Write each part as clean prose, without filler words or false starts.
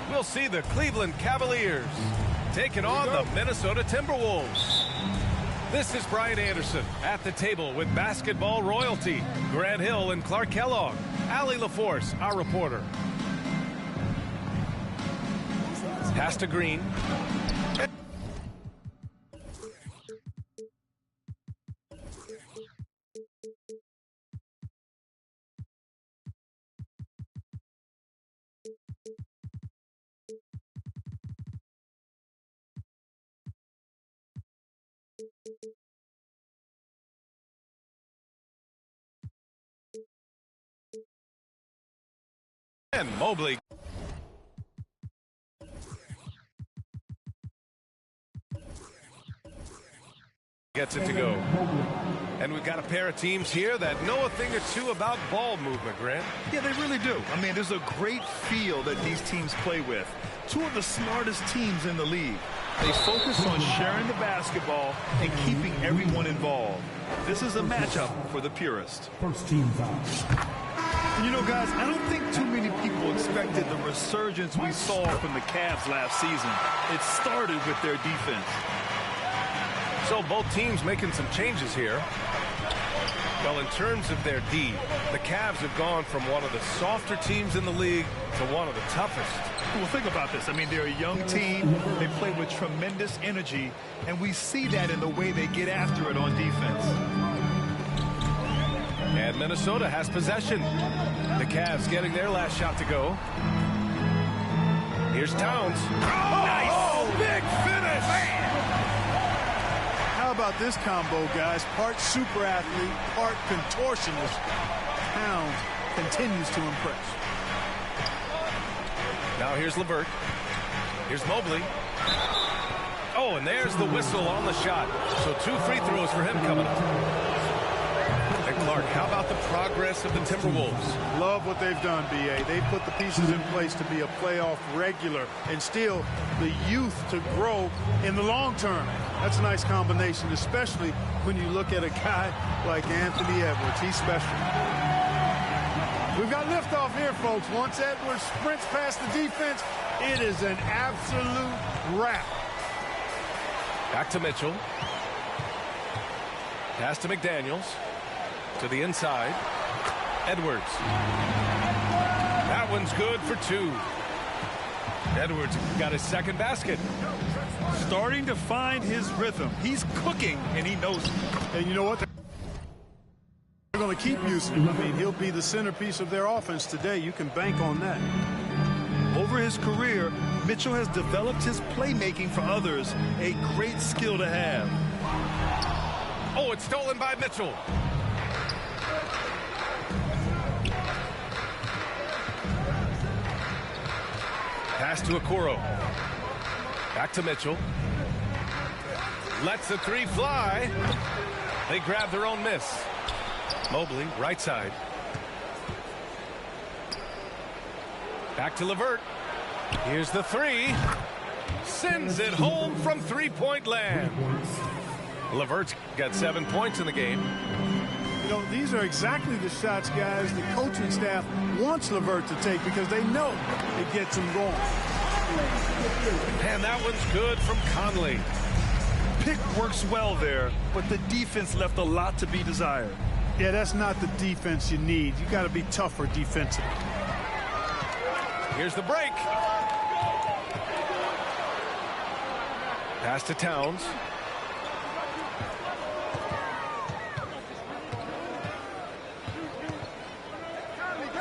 We'll see the Cleveland Cavaliers taking on the Minnesota Timberwolves. This is Brian Anderson at the table with basketball royalty, Grant Hill and Clark Kellogg, Allie LaForce, our reporter. Pass to Green. And Mobley gets it to go. And we've got a pair of teams here that know a thing or two about ball movement, Grant. Yeah, they really do. I mean, there's a great feel that these teams play with. Two of the smartest teams in the league. They focus on sharing the basketball and keeping everyone involved. This is a matchup for the purist. First team foul. You know, guys, I don't think too many people expected the resurgence we saw from the Cavs last season. It started with their defense. So both teams making some changes here. Well, in terms of their D, the Cavs have gone from one of the softer teams in the league to one of the toughest. Well, think about this. I mean, they're a young team. They play with tremendous energy, and we see that in the way they get after it on defense. And Minnesota has possession. The Cavs getting their last shot to go. Here's Towns. Oh, nice! Oh, big finish! Man. How about this combo, guys? Part super athlete, part contortionist. Towns continues to impress. Now here's LeVert. Here's Mobley. Oh, and there's the whistle on the shot. So 2 free throws for him coming up. And Clark, how about the progress of the Timberwolves? Love what they've done, B.A. They've put the pieces in place to be a playoff regular and still the youth to grow in the long term. That's a nice combination, especially when you look at a guy like Anthony Edwards. He's special. We've got liftoff here, folks. Once Edwards sprints past the defense, it is an absolute wrap. Back to Mitchell. Pass to McDaniels. To the inside. Edwards. That one's good for 2. Edwards got his second basket. Starting to find his rhythm. He's cooking, and he knows it. And you know what? They're going to keep using him. I mean, he'll be the centerpiece of their offense today. You can bank on that. Over his career, Mitchell has developed his playmaking for others, a great skill to have. Oh, it's stolen by Mitchell. Pass to Okoro. Back to Mitchell. Lets the 3 fly. They grab their own miss. Mobley, right side. Back to LeVert. Here's the 3. Sends it home from three-point land. LeVert's got 7 points in the game. You know, these are exactly the shots, guys, the coaching staff wants LeVert to take because they know it gets him going. And that one's good from Conley. Pick works well there, but the defense left a lot to be desired. Yeah, that's not the defense you need. You got to be tougher defensively. Here's the break. Pass to Towns.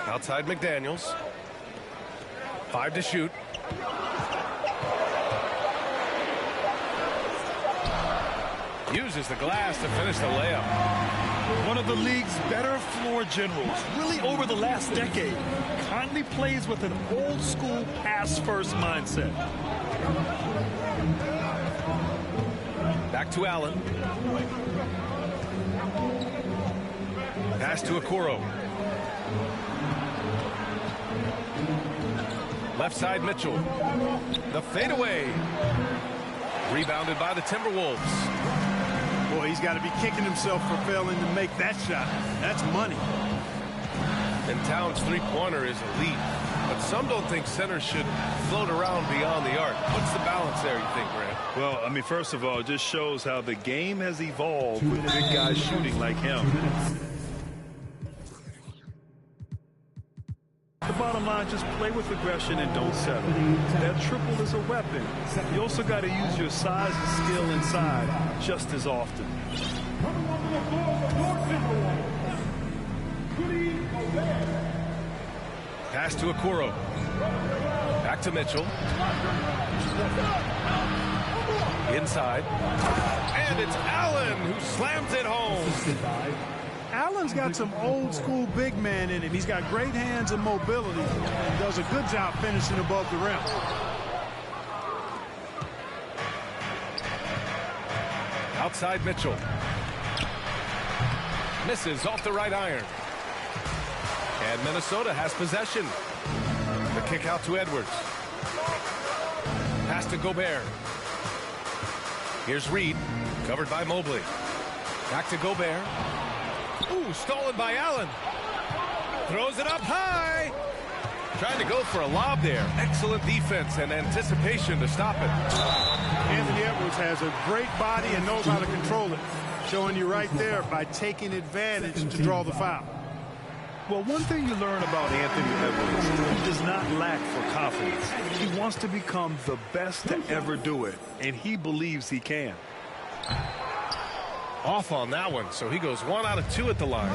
Outside McDaniels. 5 to shoot. Uses the glass to finish the layup. One of the league's better floor generals, really over the last decade. Conley plays with an old-school pass-first mindset. Back to Allen. Pass to Okoro. Left side Mitchell. The fadeaway. Rebounded by the Timberwolves. Boy, he's got to be kicking himself for failing to make that shot. That's money. And Towns' three-pointer is elite. But some don't think centers should float around beyond the arc. What's the balance there, you think, Grant? Well, I mean, first of all, it just shows how the game has evolved with big guys shooting like him. The bottom line, just play with aggression and don't settle. That triple is a weapon. You also got to use your size and skill inside just as often. Pass to Okoro. Back to Mitchell. Inside. And it's Allen who slams it home. Allen's got some old school big man in him. He's got great hands and mobility and does a good job finishing above the rim. Outside Mitchell. Misses off the right iron. And Minnesota has possession. The kick out to Edwards. Pass to Gobert. Here's Reed, covered by Mobley. Back to Gobert. Ooh, stolen by Allen. Throws it up high. Trying to go for a lob there. Excellent defense and anticipation to stop it. Anthony Edwards has a great body and knows how to control it. Showing you right there by taking advantage to draw the foul. Well, one thing you learn about Anthony Edwards, he does not lack for confidence. He wants to become the best to ever do it, and he believes he can. Off on that one, so he goes 1 out of 2 at the line.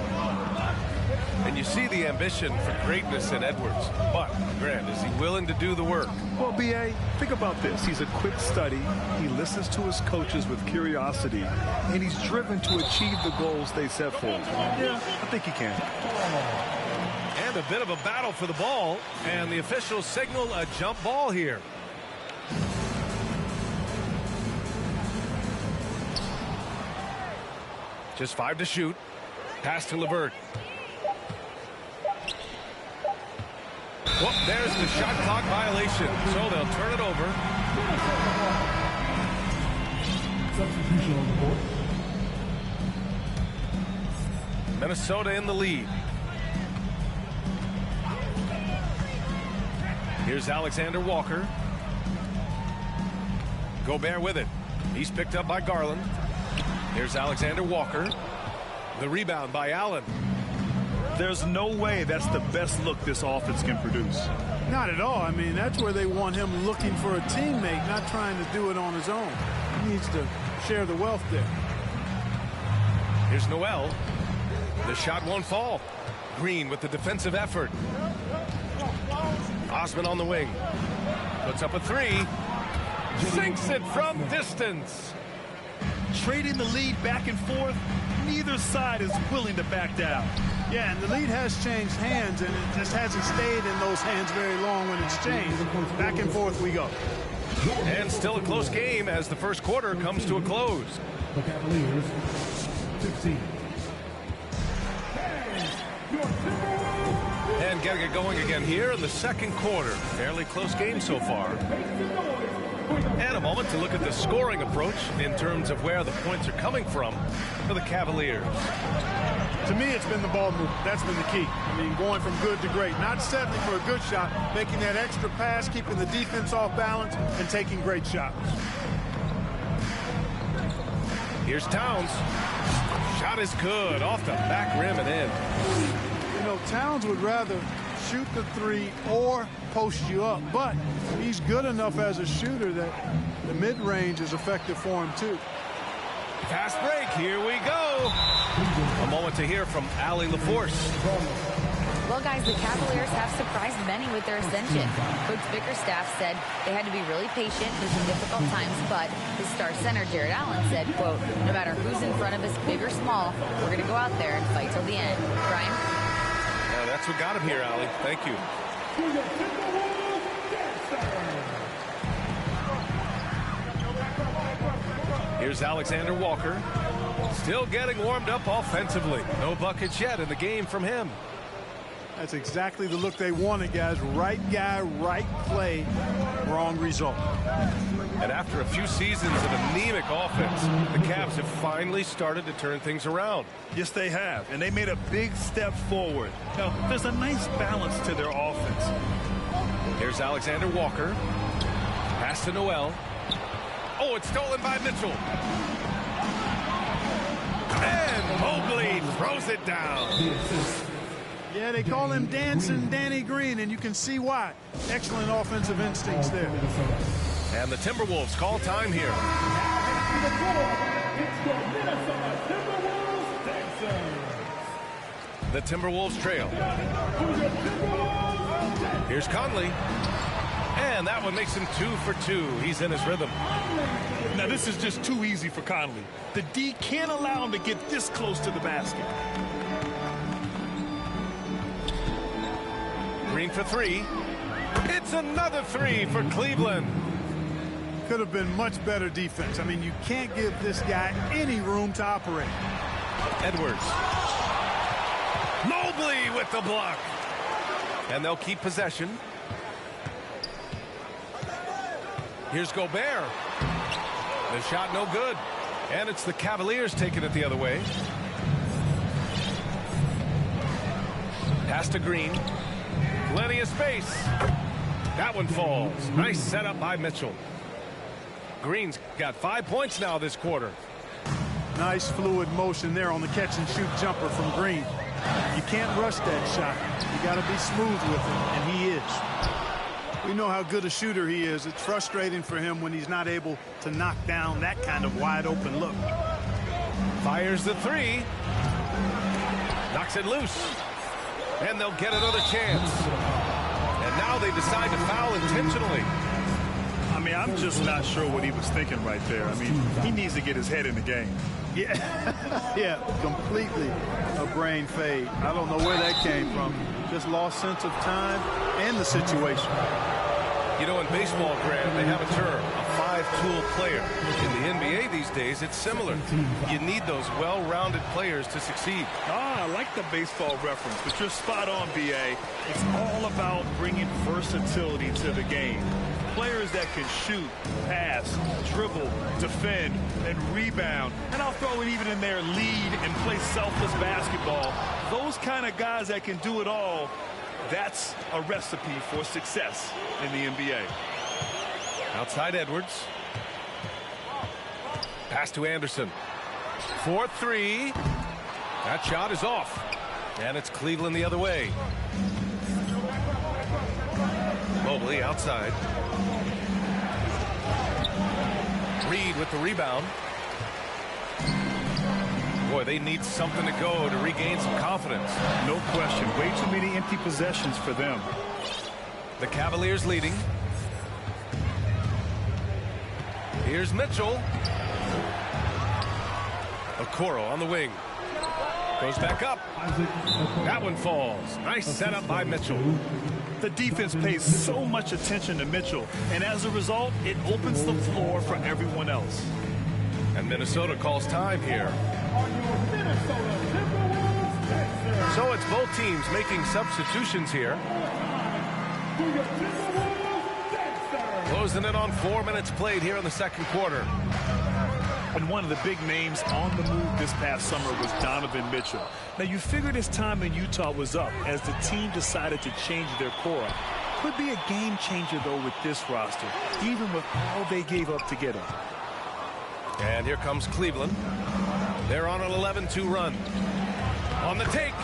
And you see the ambition for greatness in Edwards. But, Grant, is he willing to do the work? Well, B.A., think about this. He's a quick study. He listens to his coaches with curiosity, and he's driven to achieve the goals they set for him. Yeah, I think he can. And a bit of a battle for the ball, and the officials signal a jump ball here. Just 5 to shoot. Pass to LeVert. Whoop, there's the shot clock violation. So they'll turn it over. Substitution on the board. Minnesota in the lead. Here's Alexander Walker. Gobert with it. He's picked up by Garland. Here's Alexander Walker. The rebound by Allen. There's no way that's the best look this offense can produce. Not at all. I mean, that's where they want him looking for a teammate, not trying to do it on his own. He needs to share the wealth there. Here's Noel. The shot won't fall. Green with the defensive effort. Osman on the wing. Puts up a 3. Sinks it from distance. Trading the lead back and forth, neither side is willing to back down. Yeah, and the lead has changed hands, and it just hasn't stayed in those hands very long when it's changed. Back and forth we go. And still a close game as the first quarter comes to a close. The Cavaliers, 15. And getting it going again here in the second quarter. Fairly close game so far. And a moment to look at the scoring approach in terms of where the points are coming from for the Cavaliers. To me, it's been the ball movement. That's been the key. I mean, going from good to great. Not settling for a good shot, making that extra pass, keeping the defense off balance, and taking great shots. Here's Towns. Shot is good. Off the back rim and in. You know, Towns would rather shoot the 3 or post you up, but he's good enough as a shooter that the mid-range is effective for him too. Fast break, here we go. A moment to hear from Allie LaForce. Well, guys, the Cavaliers have surprised many with their ascension. Coach Bickerstaff said they had to be really patient through some difficult times, but his star center, Jared Allen, said, quote, no matter who's in front of us, big or small, we're going to go out there and fight till the end. Brian? Yeah, that's what got him here, Allie. Thank you. Here's Here's Alexander Walker. Still getting warmed up offensively. No buckets yet in the game from him. That's exactly the look they wanted, guys. Right guy, right play, wrong result. And after a few seasons of anemic offense, the Cavs have finally started to turn things around. Yes, they have, and they made a big step forward. Now, there's a nice balance to their offense. Here's Alexander Walker. Pass to Noel. Oh, it's stolen by Mitchell. And Mobley throws it down. Yeah, they call him Dancing Danny Green, and you can see why. Excellent offensive instincts there. And the Timberwolves call time here. The Timberwolves trail. Here's Conley. And that one makes him 2 for 2. He's in his rhythm. Now, this is just too easy for Conley. The D can't allow him to get this close to the basket. Green for 3. It's another 3 for Cleveland. Could have been much better defense. I mean, you can't give this guy any room to operate. Edwards. Mobley with the block. And they'll keep possession. Here's Gobert. The shot no good. And it's the Cavaliers taking it the other way. Pass to Green. Plenty of space. That one falls. Nice setup by Mitchell. Green's got 5 points now this quarter. Nice fluid motion there on the catch and shoot jumper from Green. You can't rush that shot. You got to be smooth with it, and he is. We know how good a shooter he is. It's frustrating for him when he's not able to knock down that kind of wide open look. Fires the 3. Knocks it loose. And they'll get another chance. And now they decide to foul intentionally. I mean, I'm just not sure what he was thinking right there. I mean, he needs to get his head in the game. Yeah, yeah, completely a brain fade. I don't know where that came from. Just lost sense of time and the situation. You know, in baseball, Graham, they have a term, a 5-tool player. In the NBA these days, it's similar. You need those well-rounded players to succeed. I like the baseball reference, but you're spot on, B.A. It's all about bringing versatility to the game. Players that can shoot, pass, dribble, defend, and rebound. And I'll throw it even in there, lead and play selfless basketball. Those kind of guys that can do it all, that's a recipe for success in the NBA. Outside Edwards. Pass to Anderson. 4-3. That shot is off. And it's Cleveland the other way. Mobley outside. Reed with the rebound. Boy, they need something to go to regain some confidence. No question. Way too many empty possessions for them. The Cavaliers leading. Here's Mitchell. Okoro on the wing. Goes back up. That one falls. Nice setup by Mitchell. The defense pays so much attention to Mitchell, and as a result, it opens the floor for everyone else. And Minnesota calls time here. So it's both teams making substitutions here. Closing in on 4 minutes played here in the second quarter. And one of the big names on the move this past summer was Donovan Mitchell. Now, you figured his time in Utah was up as the team decided to change their core up. Could be a game changer, though, with this roster, even with all they gave up to get him. And here comes Cleveland. They're on an 11-2 run. On the take.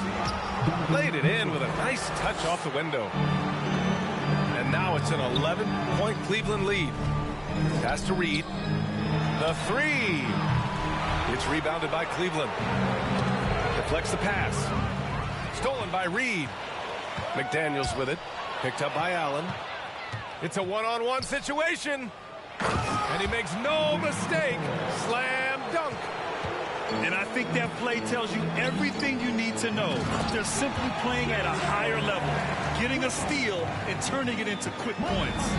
Laid it in with a nice touch off the window. And now it's an 11-point Cleveland lead. Pass to Reed. The 3. It's rebounded by Cleveland. Deflects the pass. Stolen by Reed. McDaniels with it. Picked up by Allen. It's a one-on-one situation. And he makes no mistake. Slam dunk. And I think that play tells you everything you need to know. They're simply playing at a higher level, getting a steal and turning it into quick points.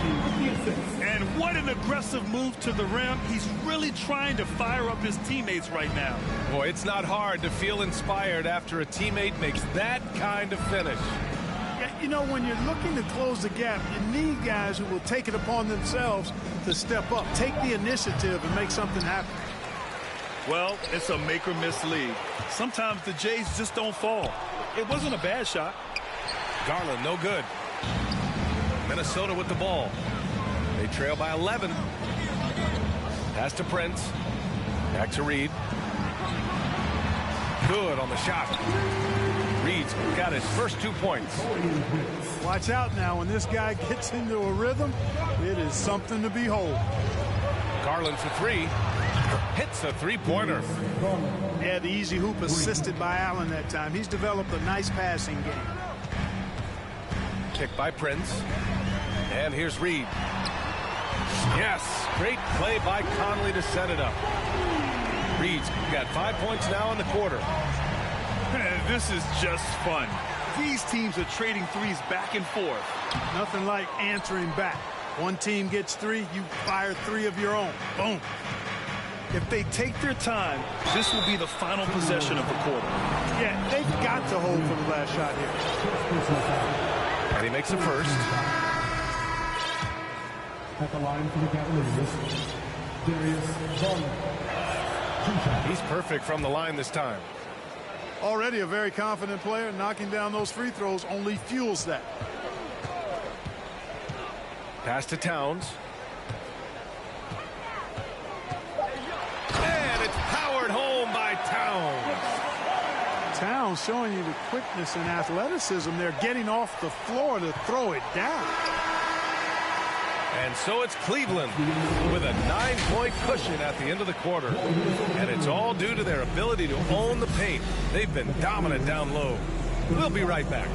And what an aggressive move to the rim. He's really trying to fire up his teammates right now. Boy, it's not hard to feel inspired after a teammate makes that kind of finish. Yeah, you know, when you're looking to close the gap, you need guys who will take it upon themselves to step up, take the initiative, and make something happen. Well, it's a make-or-miss league. Sometimes the Jays just don't fall. It wasn't a bad shot. Garland, no good. Minnesota with the ball. They trail by 11. Pass to Prince. Back to Reed. Good on the shot. Reed's got his first 2 points. Watch out now. When this guy gets into a rhythm, it is something to behold. Garland for three. Hits a three-pointer. Yeah, the easy hoop assisted by Allen that time. He's developed a nice passing game. Kick by Prince. And here's Reed. Yes, great play by Conley to set it up. Reed's got 5 points now in the quarter. This is just fun. These teams are trading threes back and forth. Nothing like answering back. One team gets three, you fire three of your own. Boom. If they take their time, this will be the final possession of the quarter. Yeah, they've got to hold for the last shot here. And he makes the first. At the line for the Cavaliers, Darius Garland. He's perfect from the line this time. Already a very confident player. Knocking down those free throws only fuels that. Pass to Towns. And it's powered home by Towns. Towns showing you the quickness and athleticism. They're getting off the floor to throw it down. And so it's Cleveland with a 9-point cushion at the end of the quarter. And it's all due to their ability to own the paint. They've been dominant down low. We'll be right back.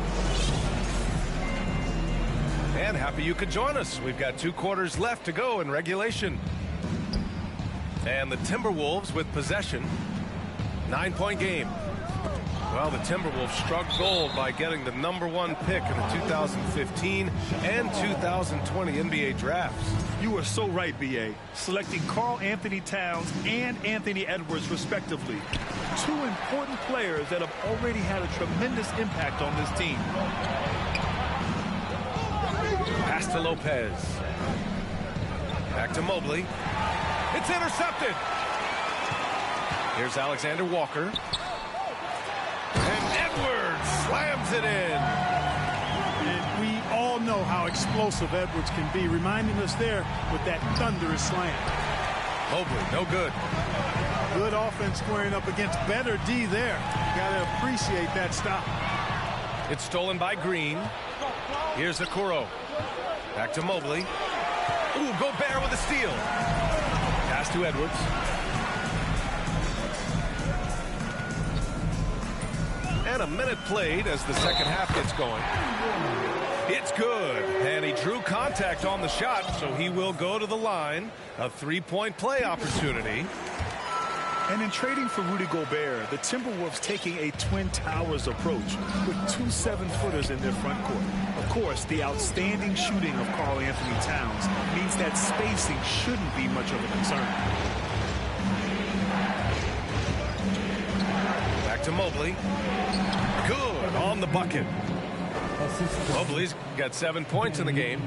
And happy you could join us. We've got 2 quarters left to go in regulation. And the Timberwolves with possession. 9-point game. Well, the Timberwolves struck gold by getting the #1 pick in the 2015 and 2020 NBA drafts. You are so right, B.A. Selecting Karl Anthony Towns and Anthony Edwards, respectively. 2 important players that have already had a tremendous impact on this team. Pass to Lopez. Back to Mobley. It's intercepted. Here's Alexander Walker. And Edwards slams it in. And we all know how explosive Edwards can be, reminding us there with that thunderous slam. Mobley, no good. Good offense squaring up against better D there. You got to appreciate that stop. It's stolen by Green. Here's Okoro. Back to Mobley. Ooh, Gobert with a steal. Pass to Edwards. And a minute played as the second half gets going. It's good. And he drew contact on the shot, so he will go to the line. A 3-point play opportunity. And in trading for Rudy Gobert, the Timberwolves taking a Twin Towers approach with 2 7-footers in their front court. Of course, the outstanding shooting of Karl Anthony Towns means that spacing shouldn't be much of a concern. Back to Mobley. Good on the bucket. Mobley's got 7 points in the game.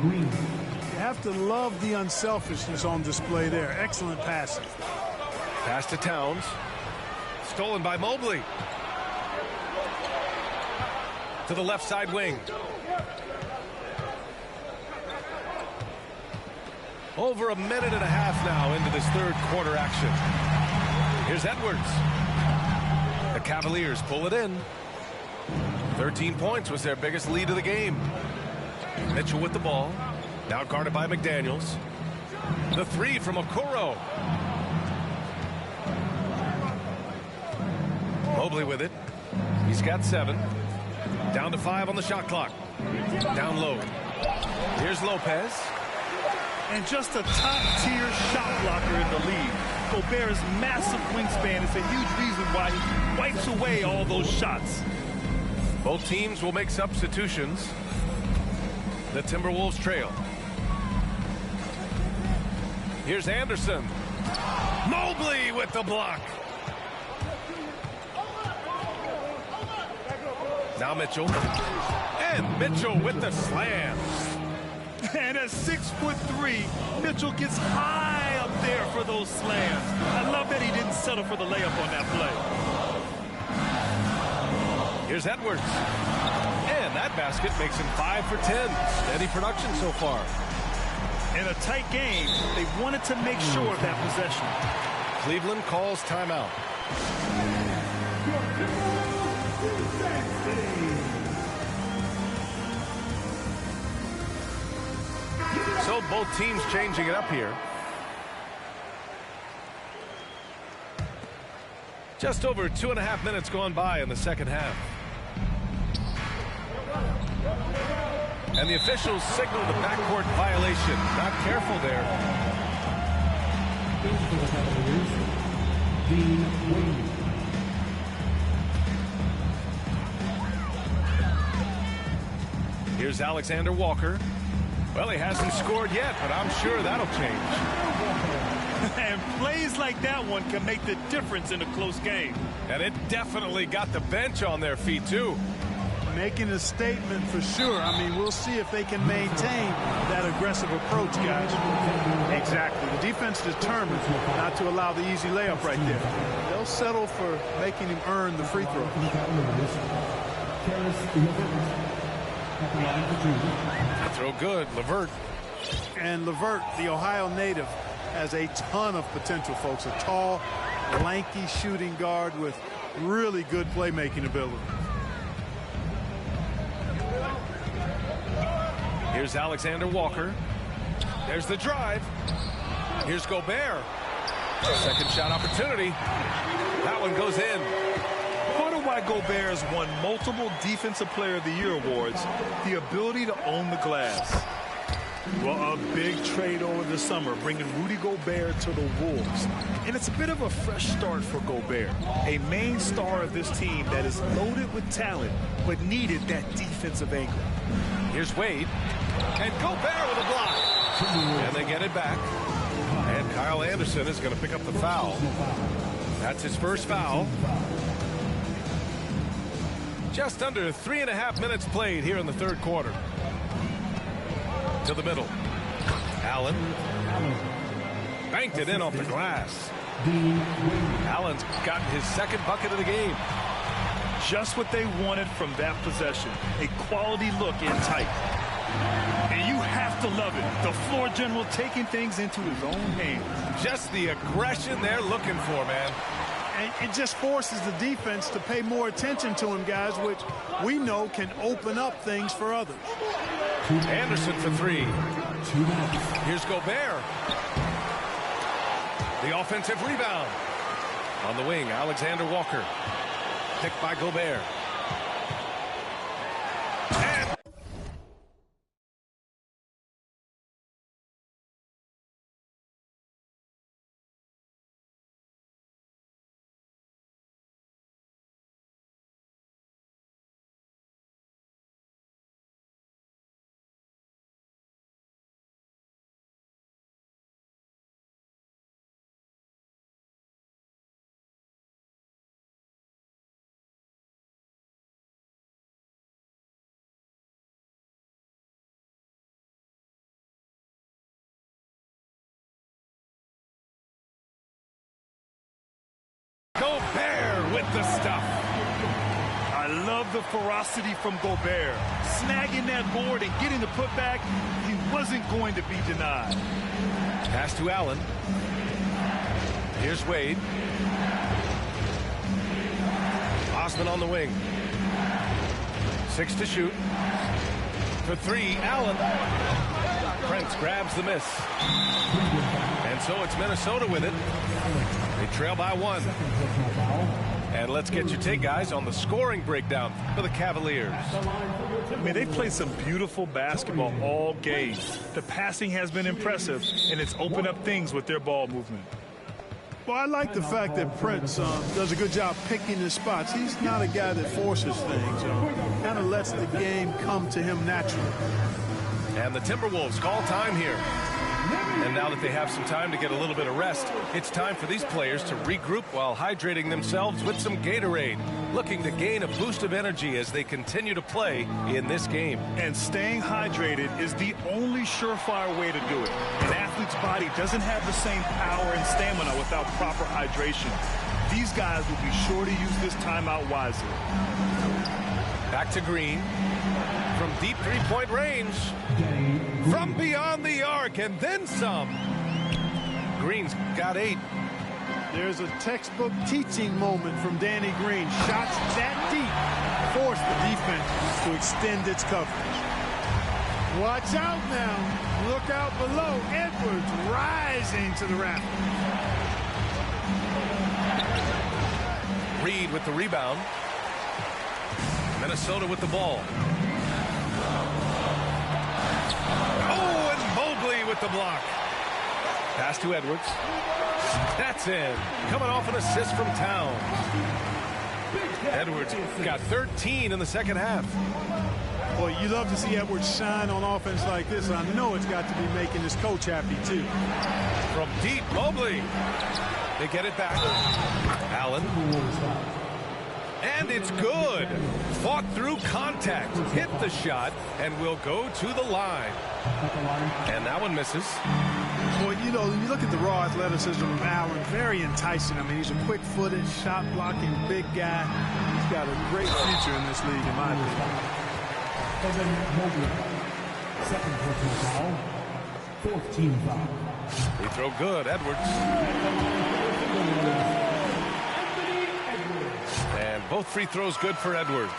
You have to love the unselfishness on display there. Excellent passing. Pass to Towns. Stolen by Mobley. To the left side wing. Over a minute and a half now into this third quarter action. Here's Edwards. The Cavaliers pull it in. 13 points was their biggest lead of the game. Mitchell with the ball. Now guarded by McDaniels. The 3 from Okoro. Mobley with it. He's got 7. Down to 5 on the shot clock. Down low. Here's Lopez. And just a top-tier shot blocker in the league. Gobert's massive wingspan is a huge reason why he wipes away all those shots. Both teams will make substitutions. The Timberwolves trail. Here's Anderson. Mobley with the block. Now Mitchell. And Mitchell with the slam. And at 6'3", Mitchell gets high up there for those slams. I love that he didn't settle for the layup on that play. Here's Edwards. And that basket makes him 5 for 10. Steady production so far. In a tight game, they wanted to make sure of that possession. Cleveland calls timeout. So both teams changing it up here. Just over 2.5 minutes gone by in the second half. And the officials signaled a backcourt violation. Not careful there. Here's Alexander Walker. Well, he hasn't scored yet, but I'm sure that'll change. And plays like that one can make the difference in a close game. And it definitely got the bench on their feet, too. Making a statement for sure. I mean, we'll see if they can maintain that aggressive approach, guys. Exactly. The defense determined not to allow the easy layup right there. They'll settle for making him earn the free throw. Throw good, LeVert. And LeVert, the Ohio native, has a ton of potential, folks. A tall, lanky shooting guard with really good playmaking ability. Here's Alexander Walker. There's the drive. Here's Gobert. Second shot opportunity. That one goes in. Part of why Gobert has won multiple Defensive Player of the Year awards, the ability to own the glass. Well, a big trade over the summer, bringing Rudy Gobert to the Wolves. And it's a bit of a fresh start for Gobert, a main star of this team that is loaded with talent, but needed that defensive anchor. Here's Wade. And Gobert with a block. And they get it back. And Kyle Anderson is going to pick up the foul. That's his first foul. Just under 3.5 minutes played here in the third quarter. To the middle. Allen. Banked it in off the glass. Allen's gotten his second bucket of the game. Just what they wanted from that possession. A quality look in tight. And you have to love it. The floor general taking things into his own hands. Just the aggression they're looking for, man. And it just forces the defense to pay more attention to him, guys, which we know can open up things for others. Anderson for three. Here's Gobert. The offensive rebound. On the wing, Alexander Walker. Picked by Gobert. And Gobert with the stuff. I love the ferocity from Gobert. Snagging that board and getting the putback, he wasn't going to be denied. Pass to Allen. Here's Wade. Osman on the wing. 6 to shoot. For three, Allen. Prince grabs the miss. And so it's Minnesota with it. They trail by 1. And let's get your take, guys, on the scoring breakdown for the Cavaliers. I mean, they've played some beautiful basketball all game. The passing has been impressive, and it's opened up things with their ball movement. Well, I like the fact that Prince does a good job picking his spots. He's not a guy that forces things. Kind of lets the game come to him naturally. And the Timberwolves call time here. And now that they have some time to get a little bit of rest, it's time for these players to regroup while hydrating themselves with some Gatorade, looking to gain a boost of energy as they continue to play in this game. And staying hydrated is the only surefire way to do it. An athlete's body doesn't have the same power and stamina without proper hydration. These guys will be sure to use this timeout wisely. Back to Green. From deep three-point range. From beyond the arc and then some. Green's got 8. There's a textbook teaching moment from Danny Green. Shots that deep force the defense to extend its coverage. Watch out now. Look out below. Edwards rising to the rafters. Reed with the rebound. Minnesota with the ball. Oh, and Mobley with the block. Pass to Edwards. That's in. Coming off an assist from Towns. Edwards got 13 in the second half. Boy, you love to see Edwards shine on offense like this. I know it's got to be making his coach happy, too. From deep, Mobley. They get it back. Allen. And it's good. Fought through contact. Hit the shot and will go to the line. And that one misses. Well, you know, when you look at the raw athleticism of Allen, very enticing. I mean, he's a quick-footed, shot-blocking big guy. He's got a great future in this league, in my opinion. Second personal foul. Fourth team foul. They throw good. Edwards. And both free throws good for Edwards.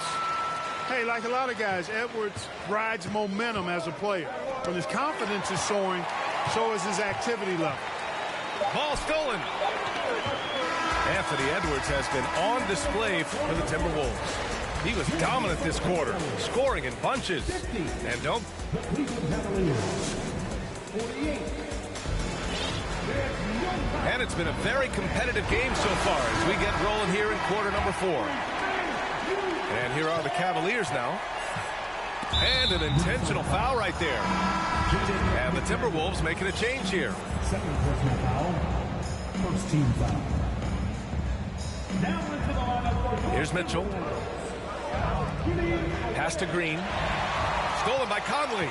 Hey, like a lot of guys, Edwards rides momentum as a player. When his confidence is soaring, so is his activity level. Ball stolen. Anthony Edwards has been on display for the Timberwolves. He was dominant this quarter, scoring in bunches. And don't. And it's been a very competitive game so far as we get rolling here in quarter number 4. And here are the Cavaliers now. And an intentional foul right there. And the Timberwolves making a change here. Second personal foul. First team foul. Here's Mitchell. Pass to Green. Stolen by Conley.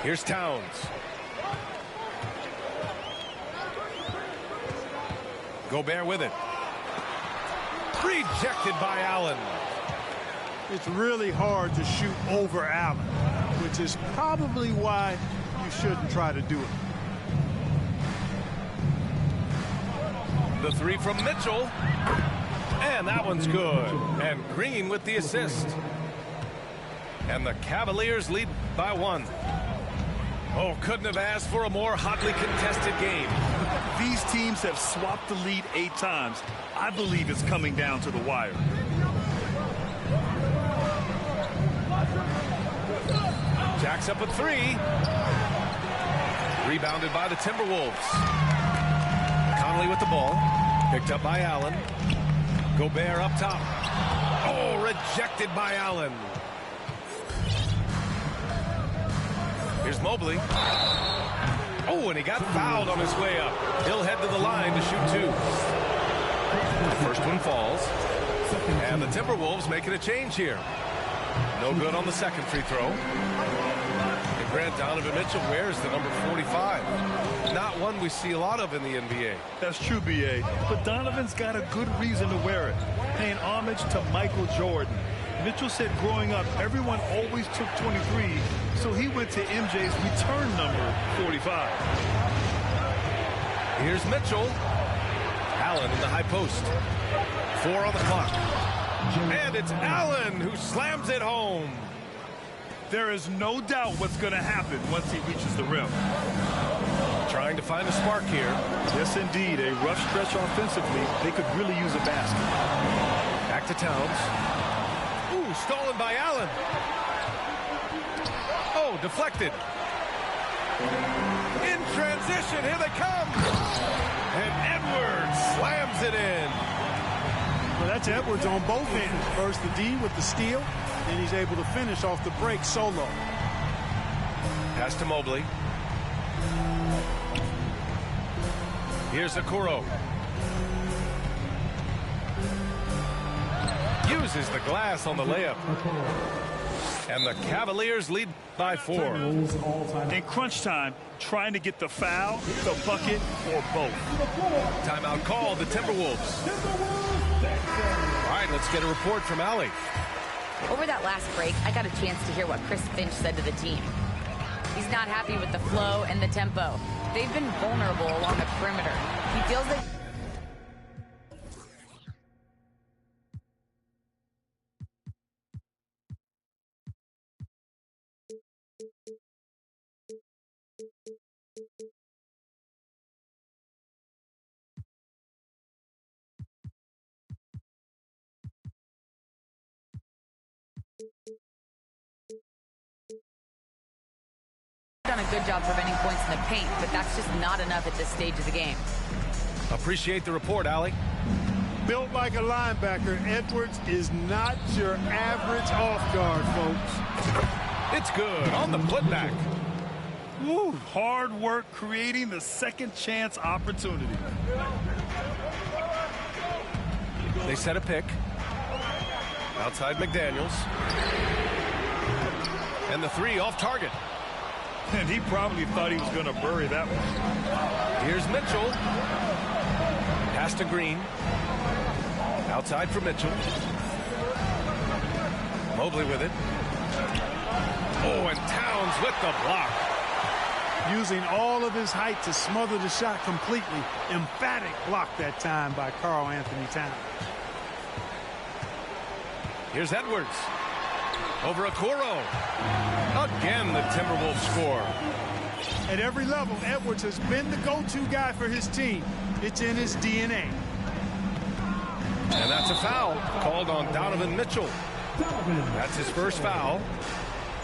Here's Towns. Gobert with it. Rejected by Allen. It's really hard to shoot over Allen, which is probably why you shouldn't try to do it. The three from Mitchell. And that one's good. And Green with the assist. And the Cavaliers lead by 1. Oh, couldn't have asked for a more hotly contested game. These teams have swapped the lead 8 times. I believe it's coming down to the wire. Jacks up a 3. Rebounded by the Timberwolves. Conley with the ball. Picked up by Allen. Gobert up top. Oh, rejected by Allen. Here's Mobley. Oh, and he got fouled on his way up. He'll head to the line to shoot 2. The first one falls. And the Timberwolves making a change here. No good on the second free throw. And Grant, Donovan Mitchell wears the number 45. Not one we see a lot of in the NBA. That's true, B.A. But Donovan's got a good reason to wear it. Paying homage to Michael Jordan. Mitchell said growing up, everyone always took 23, so he went to MJ's return number 45. Here's Mitchell. Allen in the high post. 4 on the clock. And it's Allen who slams it home. There is no doubt what's going to happen once he reaches the rim. Trying to find a spark here. Yes, indeed. A rough stretch offensively. They could really use a basket. Back to Towns. Stolen by Allen. Oh, deflected. In transition, here they come. And Edwards slams it in. Well, that's Edwards on both ends. First the D with the steal, then he's able to finish off the break solo. Pass to Mobley. Here's Okoro. Uses the glass on the layup. And the Cavaliers lead by 4. In crunch time, trying to get the foul, the bucket, or both. Timeout called, the Timberwolves. All right, let's get a report from Allie. Over that last break, I got a chance to hear what Chris Finch said to the team. He's not happy with the flow and the tempo. They've been vulnerable along the perimeter. He feels that done a good job preventing points in the paint, but that's just not enough at this stage of the game. Appreciate the report, Allie. Built like a linebacker, Edwards is not your average off guard, folks. It's good on the putback. Woo, hard work creating the second chance opportunity. They set a pick. Outside McDaniels. And the 3 off target. And he probably thought he was going to bury that one. Here's Mitchell. Pass to Green. Outside for Mitchell. Mobley with it. Oh, and Towns with the block. Using all of his height to smother the shot completely. Emphatic block that time by Karl Anthony Towns. Here's Edwards. Over Okoro. Again, the Timberwolves score. At every level, Edwards has been the go-to guy for his team. It's in his DNA. And that's a foul called on Donovan Mitchell. That's his first foul.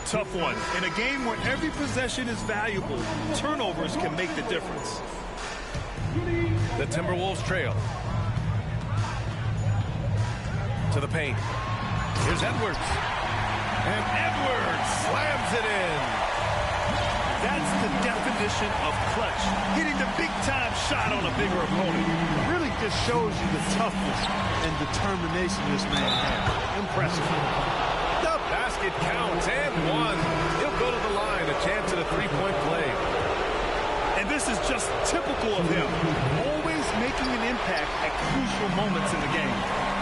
Tough one. In a game where every possession is valuable, turnovers can make the difference. The Timberwolves trail. To the paint. Here's Edwards. And Edwards slams it in. That's the definition of clutch. Hitting the big-time shot on a bigger opponent. Really just shows you the toughness and determination this man has. Impressive. The basket counts and 1. He'll go to the line, a chance at a 3-point play. And this is just typical of him. Always making an impact at crucial moments in the game.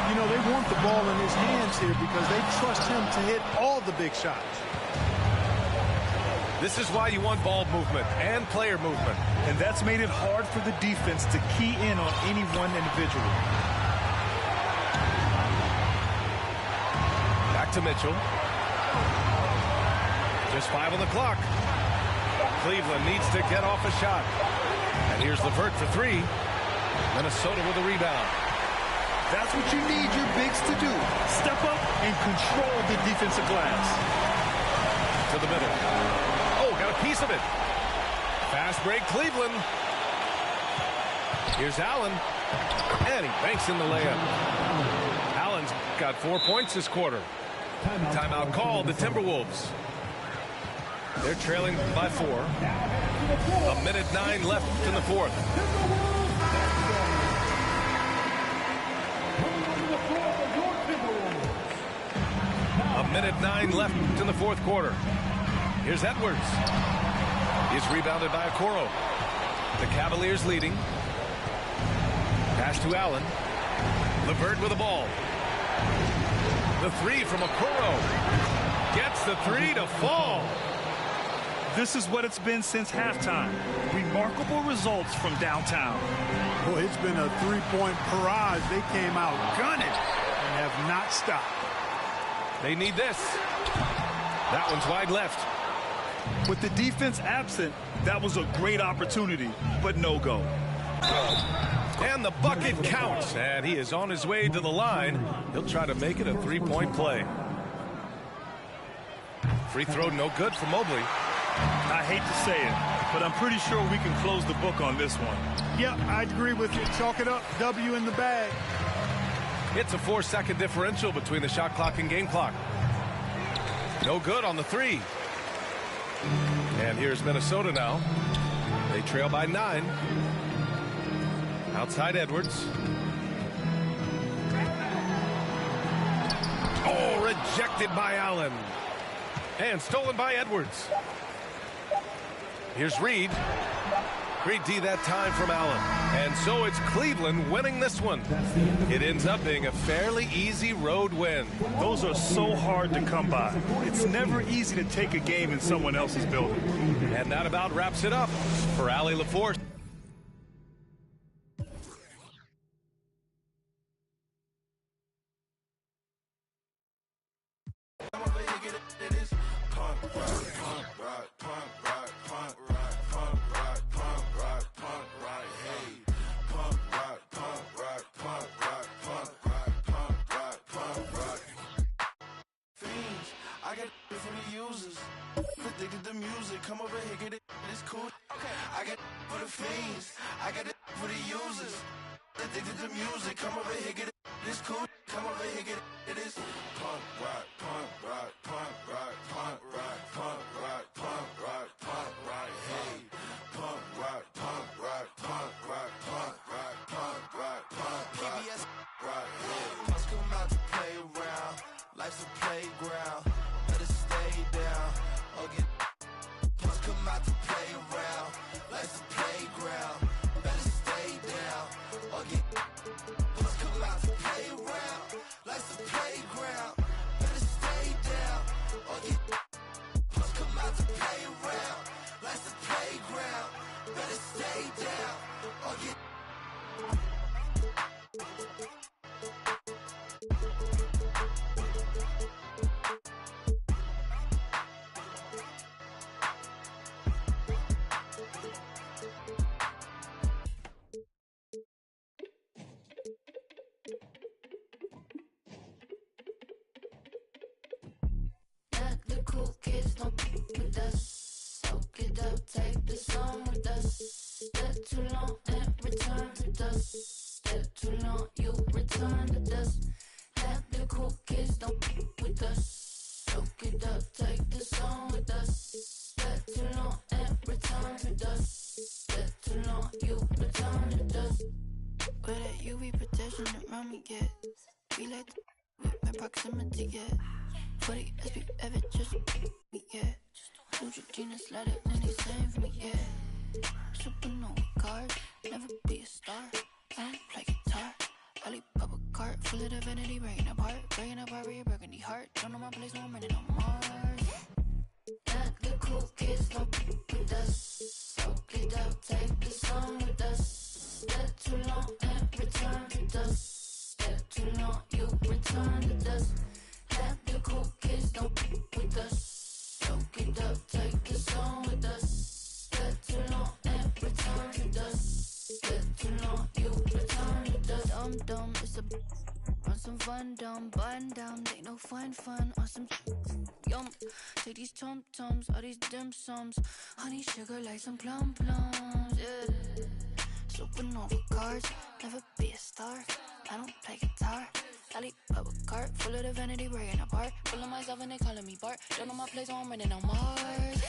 You know, they want the ball in his hands here because they trust him to hit all the big shots. This is why you want ball movement and player movement. And that's made it hard for the defense to key in on any one individual. Back to Mitchell. Just 5 on the clock. Cleveland needs to get off a shot. And here's LeVert for 3. Minnesota with a rebound. That's what you need your bigs to do. Step up and control the defensive glass. To the middle. Oh, got a piece of it. Fast break, Cleveland. Here's Allen. And he banks in the layup. Allen's got 4 points this quarter. Timeout called, the Timberwolves. They're trailing by 4. 1:09 left in the fourth. A 1:09 left in the fourth quarter. Here's Edwards. He's rebounded by Okoro. The Cavaliers leading. Pass to Allen. LeVert with the ball. The 3 from Okoro. Gets the 3 to fall. This is what it's been since halftime. Remarkable results from downtown. Boy, it's been a 3-point barrage. They came out gunning and have not stopped. They need this. That one's wide left. With the defense absent, that was a great opportunity, but no go. And the bucket counts. And he is on his way to the line. He'll try to make it a 3-point play. Free throw no good for Mobley. I hate to say it, but I'm pretty sure we can close the book on this one. Yeah, I'd agree with you. Chalk it up. W in the bag. It's a 4-second differential between the shot clock and game clock. No good on the three. And here's Minnesota now. They trail by 9. Outside Edwards. Oh, rejected by Allen. And stolen by Edwards. Here's Reed. Great D that time from Allen. And so it's Cleveland winning this one. It ends up being a fairly easy road win. Those are so hard to come by. It's never easy to take a game in someone else's building. And that about wraps it up for Allie LaForce. Addicted to music, come over here, get it, it's cool. Okay, I got for the fiends, I got it for the users. Addicted to music, come over here, get it, it's cool. Come over here, get it is punk rock, punk rock, punk rock, punk rock, punk rock, punk rock, punk rock, hey, punk rock, punk rock, punk rock, punk rock, punk rock, punk rock, PBS rock, hey. Must come out to play around, life's a playground, better stay down. Must come out to play around. Life's a playground. Better stay down. Or get. Must come out to play around. Life's a playground. Better stay down. Or get. Must come out to play around. Life's a playground. Better stay down. Or get. Cool kids don't f with us. Soak it up, take the song with us. Step too long and return to dust. Step too long, you return to dust. Let the cool kids don't f with us. Soak it up, take the song with us. Step too long and return to dust. Step too long, you return to dust. Where that UV protection around me get? We like the with my proximity get. For the SB ever just me, yeah. Neutrogena let it and they save me, yeah. Supernova card, never be a star. I don't play guitar. Alibaba cart, full of divinity, breaking apart, real burgundy heart. Don't know my place, no I'm running on Mars. Not the cool kids, don't with us. Soak it up, take the song with us. Step too long and return to dust. Step too long, you return to dust. Let the cool kids don't with us. Soak it up, take the song with us. Step too long and return to dust. Step too long, you return to dust. Dumb, it's a on some fun, dumb, button down, ain't no fun on some yum. Take these tum-tums, all these dim sums, honey sugar like some plums, yeah. Supernova cards, never be a star. I don't play guitar. Alibaba cart, full of divinity, breaking apart. Full of myself and they calling me Bart. Don't know my place, so I'm running on Mars.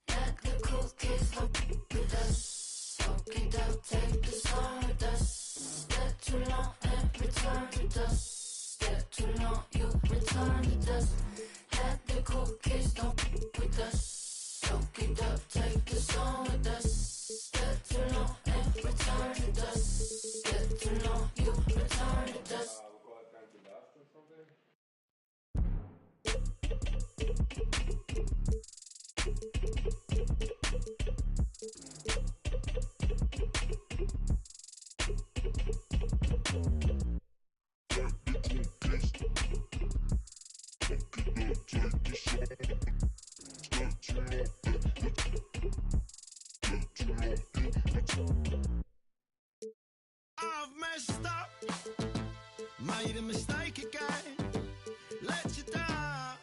Let the cool kids don't with us. Soak it up, take the song with us. Step too long and return to dust. Step too long, you return to dust. Let the cool kids don't with us. Soak it up, take the song with us. Step too long and return to dust. Step too long, you return to dust. I've messed up, made a mistake again, let you down.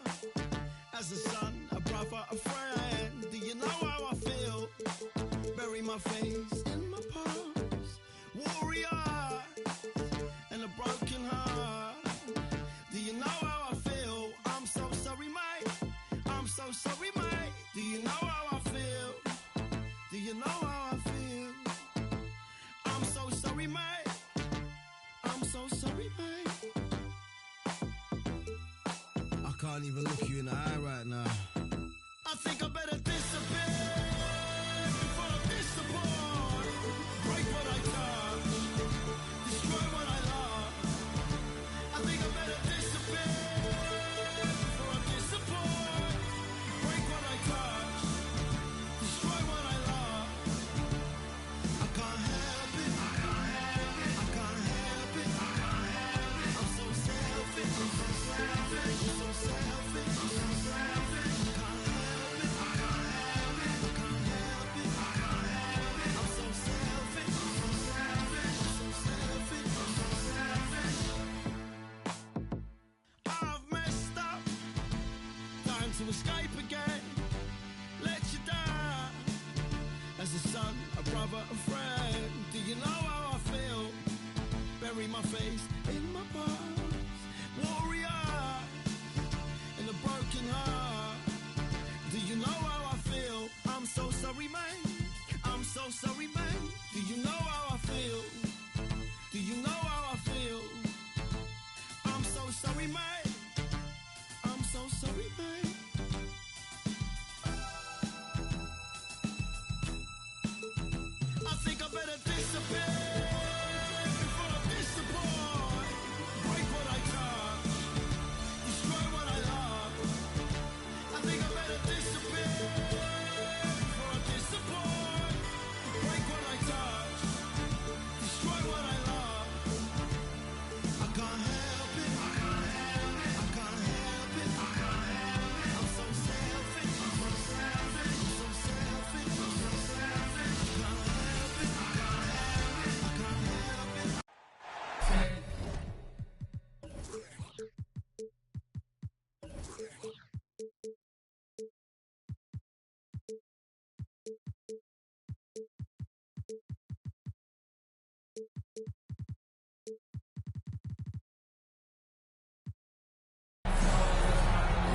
As a son, a brother, a friend, the my face, in my pulse. Warrior and a broken heart. Do you know how I feel? I'm so sorry, mate. I'm so sorry, mate. Do you know how I feel? Do you know how I feel? I'm so sorry, mate. I'm so sorry, mate. I can't even look you in the eye right now. I think I better disappear before I disappoint. Break what I touch, destroy what I love. I think I better disappear before I disappoint. Break what I touch, destroy what I love. I can't help it, I can't help it, I can't help it, I can't help it. I'm so selfish, I'm so selfish, I'm so selfish, I'm so selfish. To escape again, let you die as a son, a brother, a friend. Do you know how I feel? Bury my face in my past. Warrior and a broken heart. Do you know how I feel? I'm so sorry, man. I'm so sorry, man. Do you know how I feel? Do you know how I feel? I'm so sorry, man. I'm so sorry, man. I think I better disappear before I disappoint. Break what I touch, destroy what I love. I think I better disappear before I disappoint. Break what I touch, destroy what I love. I can't help it, I can't help it, I can't help it, I can't help it. I'm so selfish, I'm so selfish, I'm so selfish, I'm so selfish. I can't help it, I can't help it, I can't help it.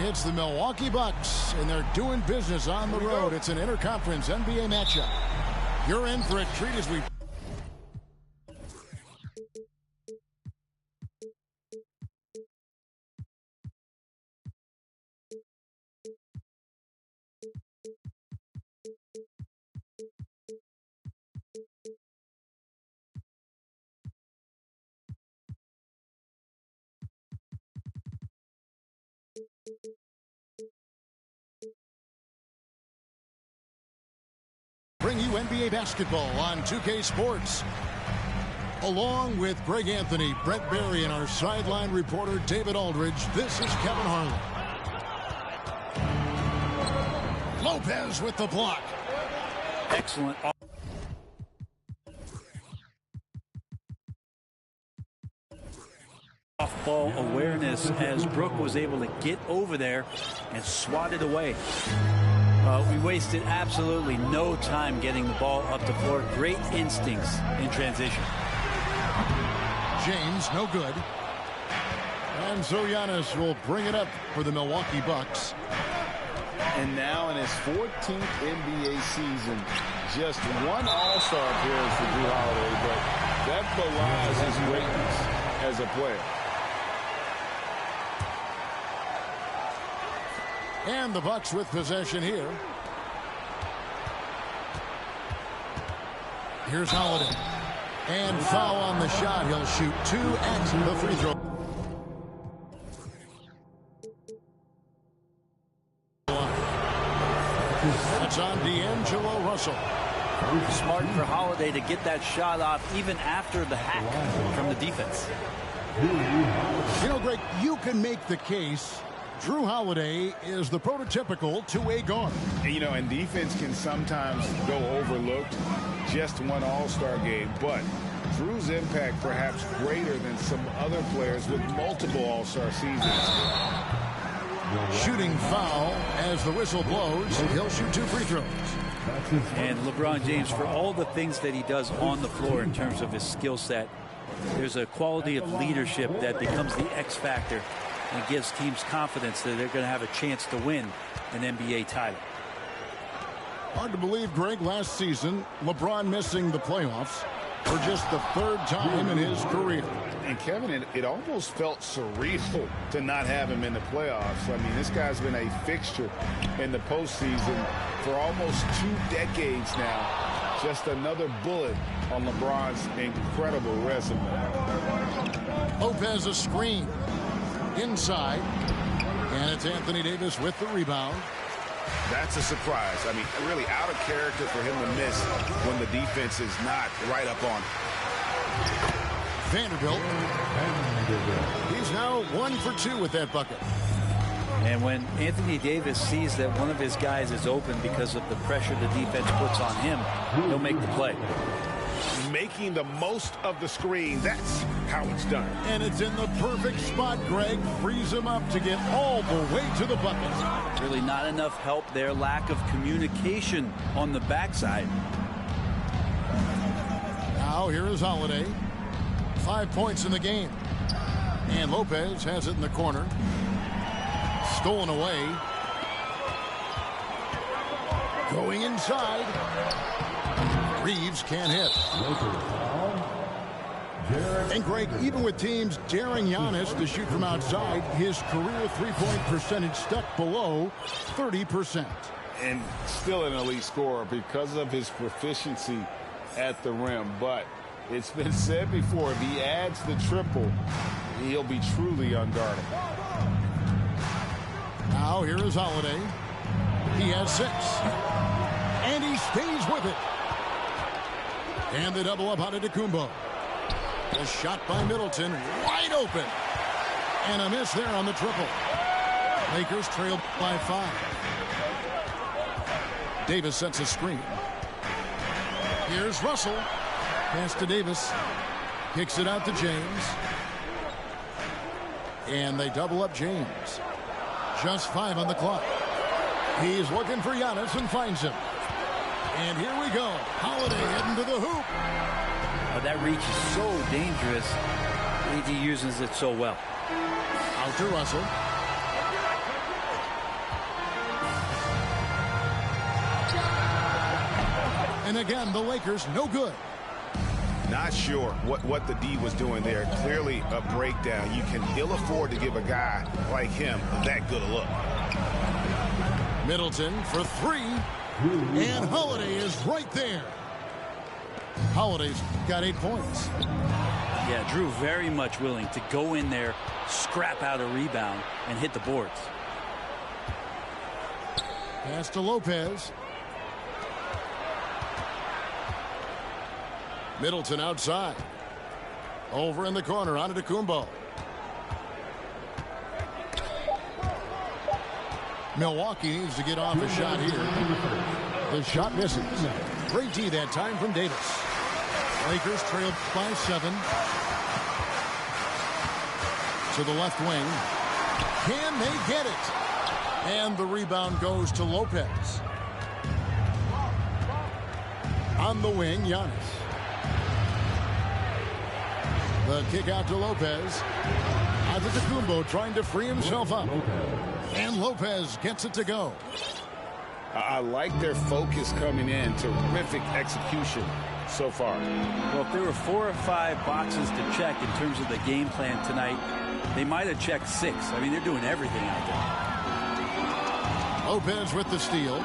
It's the Milwaukee Bucks, and they're doing business on the road. It's an interconference NBA matchup. You're in for a treat as we... bring you NBA basketball on 2K Sports. Along with Greg Anthony, Brent Barry, and our sideline reporter David Aldridge, this is Kevin Harlan. Lopez with the block. Excellent. Off-ball awareness as Brook was able to get over there and swat it away. We wasted absolutely no time getting the ball up the floor. Great instincts in transition. James, no good. And so Giannis will bring it up for the Milwaukee Bucks. And now in his 14th NBA season, just one All-Star appearance for Jrue Holiday, but that belies his greatness as a player. And the Bucks with possession here. Here's Holiday. And foul on the shot. He'll shoot 2 at the free throw. That's on D'Angelo Russell. Smart for Holiday to get that shot off even after the hack from the defense. You know, Greg, you can make the case Jrue Holiday is the prototypical two-way guard. You know, and defense can sometimes go overlooked. Just one All-Star game, but Jrue's impact perhaps greater than some other players with multiple All-Star seasons. Shooting foul as the whistle blows. He'll shoot 2 free throws. And LeBron James, for all the things that he does on the floor in terms of his skill set, there's a quality of leadership that becomes the X factor and gives teams confidence that they're going to have a chance to win an NBA title. Hard to believe, Greg, last season, LeBron missing the playoffs for just the third time in his career. And Kevin, it almost felt surreal to not have him in the playoffs. I mean, this guy's been a fixture in the postseason for almost 2 decades now. Just another bullet on LeBron's incredible resume. Lopez a screen inside, and it's Anthony Davis with the rebound. That's a surprise. I mean, really out of character for him to miss when the defense is not right up on him. Vanderbilt. He's now 1 for 2 with that bucket. And when Anthony Davis sees that one of his guys is open because of the pressure the defense puts on him, he'll make the play. Making the most of the screen. That's how it's done. And it's in the perfect spot, Greg. Frees him up to get all the way to the bucket. Really not enough help there. Lack of communication on the backside. Now here is Holiday. 5 points in the game. And Lopez has it in the corner. Stolen away. Going inside. Reeves can't hit. And Greg, even with teams daring Giannis to shoot from outside, his career three-point percentage stuck below 30%. And still an elite scorer because of his proficiency at the rim. But it's been said before, if he adds the triple, he'll be truly unguardable. Now here is Holiday. He has 6. And he stays with it. And the double up out of Antetokounmpo. A shot by Middleton, wide open. And a miss there on the triple. Lakers trailed by 5. Davis sets a screen. Here's Russell. Pass to Davis. Kicks it out to James. And they double up James. Just 5 on the clock. He's looking for Giannis and finds him. And here we go. Holiday heading to the hoop. Oh, that reach is so dangerous. AD uses it so well. Out to Russell. And again, the Lakers no good. Not sure what the D was doing there. Clearly a breakdown. You can ill afford to give a guy like him that good a look. Middleton for 3. And Holiday is right there. Holiday's got 8 points. Yeah, Drew very much willing to go in there, scrap out a rebound, and hit the boards. Pass to Lopez. Middleton outside. Over in the corner, Antetokounmpo. Milwaukee needs to get off a shot here. The shot misses. Great D that time from Davis. Lakers trailed by 7. To the left wing. Can they get it? And the rebound goes to Lopez. On the wing, Giannis. The kick out to Lopez. Antetokounmpo trying to free himself up. And Lopez gets it to go. I like their focus coming in. Terrific execution so far. Well, if there were 4 or 5 boxes to check in terms of the game plan tonight, they might have checked 6. I mean, they're doing everything out there. Lopez with the steal.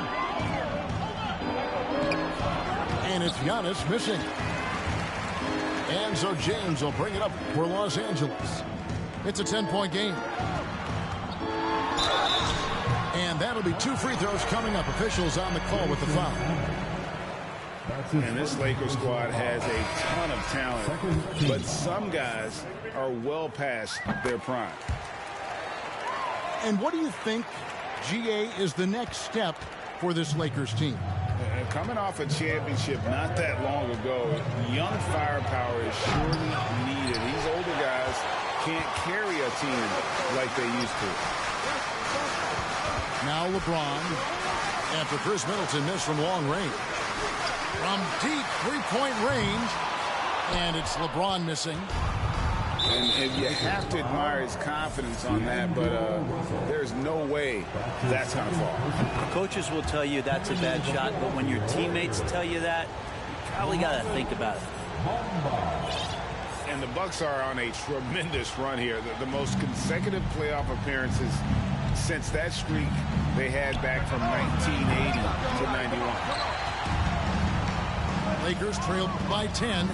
And it's Giannis missing. And so James will bring it up for Los Angeles. It's a 10-point game. And that'll be 2 free throws coming up. Officials on the call with the foul. And this Lakers squad has a ton of talent, but some guys are well past their prime. And what do you think, GA, is the next step for this Lakers team? Coming off a championship not that long ago, young firepower is surely needed. These older guys can't carry a team like they used to. Now LeBron. after Chris Middleton missed from long range. From deep three-point range, and it's LeBron missing. And you have to admire his confidence on that, but there's no way that's going to fall. Coaches will tell you that's a bad shot, but when your teammates tell you that, you probably got to think about it. And the Bucks are on a tremendous run here. The most consecutive playoff appearances since that streak they had back from 1980 to 91. Lakers trailed by 10.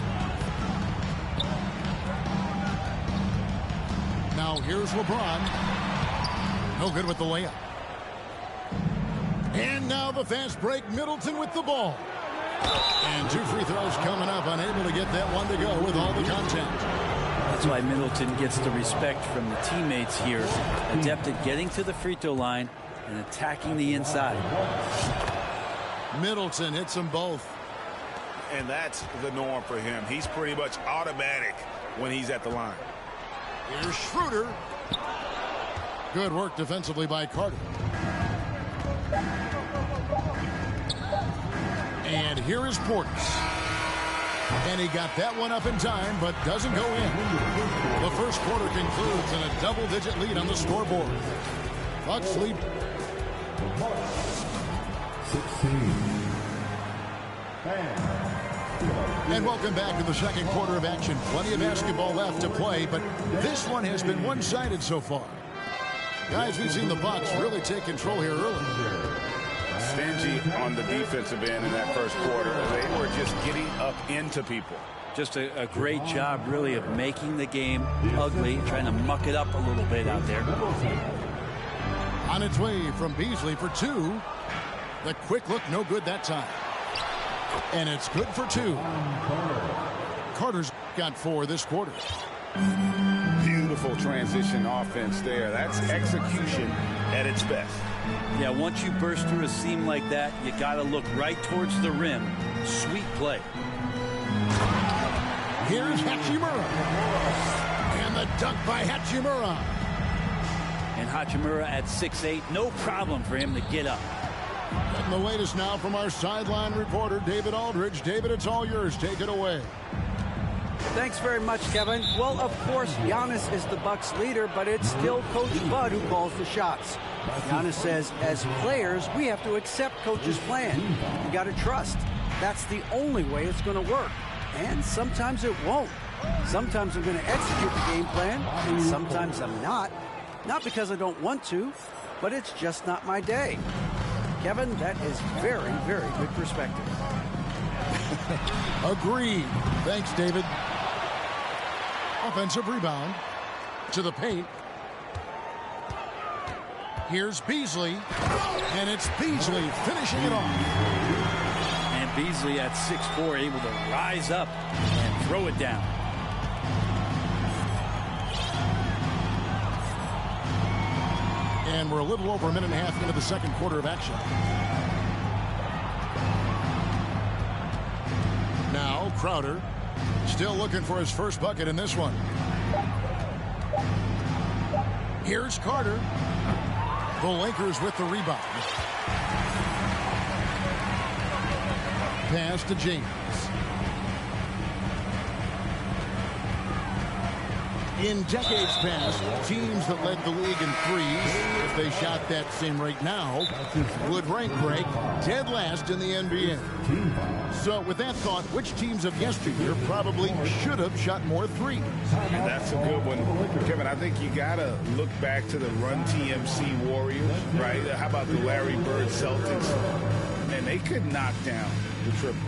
Now here's LeBron. No good with the layup. And now the fast break. Middleton with the ball. And 2 free throws coming up. Unable to get that one to go with all the contact. That's why Middleton gets the respect from the teammates here. Adept at getting to the free throw line and attacking the inside. Middleton hits them both. And that's the norm for him. He's pretty much automatic when he's at the line. Here's Schroeder. Good work defensively by Carter. And here is Portis. And he got that one up in time, but doesn't go in. The first quarter concludes in a double-digit lead on the scoreboard. Bucks lead. 16. And welcome back to the second quarter of action. Plenty of basketball left to play, but this one has been one-sided so far. Guys, we've seen the Bucks really take control here early. Stingy on the defensive end in that first quarter. They were just getting up into people. Just a great job, really, of making the game ugly, trying to muck it up a little bit out there. On its way from Beasley for 2. The quick look, no good that time. And it's good for 2. Carter's got 4 this quarter. Beautiful transition offense there. That's execution at its best. Yeah, once you burst through a seam like that, you got to look right towards the rim. Sweet play. Here's Hachimura. And the dunk by Hachimura. And Hachimura at 6'8", no problem for him to get up. And the latest now from our sideline reporter, David Aldridge. David, it's all yours. Take it away. Thanks very much, Kevin. Well, of course, Giannis is the Bucks leader, but it's still Coach Bud who calls the shots. Giannis says, as players, we have to accept Coach's plan. You got to trust. That's the only way it's going to work. And sometimes it won't. Sometimes I'm going to execute the game plan, and sometimes I'm not. Not because I don't want to, but it's just not my day. Kevin, that is very, very good perspective. Agreed. Thanks, David. Offensive rebound to the paint. Here's Beasley, and it's Beasley finishing it off. And Beasley at 6'4", able to rise up and throw it down. And we're a little over a minute and a half into the second quarter of action. Now Crowder still looking for his first bucket in this one. Here's Carter. The Lakers with the rebound. Pass to James. In decades past, teams that led the league in threes, if they shot that same rate now, would rank Greg dead last in the NBA. So with that thought, which teams of yesteryear probably should have shot more threes? And that's a good one. Kevin, I think you got to look back to the Run TMC Warriors, right? How about the Larry Bird Celtics? And they could knock down the triple.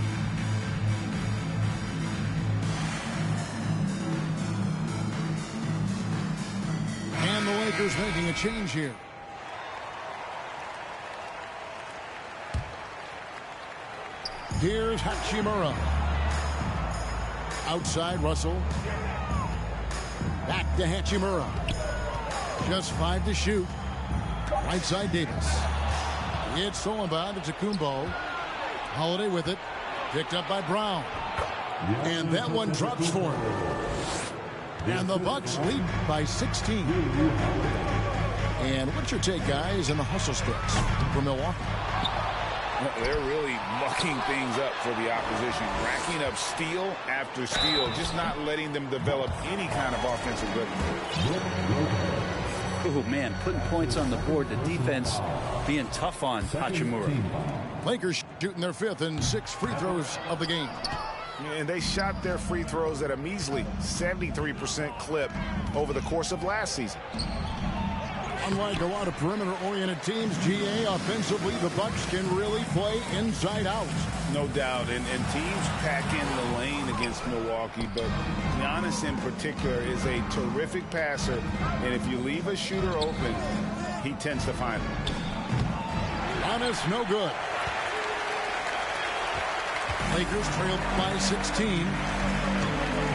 And the Lakers making a change here. Here's Hachimura. Outside Russell. Back to Hachimura. Just 5 to shoot. Right side Davis. It's Solomon to Kumbo. Holiday with it. Picked up by Brown. And that one drops for him. And the Bucks lead by 16. And what's your take, guys, in the hustle sticks for Milwaukee? They're really mucking things up for the opposition, racking up steal after steal, just not letting them develop any kind of offensive rhythm. Oh, man, putting points on the board. The defense being tough on Hachimura. Lakers shooting their 5th and 6th free throws of the game. And they shot their free throws at a measly 73% clip over the course of last season. Unlike a lot of perimeter-oriented teams, GA, offensively, the Bucks can really play inside out. No doubt, and teams pack in the lane against Milwaukee, but Giannis in particular is a terrific passer, and if you leave a shooter open, he tends to find him. Giannis, no good. Lakers trailed by 16.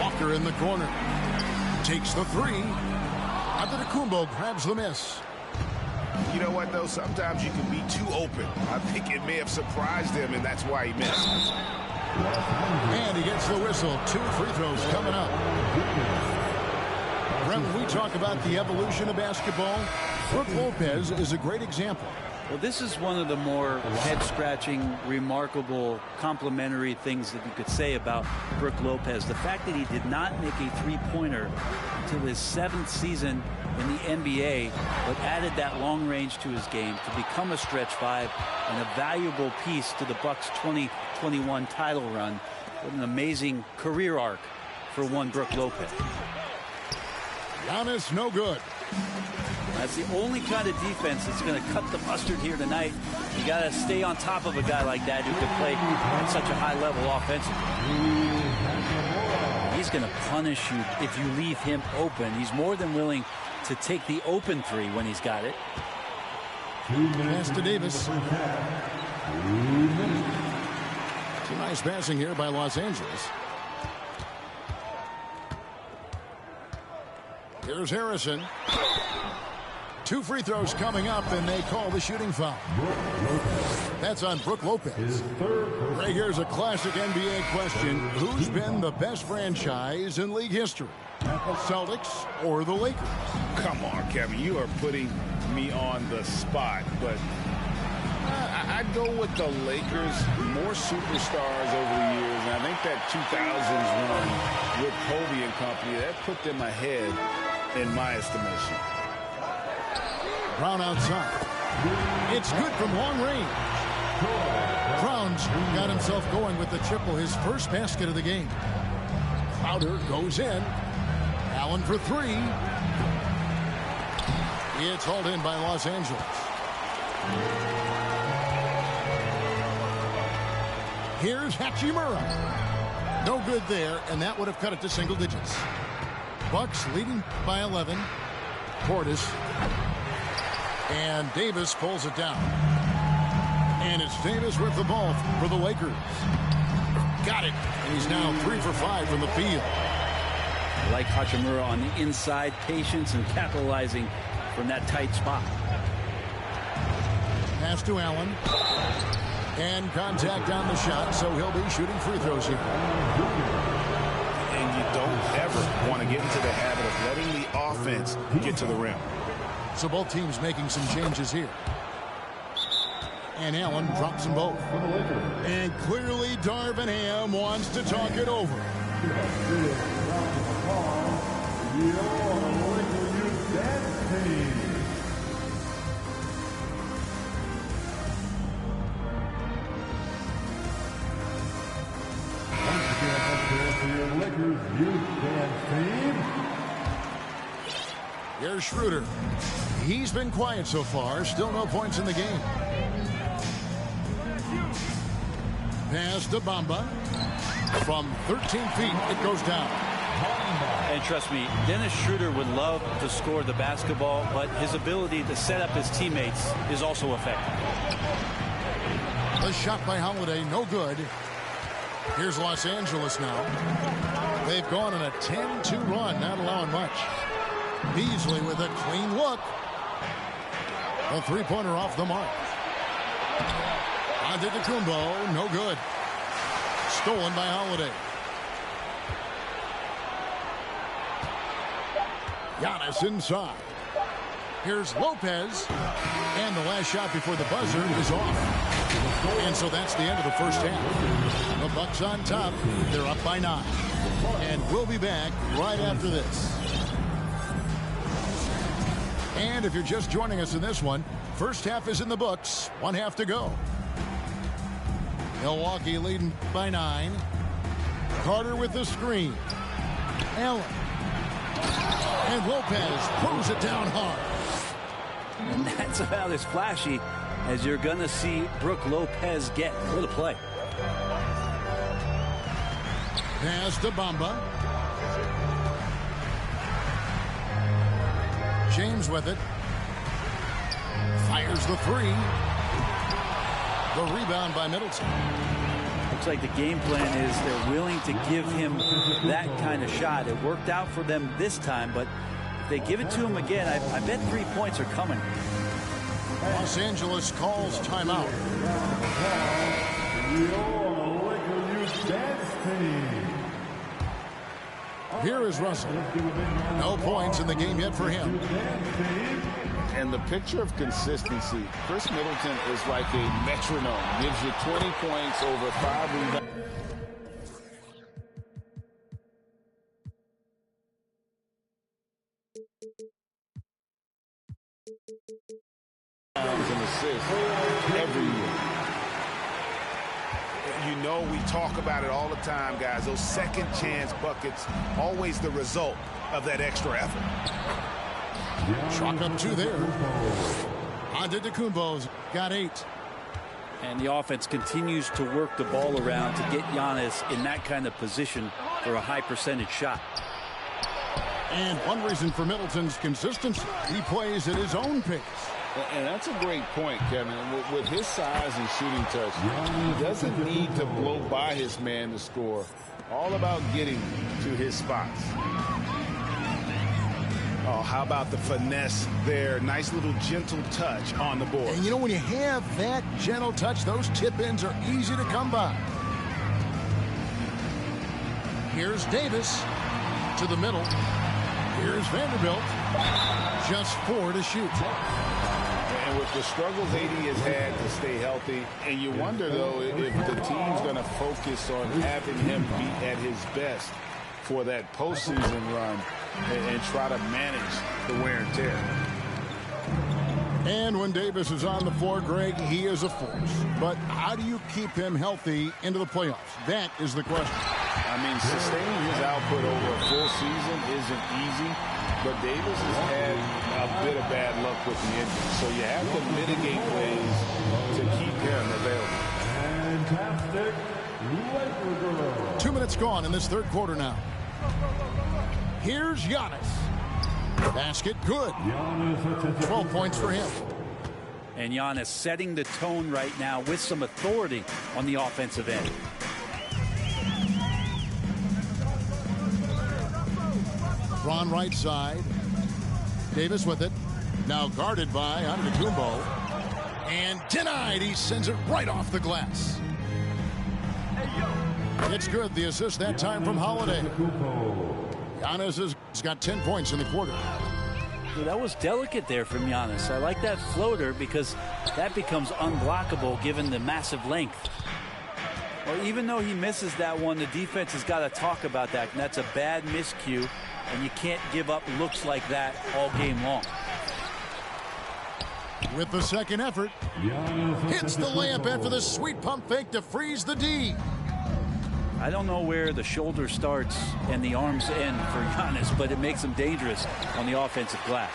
Walker in the corner. Takes the 3. Antetokounmpo grabs the miss. You know what, though? Sometimes you can be too open. I think it may have surprised him, and that's why he missed. And he gets the whistle. 2 free throws coming up. Brent, when we talk about the evolution of basketball, Brook Lopez is a great example. Well, this is one of the more head-scratching, remarkable, complimentary things that you could say about Brook Lopez. The fact that he did not make a three-pointer until his 7th season in the NBA, but added that long range to his game to become a stretch 5 and a valuable piece to the Bucks' 2021 title run. What an amazing career arc for one Brook Lopez. Giannis, no good. That's the only kind of defense that's going to cut the mustard here tonight. You got to stay on top of a guy like that who can play at such a high level offensively. He's going to punish you if you leave him open. He's more than willing to take the open 3 when he's got it. Pass to Davis. Some nice passing here by Los Angeles. Here's Harrison. 2 free throws coming up, and they call the shooting foul. That's on Brook Lopez. Right here's a classic NBA question. Who's been the best franchise in league history? The Celtics or the Lakers? Come on, Kevin. You are putting me on the spot, but I'd go with the Lakers. More superstars over the years, and I think that 2000s run with Kobe and company, that put them ahead in my estimation. Brown outside. It's good from long range. Brown's got himself going with the triple, his first basket of the game. Crowder goes in. Allen for 3. It's hauled in by Los Angeles. Here's Hachimura. No good there, and that would have cut it to single digits. Bucks leading by 11. Portis. And Davis pulls it down. And it's Davis with the ball for the Lakers. Got it. And he's now 3 for 5 from the field. Like Hachimura on the inside, patience and capitalizing from that tight spot. Pass to Allen. And contact on the shot, so he'll be shooting free throws here. And you don't ever want to get into the habit of letting the offense get to the rim. So both teams making some changes here. And Allen drops them both. And clearly Darvin Ham wants to talk it over. Here's Schroeder. He's been quiet so far. Still no points in the game. Pass to Bamba. From 13 feet, it goes down. And trust me, Dennis Schroeder would love to score the basketball, but his ability to set up his teammates is also effective. The shot by Holiday, no good. Here's Los Angeles now. They've gone on a 10-2 run, not allowing much. Beasley with a clean look. A three-pointer off the mark. Antetokounmpo, no good. Stolen by Holiday. Giannis inside. Here's Lopez. And the last shot before the buzzer is off. And so that's the end of the first half. The Bucks on top. They're up by 9. And we'll be back right after this. And if you're just joining us in this one, first half is in the books. 1 half to go. Milwaukee leading by 9. Carter with the screen. Allen. And Lopez throws it down hard. And that's about as flashy as you're going to see Brook Lopez get. What a play. Pass to Bamba. James with it. Fires the 3. The rebound by Middleton. Looks like the game plan is they're willing to give him that kind of shot. It worked out for them this time, but if they give it to him again, I bet 3 points are coming. Los Angeles calls timeout. Here is Russell. No points in the game yet for him. And the picture of consistency, Chris Middleton is like a metronome. Gives you 20 points over 5 rebounds. And assists every year. You know, we talk about it all the time, guys. Those second chance buckets, always the result of that extra effort. Chalk up 2 there. Antetokounmpo's got 8. And the offense continues to work the ball around to get Giannis in that kind of position for a high percentage shot. And one reason for Middleton's consistency, he plays at his own pace. And that's a great point, Kevin. With his size and shooting touch, he doesn't need to blow by his man to score. All about getting to his spots. Oh, how about the finesse there? Nice little gentle touch on the board. And you know, when you have that gentle touch, those tip-ins are easy to come by. Here's Davis to the middle. Here's Vanderbilt. Just 4 to shoot. And with the struggles AD has had to stay healthy, and you wonder, though, if the team's going to focus on having him be at his best for that postseason run and try to manage the wear and tear. And when Davis is on the floor, Greg, he is a force. But how do you keep him healthy into the playoffs? That is the question. I mean, sustaining his output over a full season isn't easy, but Davis has had a bit of bad luck with the injury. So you have to mitigate ways to keep him available. 2 minutes gone in this third quarter now. Here's Giannis. Basket good. 12 points for him. And Giannis setting the tone right now with some authority on the offensive end. Ron right side. Davis with it. Now guarded by Antetokounmpo. And denied. He sends it right off the glass. It's good. The assist that time from Holiday. Giannis has got 10 points in the quarter. Well, that was delicate there from Giannis. I like that floater because that becomes unblockable given the massive length. Well, even though he misses that one, the defense has got to talk about that. And that's a bad miscue, and you can't give up looks like that all game long. With the second effort, hits the layup after the sweet pump fake to freeze the D. I don't know where the shoulder starts and the arms end for Giannis, but it makes him dangerous on the offensive glass.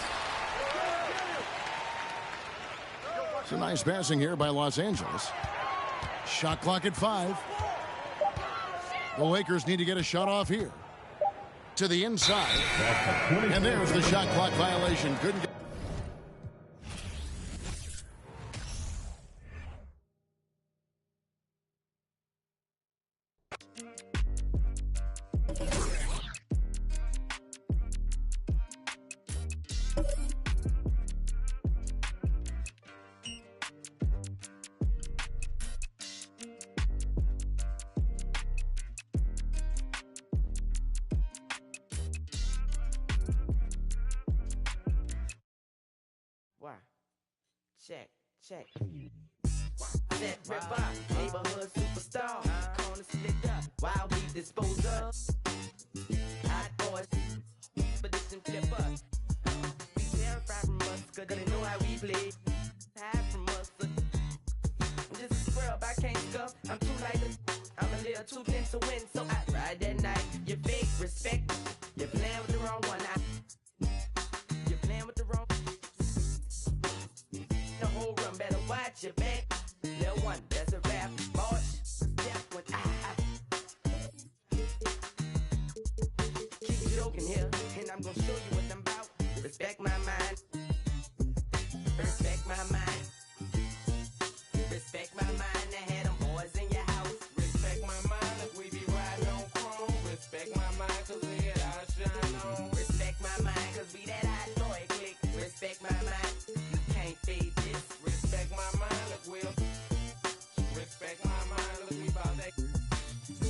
It's a nice passing here by Los Angeles. Shot clock at 5. The Lakers need to get a shot off here. To the inside. And there's the shot clock violation. Couldn't get. Check. set ripper, neighborhood superstar, corner slicker, wild we dispose of. Hot boys, expedition flipper. Be terrified from us, cause they know how we play. Hide from us, I'm just a scrub, I can't scuff. I'm too light, I'm a little too thin to win, so I ride that night. You fake respect, you're playing with the wrong one. You're playing with the wrong. The whole run better watch your back. Little one, that's a rap, boy. That's what keep joking here, and I'm gonna show you what I'm about. Respect my mind. Respect my mind. Respect my mind. I had them boys in your house. Respect my mind if we be riding on chrome. Respect my mind cause we get our shine on. Respect my mind cause we that hot boy click. Respect my mind. You can't fade this. Respect my mind if we'll. Respect my mind if we bout that.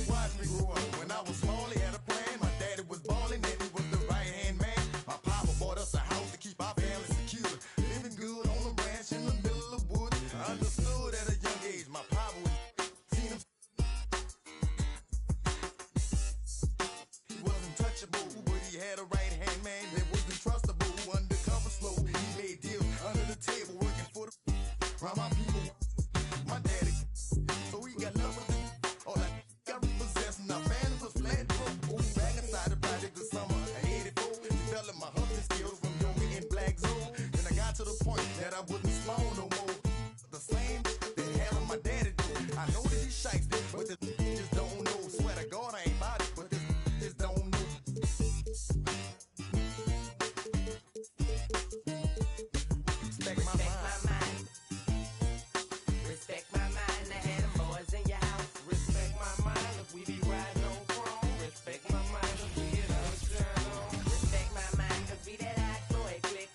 Watch me grow up. When I was small, he had a plan. My daddy was balling and he was the right-hand man. My papa bought us a house to keep our family secure. Living good on a ranch in the middle of woods. I understood at a young age my papa was seen him. He wasn't touchable, but he had a right-hand man that wasn't trustable. Undercover slow, he made deals under the table, working for the around my people. My daddy, so he got love with it. All I got repossessed, and our family was flat broke. Moved back inside the project this summer of '84. Developed my husband skills from yoga in black zone. Then I got to the point that I wouldn't slow no more. The same that hell my daddy do. I know that he shikes it, but this just don't know. Swear to God I ain't about it, but this just don't know. Respect my mind. Respect my mind. I had them boys in your house. Respect my mind if we be riding on chrome. Respect my mind if we get our shine on. Respect my mind cause we that hot boy click.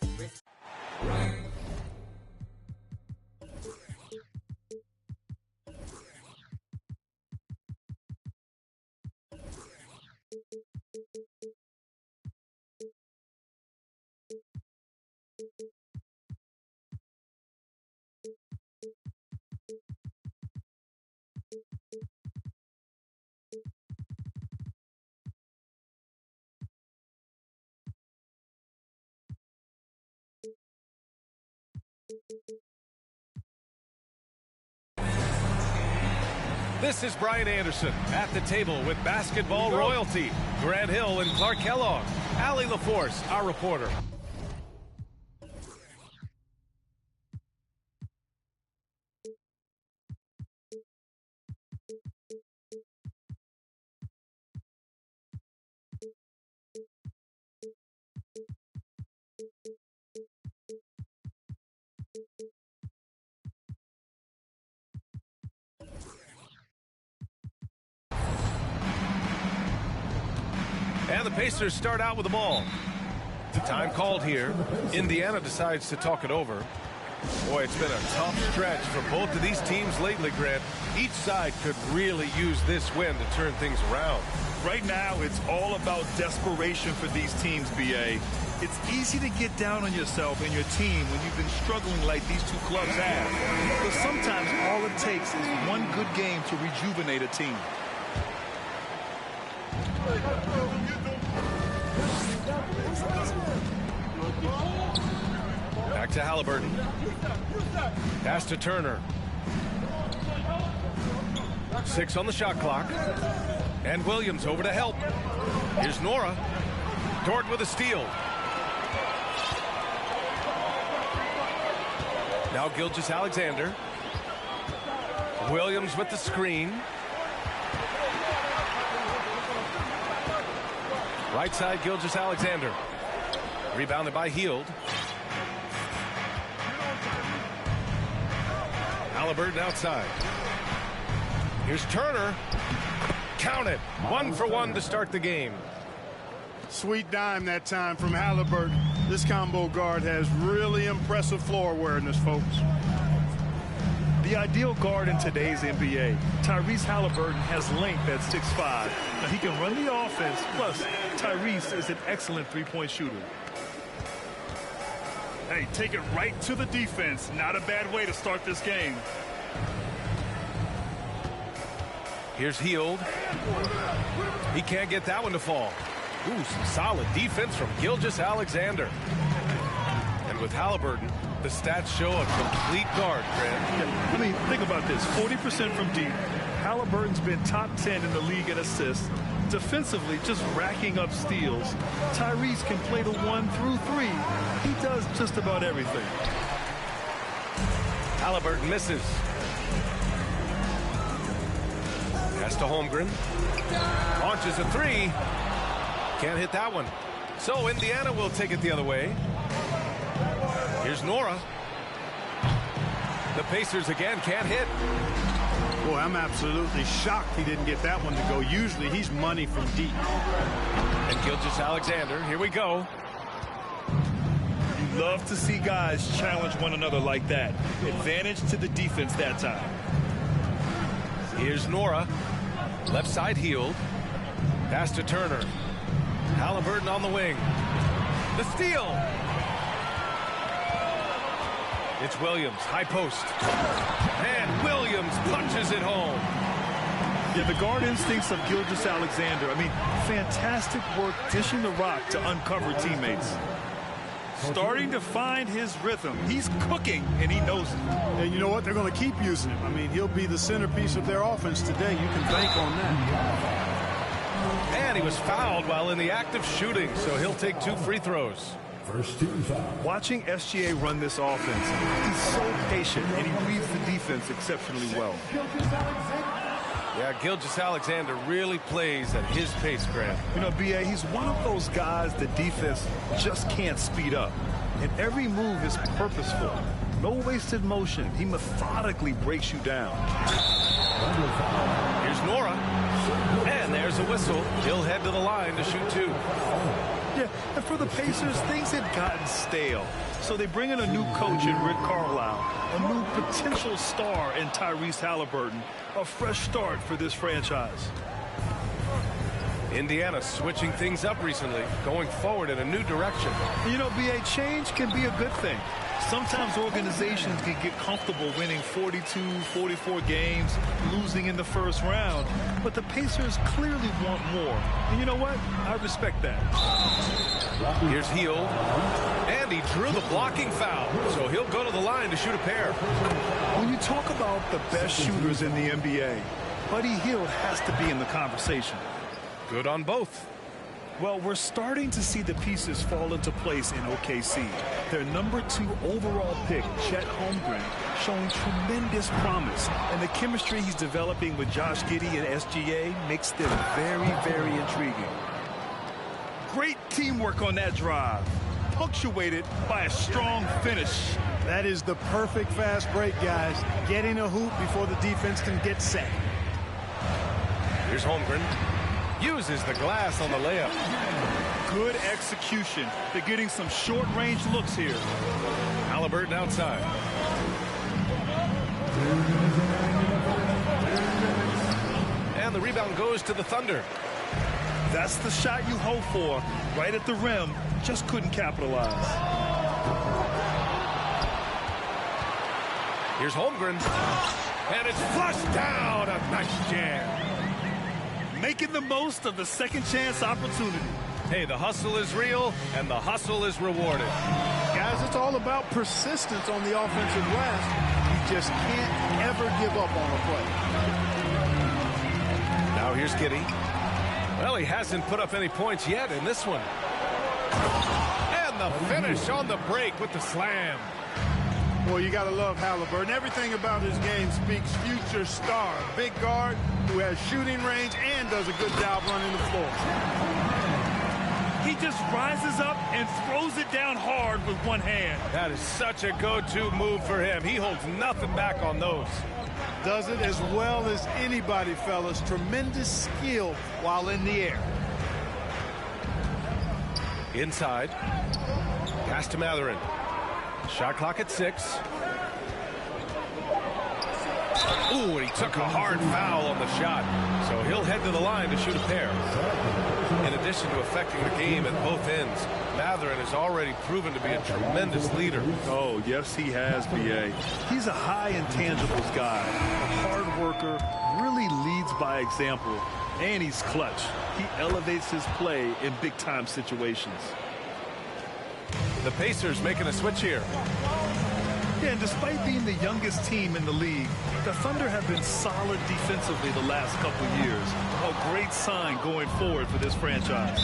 This is Brian Anderson at the table with basketball royalty. Grant Hill and Clark Kellogg. Allie LaForce, our reporter. And the Pacers start out with the ball. The time called here. Indiana decides to talk it over. Boy, it's been a tough stretch for both of these teams lately, Grant. Each side could really use this win to turn things around. Right now, it's all about desperation for these teams, B.A. It's easy to get down on yourself and your team when you've been struggling like these two clubs have. But sometimes all it takes is one good game to rejuvenate a team. Back to Halliburton. Pass to Turner. 6 on the shot clock. And Williams over to help. Here's Nora. Dort with a steal. Now Gilgeous-Alexander. Williams with the screen. Right side, Gilgeous-Alexander. Rebounded by Hield. Halliburton outside. Here's Turner. Count it. 1 for 1 to start the game. Sweet dime that time from Halliburton. This combo guard has really impressive floor awareness, folks. The ideal guard in today's NBA. Tyrese Halliburton has length at 6'5". Now he can run the offense, plus Tyrese is an excellent three-point shooter. Hey, take it right to the defense. Not a bad way to start this game. Here's Hield. He can't get that one to fall. Ooh, some solid defense from Gilgeous-Alexander. And with Halliburton, the stats show a complete guard, Grant. Yeah, I mean, think about this. 40% from deep. Halliburton's been top 10 in the league in assists. Defensively, just racking up steals. Tyrese can play the 1 through 3. He does just about everything. Halliburton misses. Pass to Holmgren. Launches a 3. Can't hit that one. So Indiana will take it the other way. Here's Nora. The Pacers again can't hit. Boy, I'm absolutely shocked he didn't get that one to go. Usually he's money from deep. And Gilgeous-Alexander, here we go. You love to see guys challenge one another like that. Advantage to the defense that time. Here's Nora. Left side Hield. Pass to Turner. Halliburton on the wing. The steal. It's Williams, high post. And Williams punches it home. Yeah, the guard instincts of Gilgeous-Alexander. I mean, fantastic work dishing the rock to uncover teammates. Starting to find his rhythm. He's cooking, and he knows it. And you know what? They're going to keep using him. I mean, he'll be the centerpiece of their offense today. You can bank on that. And he was fouled while in the act of shooting, so he'll take 2 free throws. First team foul. Watching SGA run this offense, he's so patient, and he reads the defense exceptionally well. Yeah, Gilgeous-Alexander really plays at his pace, Grant. You know, B.A., he's one of those guys the defense just can't speed up. And every move is purposeful. No wasted motion. He methodically breaks you down. Here's Nora. And there's a whistle. He'll head to the line to shoot 2. Yeah, and for the Pacers, things had gotten stale. So they bring in a new coach in Rick Carlisle, a new potential star in Tyrese Halliburton, a fresh start for this franchise. Indiana switching things up recently, going forward in a new direction. You know, B.A., change can be a good thing. Sometimes organizations can get comfortable winning 42, 44 games, losing in the first round. But the Pacers clearly want more. And you know what? I respect that. Here's Hield. And he drew the blocking foul. So he'll go to the line to shoot a pair. When you talk about the best shooters in the NBA, Buddy Hield has to be in the conversation. Good on both. Well, we're starting to see the pieces fall into place in OKC. Their number 2 overall pick, Chet Holmgren, showing tremendous promise. And the chemistry he's developing with Josh Giddey and SGA makes them very, very intriguing. Great teamwork on that drive, punctuated by a strong finish. That is the perfect fast break, guys. Getting a hoop before the defense can get set. Here's Holmgren. Uses the glass on the layup. Good execution. They're getting some short-range looks here. Halliburton outside. And the rebound goes to the Thunder. That's the shot you hope for. Right at the rim. Just couldn't capitalize. Here's Holmgren. And it's flushed down. A nice jam. Making the most of the second chance opportunity. Hey, the hustle is real, and the hustle is rewarded. Guys, it's all about persistence on the offensive glass. You just can't ever give up on a play. Now here's Giddey. Well, he hasn't put up any points yet in this one. And the finish on the break with the slam. Well, you got to love Halliburton. Everything about his game speaks future star. Big guard who has shooting range and does a good job running the floor. He just rises up and throws it down hard with one hand. That is such a go-to move for him. He holds nothing back on those. Does it as well as anybody, fellas. Tremendous skill while in the air. Inside. Pass to Mathurin. Shot clock at 6. Ooh, and he took a hard foul on the shot. So he'll head to the line to shoot a pair. In addition to affecting the game at both ends, Mathurin has already proven to be a tremendous leader. Oh, yes, he has, B.A. He's a high intangibles guy, a hard worker, really leads by example, and he's clutch. He elevates his play in big-time situations. The Pacers making a switch here. Yeah, and despite being the youngest team in the league, the Thunder have been solid defensively the last couple years. A great sign going forward for this franchise.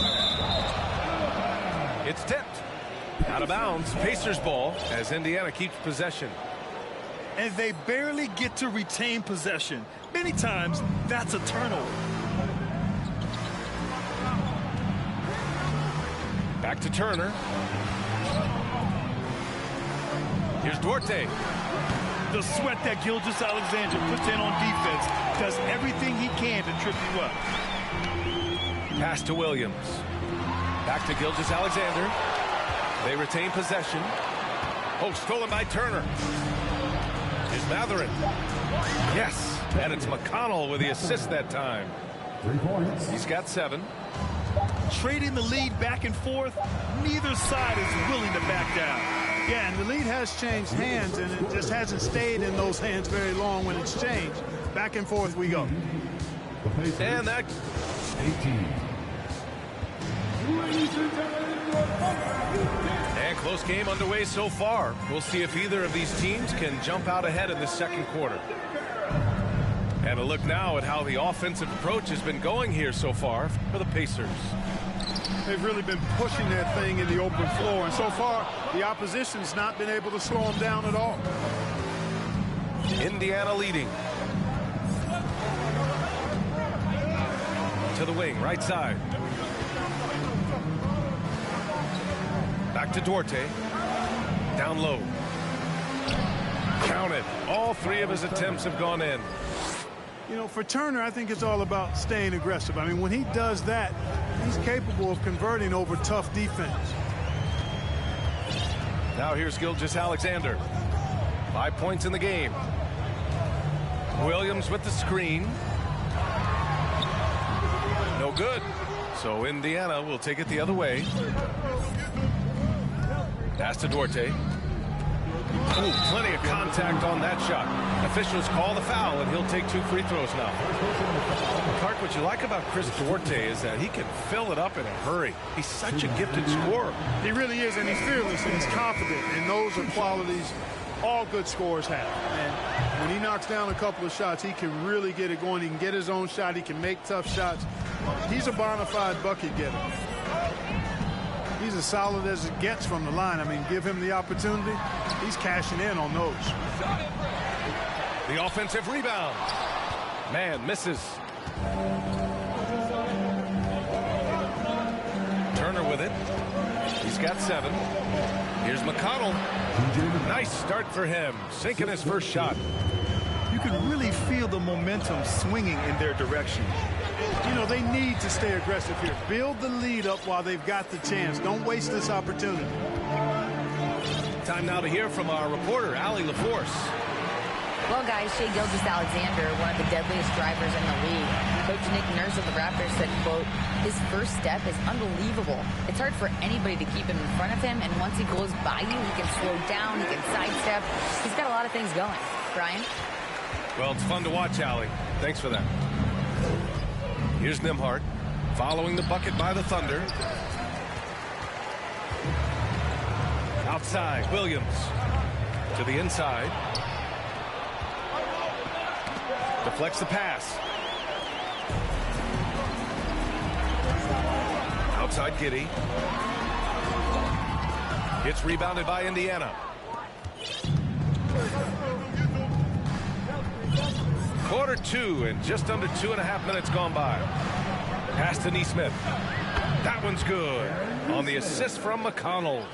It's tipped. Out of bounds, Pacers ball as Indiana keeps possession. And they barely get to retain possession. Many times, that's a turnover. Back to Turner. Here's Duarte. The sweat that Gilgeous-Alexander puts in on defense does everything he can to trip you up. Pass to Williams. Back to Gilgeous-Alexander. They retain possession. Oh, stolen by Turner. Here's Mathurin. Yes, and it's McConnell with the assist that time. 3 points. He's got 7. Trading the lead back and forth, neither side is willing to back down. Yeah, and the lead has changed hands, and it just hasn't stayed in those hands very long when it's changed. Back and forth we go. And that... 18. And close game underway so far. We'll see if either of these teams can jump out ahead in the second quarter. And a look now at how the offensive approach has been going here so far for the Pacers. They've really been pushing that thing in the open floor, and so far the opposition's not been able to slow them down at all. Indiana leading. To the wing, right side. Back to Duarte. Down low. Counted. All 3 of his attempts have gone in. You know, for Turner, I think it's all about staying aggressive. I mean, when he does that, he's capable of converting over tough defense. Now here's Gilgeous-Alexander. 5 points in the game. Williams with the screen. No good. So Indiana will take it the other way. Pass to Duarte. Ooh, plenty of contact on that shot. Officials call the foul, and he'll take 2 free throws now. Clark, what you like about Chris Duarte is that he can fill it up in a hurry. He's such a gifted scorer. He really is, and he's fearless, and he's confident, and those are qualities all good scorers have. And when he knocks down a couple of shots, he can really get it going. He can get his own shot. He can make tough shots. He's a bona fide bucket getter. He's as solid as it gets from the line. I mean, give him the opportunity. He's cashing in on those. The offensive rebound. Man misses. Turner with it. He's got 7. Here's McConnell. Nice start for him. Sinking his first shot. You can really feel the momentum swinging in their direction. You know, they need to stay aggressive here. Build the lead up while they've got the chance. Don't waste this opportunity. Time now to hear from our reporter, Allie LaForce. Well, guys, Shai Gilgeous-Alexander, one of the deadliest drivers in the league. Coach Nick Nurse of the Raptors said, quote, his first step is unbelievable. It's hard for anybody to keep him in front of him, and once he goes by you, he can slow down, he can sidestep. He's got a lot of things going. Brian? Well, it's fun to watch, Allie. Thanks for that. Here's Nembhard, following the bucket by the Thunder. Outside, Williams to the inside. Deflects the pass. Outside Giddey. It's rebounded by Indiana. Quarter 2 and just under 2.5 minutes gone by. Pass to Nesmith. That one's good. On the assist from McConnell.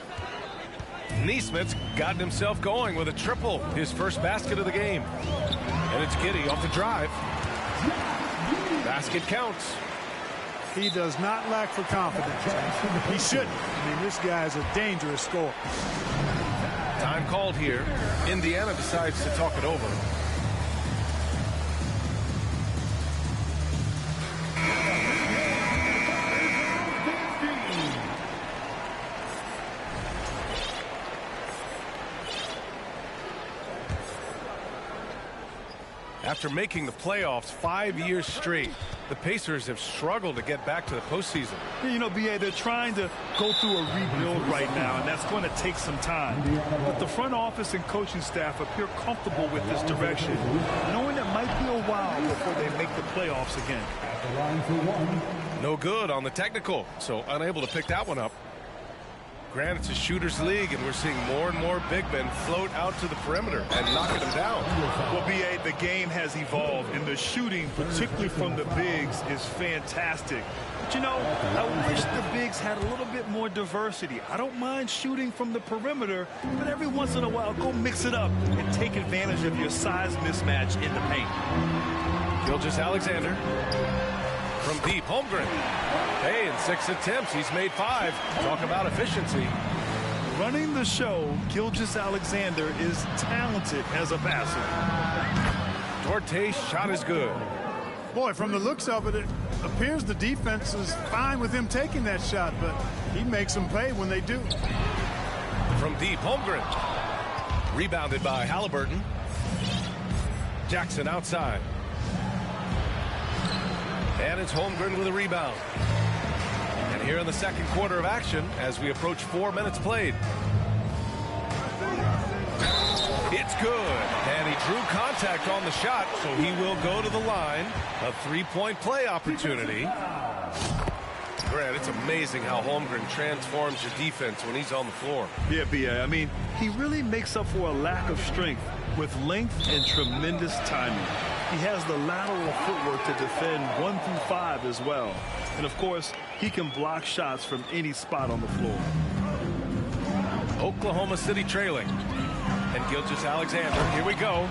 Nesmith's gotten himself going with a triple. His first basket of the game. And it's Giddey off the drive. Basket counts. He does not lack for confidence. He shouldn't. I mean, this guy is a dangerous scorer. Time called here. Indiana decides to talk it over. After making the playoffs 5 years straight, the Pacers have struggled to get back to the postseason. You know, B.A., they're trying to go through a rebuild right now, and that's going to take some time. But the front office and coaching staff appear comfortable with this direction, knowing it might be a while before they make the playoffs again. No good on the technical, so unable to pick that one up. Granted, it's a shooter's league, and we're seeing more and more big men float out to the perimeter and knocking them down. Well, B.A., the game has evolved, and the shooting, particularly from the bigs, is fantastic. But, you know, I wish the bigs had a little bit more diversity. I don't mind shooting from the perimeter, but every once in a while, go mix it up and take advantage of your size mismatch in the paint. Gilgeous-Alexander from deep. Holmgren. Hey, in 6 attempts, he's made 5. Talk about efficiency. Running the show, Gilgeous-Alexander is talented as a passer. Duarte's shot is good. Boy, from the looks of it, it appears the defense is fine with him taking that shot, but he makes them pay when they do. From deep, Holmgren. Rebounded by Halliburton. Jackson outside. And it's Holmgren with a rebound. And here in the second quarter of action, as we approach 4 minutes played. It's good. And he drew contact on the shot, so he will go to the line. A three-point play opportunity. Grant, it's amazing how Holmgren transforms your defense when he's on the floor. Yeah, B.A., I mean, he really makes up for a lack of strength with length and tremendous timing. He has the lateral footwork to defend 1 through 5 as well. And, of course, he can block shots from any spot on the floor. Oklahoma City trailing. And Gilgeous-Alexander, here we go.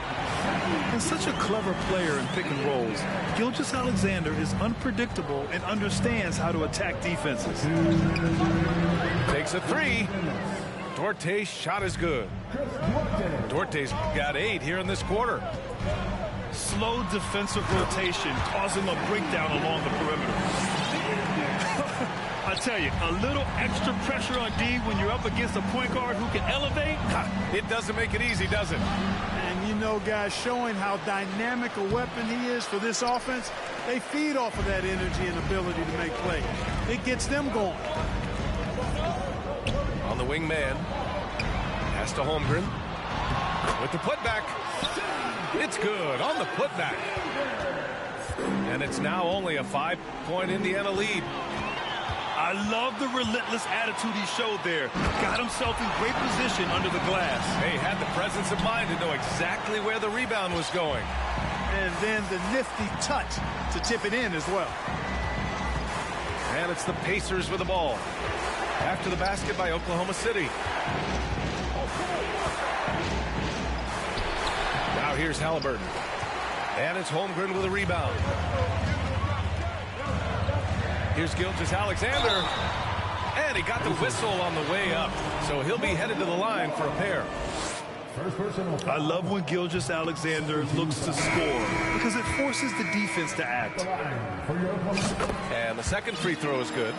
And such a clever player in pick and rolls, Gilgeous-Alexander is unpredictable and understands how to attack defenses. Takes a 3. Duarte's shot is good. Duarte's got 8 here in this quarter. Slow defensive rotation causing a breakdown along the perimeter. I tell you, a little extra pressure on D when you're up against a point guard who can elevate. It doesn't make it easy, does it? And you know, guys, showing how dynamic a weapon he is for this offense, they feed off of that energy and ability to make plays. It gets them going. On the wing man. Pass to Holmgren. With the putback. It's good on the putback. And it's now only a 5-point Indiana lead. I love the relentless attitude he showed there. Got himself in great position under the glass. He had the presence of mind to know exactly where the rebound was going. And then the nifty touch to tip it in as well. And it's the Pacers with the ball. After the basket by Oklahoma City. Now here's Halliburton. And it's Holmgren with a rebound. Here's Gilgeous-Alexander. And he got the whistle on the way up. So he'll be headed to the line for a pair. I love when Gilgeous-Alexander looks to score because it forces the defense to act. And the second free throw is good.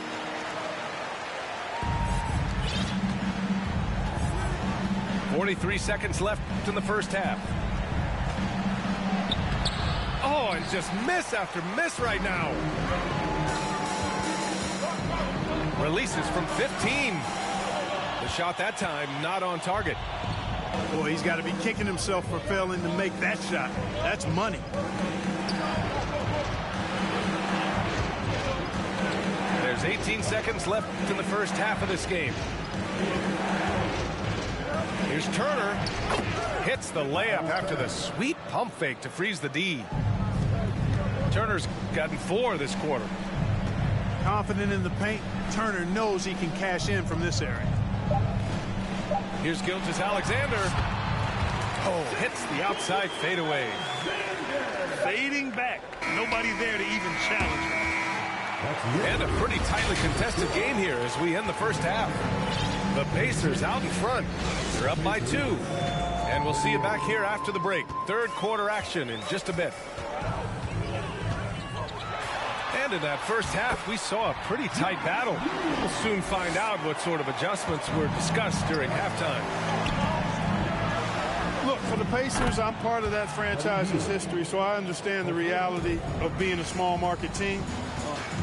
.43 seconds left in the first half. Oh, and just miss after miss right now. Releases from 15. The shot that time not on target. Boy, he's got to be kicking himself for failing to make that shot. That's money. There's 18 seconds left in the first half of this game. Here's Turner. Hits the layup after the sweet pump fake to freeze the D. Turner's gotten 4 this quarter. Confident in the paint, Turner knows he can cash in from this area. Here's Gilgeous-Alexander. Oh, hits the outside fadeaway. Fading back. Nobody there to even challenge him. And a pretty tightly contested game here as we end the first half. The Pacers out in front. They're up by 2. And we'll see you back here after the break. Third quarter action in just a bit. And in that first half, we saw a pretty tight battle. We'll soon find out what sort of adjustments were discussed during halftime. Look, for the Pacers, I'm part of that franchise's history, so I understand the reality of being a small market team.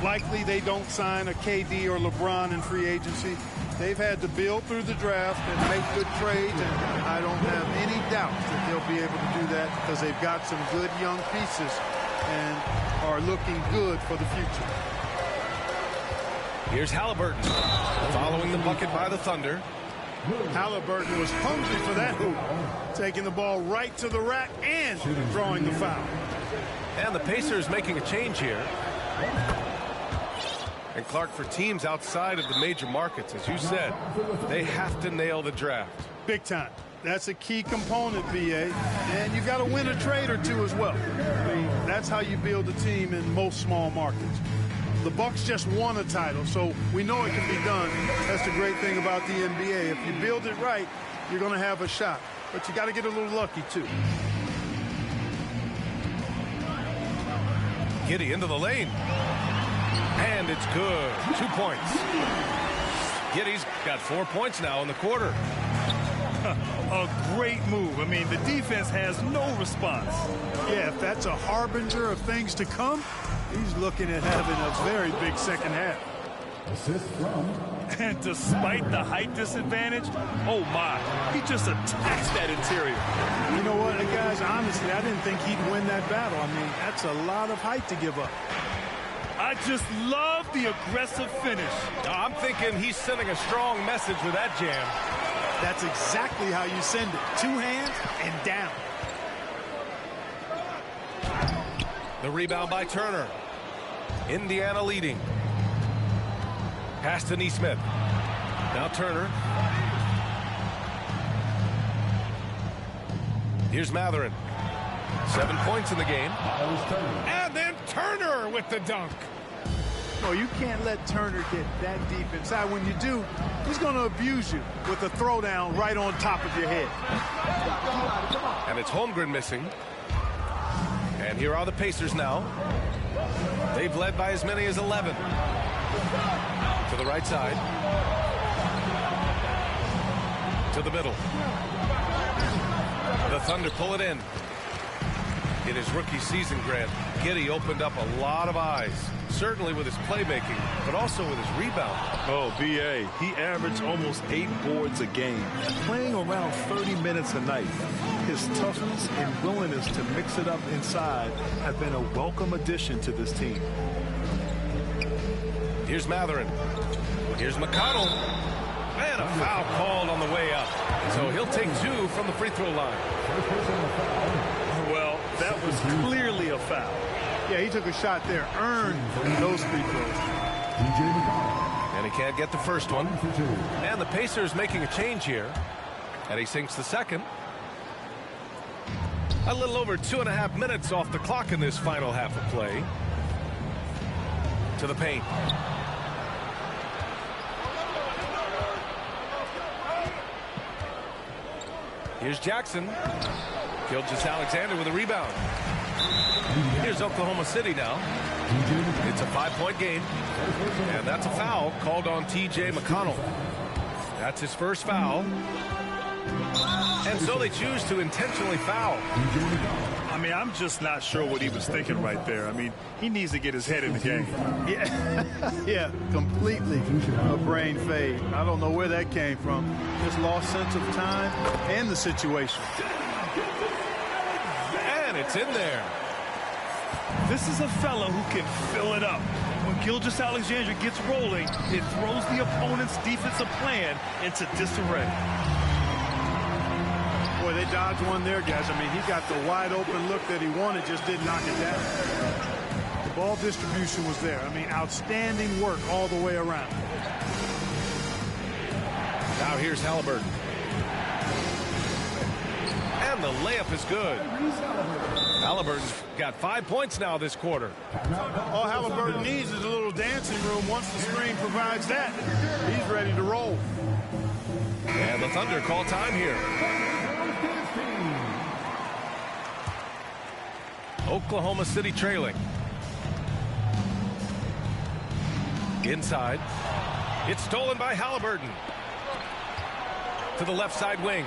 Likely they don't sign a KD or LeBron in free agency. They've had to build through the draft and make good trades, and I don't have any doubt that they'll be able to do that because they've got some good young pieces and are looking good for the future. Here's Halliburton following the bucket by the Thunder. Halliburton was hungry for that hoop, taking the ball right to the rack and drawing the foul. And the Pacers making a change here. And Clark, for teams outside of the major markets, as you said, they have to nail the draft. Big time. That's a key component, BA. And you got to win a trade or two as well. I mean, that's how you build a team in most small markets. The Bucks just won a title, so we know it can be done. That's the great thing about the NBA. If you build it right, you're going to have a shot. But you got to get a little lucky, too. Giddey into the lane. And it's good. 2 points. Giddey's got 4 points now in the quarter. A great move. I mean, the defense has no response. Yeah, if that's a harbinger of things to come, he's looking at having a very big second half. Assist from. And despite the height disadvantage, oh my, he just attacks that interior. You know what, guys, honestly, I didn't think he'd win that battle. I mean, that's a lot of height to give up. I just love the aggressive finish. I'm thinking he's sending a strong message with that jam. That's exactly how you send it. 2 hands and down. The rebound by Turner. Indiana leading. Pass to Nesmith. Now Turner. Here's Mathurin. 7 points in the game. And then Turner with the dunk. No, you can't let Turner get that deep inside. When you do, he's going to abuse you with a throwdown right on top of your head. And it's Holmgren missing. And here are the Pacers now. They've led by as many as 11. To the right side. To the middle. The Thunder pull it in. In his rookie season, Grant, Giddey opened up a lot of eyes, certainly with his playmaking, but also with his rebound. Oh, B.A., he averaged almost 8 boards a game, playing around 30 minutes a night. His toughness and willingness to mix it up inside have been a welcome addition to this team. Here's Mathurin. Here's McConnell. And a foul called on the way up. So he'll take 2 from the free throw line. Well, that was clearly a foul. Yeah, he took a shot there, earned those free throws. And he can't get the first one. And the Pacers making a change here. And he sinks the second. A little over 2.5 minutes off the clock in this final half of play. To the paint. Here's Jackson. Gilgeous-Alexander with a rebound. Here's Oklahoma City now. It's a 5-point game. And that's a foul called on T.J. McConnell. That's his first foul. And so they choose to intentionally foul. I mean, I'm just not sure what he was thinking right there. I mean, he needs to get his head in the game. Yeah, completely a brain fade. I don't know where that came from. Just lost sense of time and the situation. And it's in there. This is a fella who can fill it up. When Gilgeous-Alexander gets rolling, it throws the opponent's defensive plan into disarray. Boy, they dodged one there, guys. I mean, he got the wide open look that he wanted, just didn't knock it down. The ball distribution was there. I mean, outstanding work all the way around. Now here's Halliburton. And the layup is good. Halliburton's got 5 points now this quarter. All Halliburton needs is a little dancing room. Once the screen provides that, he's ready to roll. And the Thunder call time here. Oklahoma City trailing. Inside. It's stolen by Halliburton. To the left side wing.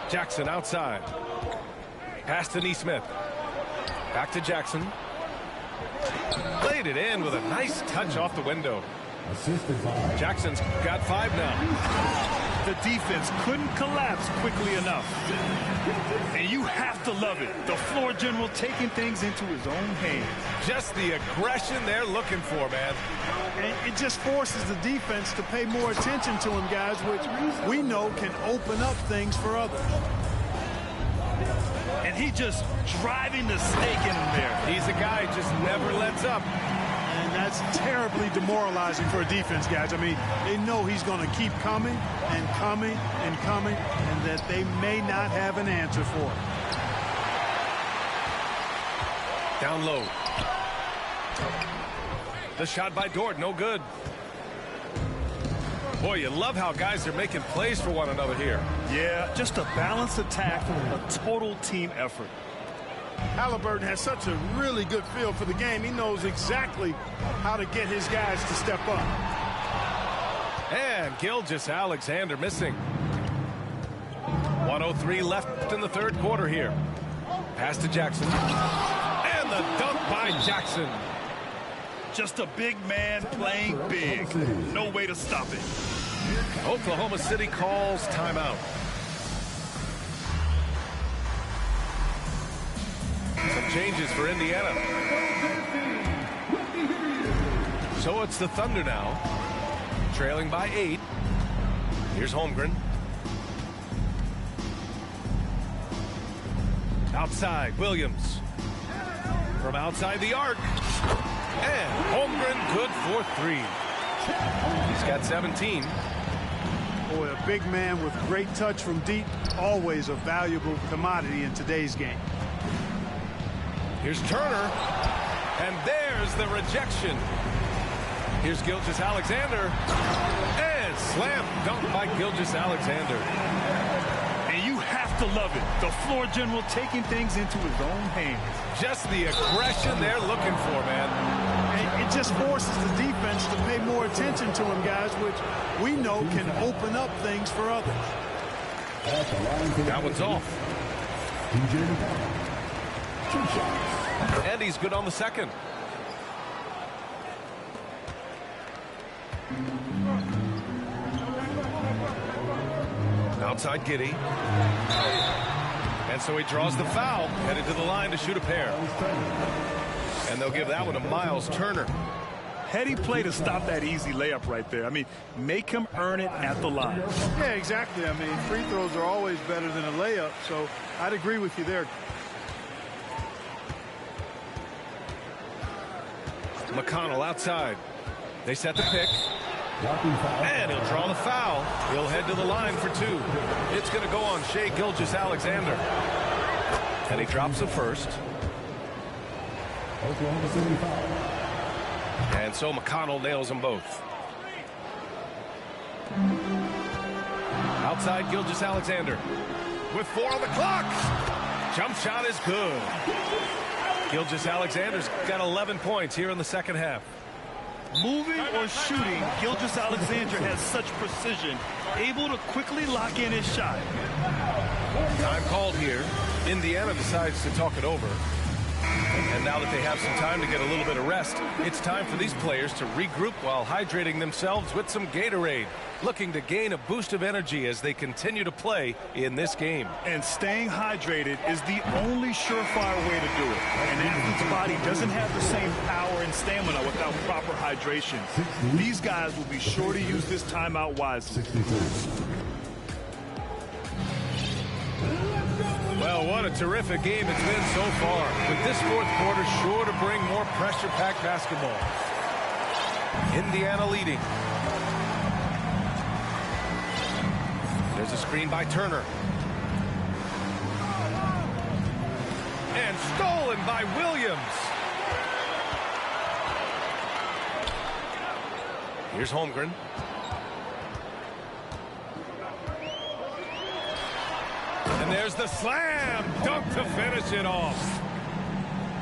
Jackson outside. Pass to Neesmith. Back to Jackson. Played it in with a nice touch off the window. Jackson's got 5 now. The defense couldn't collapse quickly enough. And you have to love it. The floor general taking things into his own hands. Just the aggression they're looking for, man. And it just forces the defense to pay more attention to him, guys, which we know can open up things for others. And he just driving the stake in him there. He's a guy who just never lets up. And that's terribly demoralizing for a defense, guys. I mean, they know he's going to keep coming and coming and coming, and that they may not have an answer for it. Down low. The shot by Dort, no good. Boy, you love how guys are making plays for one another here. Yeah, just a balanced attack, a total team effort. Halliburton has such a really good feel for the game. He knows exactly how to get his guys to step up. And Gilgeous-Alexander missing. 1:03 left in the third quarter here. Pass to Jackson. And the dunk by Jackson. Just a big man playing big. No way to stop it. Oklahoma City calls timeout. Some changes for Indiana. So it's the Thunder now, trailing by 8. Here's Holmgren. Outside, Williams. From outside the arc. And Holmgren good for 3. He's got 17. Boy, a big man with great touch from deep, always a valuable commodity in today's game. Here's Turner, and there's the rejection. Here's Gilgeous-Alexander, and slam dunk by Gilgeous-Alexander. And you have to love it. The floor general taking things into his own hands. Just the aggression they're looking for, man. And it just forces the defense to pay more attention to him, guys, which we know can open up things for others. That one's off. And he's good on the second. Outside Giddey. And so he draws the foul, headed to the line to shoot a pair. And they'll give that one to Miles Turner. Heady play to stop that easy layup right there. I mean, make him earn it at the line. Yeah, exactly. I mean, free throws are always better than a layup, so I'd agree with you there. McConnell outside. They set the pick. And he'll draw the foul. He'll head to the line for 2. It's going to go on Shai Gilgeous-Alexander. And he drops the first. And so McConnell nails them both. Outside Gilgeous-Alexander. With 4 on the clock. Jump shot is good. Gilgeous-Alexander's got 11 points here in the second half. Moving or shooting, Gilgeous-Alexander has such precision, able to quickly lock in his shot. Time called here. Indiana decides to talk it over. And now that they have some time to get a little bit of rest, it's time for these players to regroup while hydrating themselves with some Gatorade, looking to gain a boost of energy as they continue to play in this game. And staying hydrated is the only surefire way to do it. An athlete's body doesn't have the same power and stamina without proper hydration. These guys will be sure to use this timeout wisely. Well, what a terrific game it's been so far. With this fourth quarter sure to bring more pressure-packed basketball. Indiana leading. There's a screen by Turner. And stolen by Williams. Here's Holmgren. And there's the slam dunk to finish it off.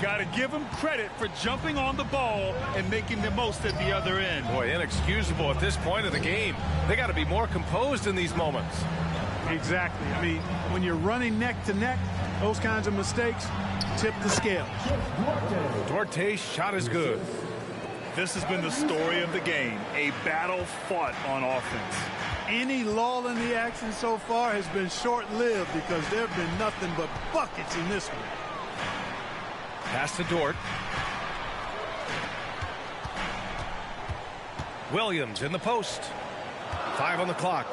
Got to give him credit for jumping on the ball and making the most at the other end. Boy, inexcusable at this point of the game. They got to be more composed in these moments. Exactly. I mean, when you're running neck to neck, Those kinds of mistakes tip the scale. Duarte's shot is good. This has been the story of the game, a battle fought on offense. Any lull in the action so far has been short-lived because there have been nothing but buckets in this one. Pass to Dort. Williams in the post. 5 on the clock.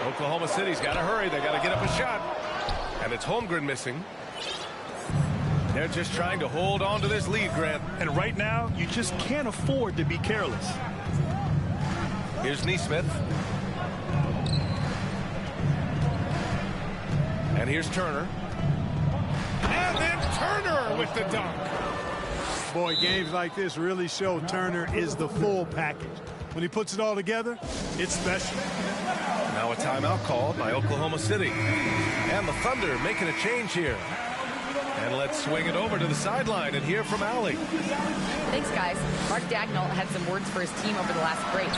Oklahoma City's got to hurry. They got to get up a shot. And it's Holmgren missing. They're just trying to hold on to this lead, Grant. And right now, you just can't afford to be careless. Here's Nesmith. And here's Turner. And then Turner with the dunk. Boy, games like this really show Turner is the full package. When he puts it all together, it's special. Now a timeout called by Oklahoma City. And the Thunder making a change here. And let's swing it over to the sideline and hear from Allie. Thanks, guys. Mark Dagnall had some words for his team over the last break.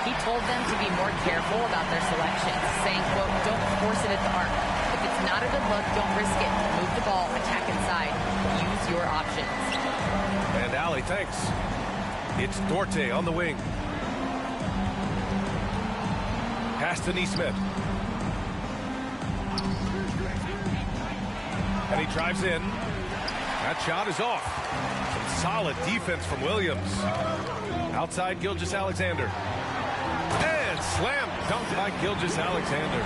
He told them to be more careful about their selections, saying, quote, don't force it at the arc. If it's not a good look, don't risk it. Move the ball, attack inside. Use your options. And Allie, thanks. It's Duarte on the wing. Pass to Nesmith. And he drives in. That shot is off. Some solid defense from Williams. Outside Gilgeous-Alexander. And slam dunk by Gilgeous-Alexander.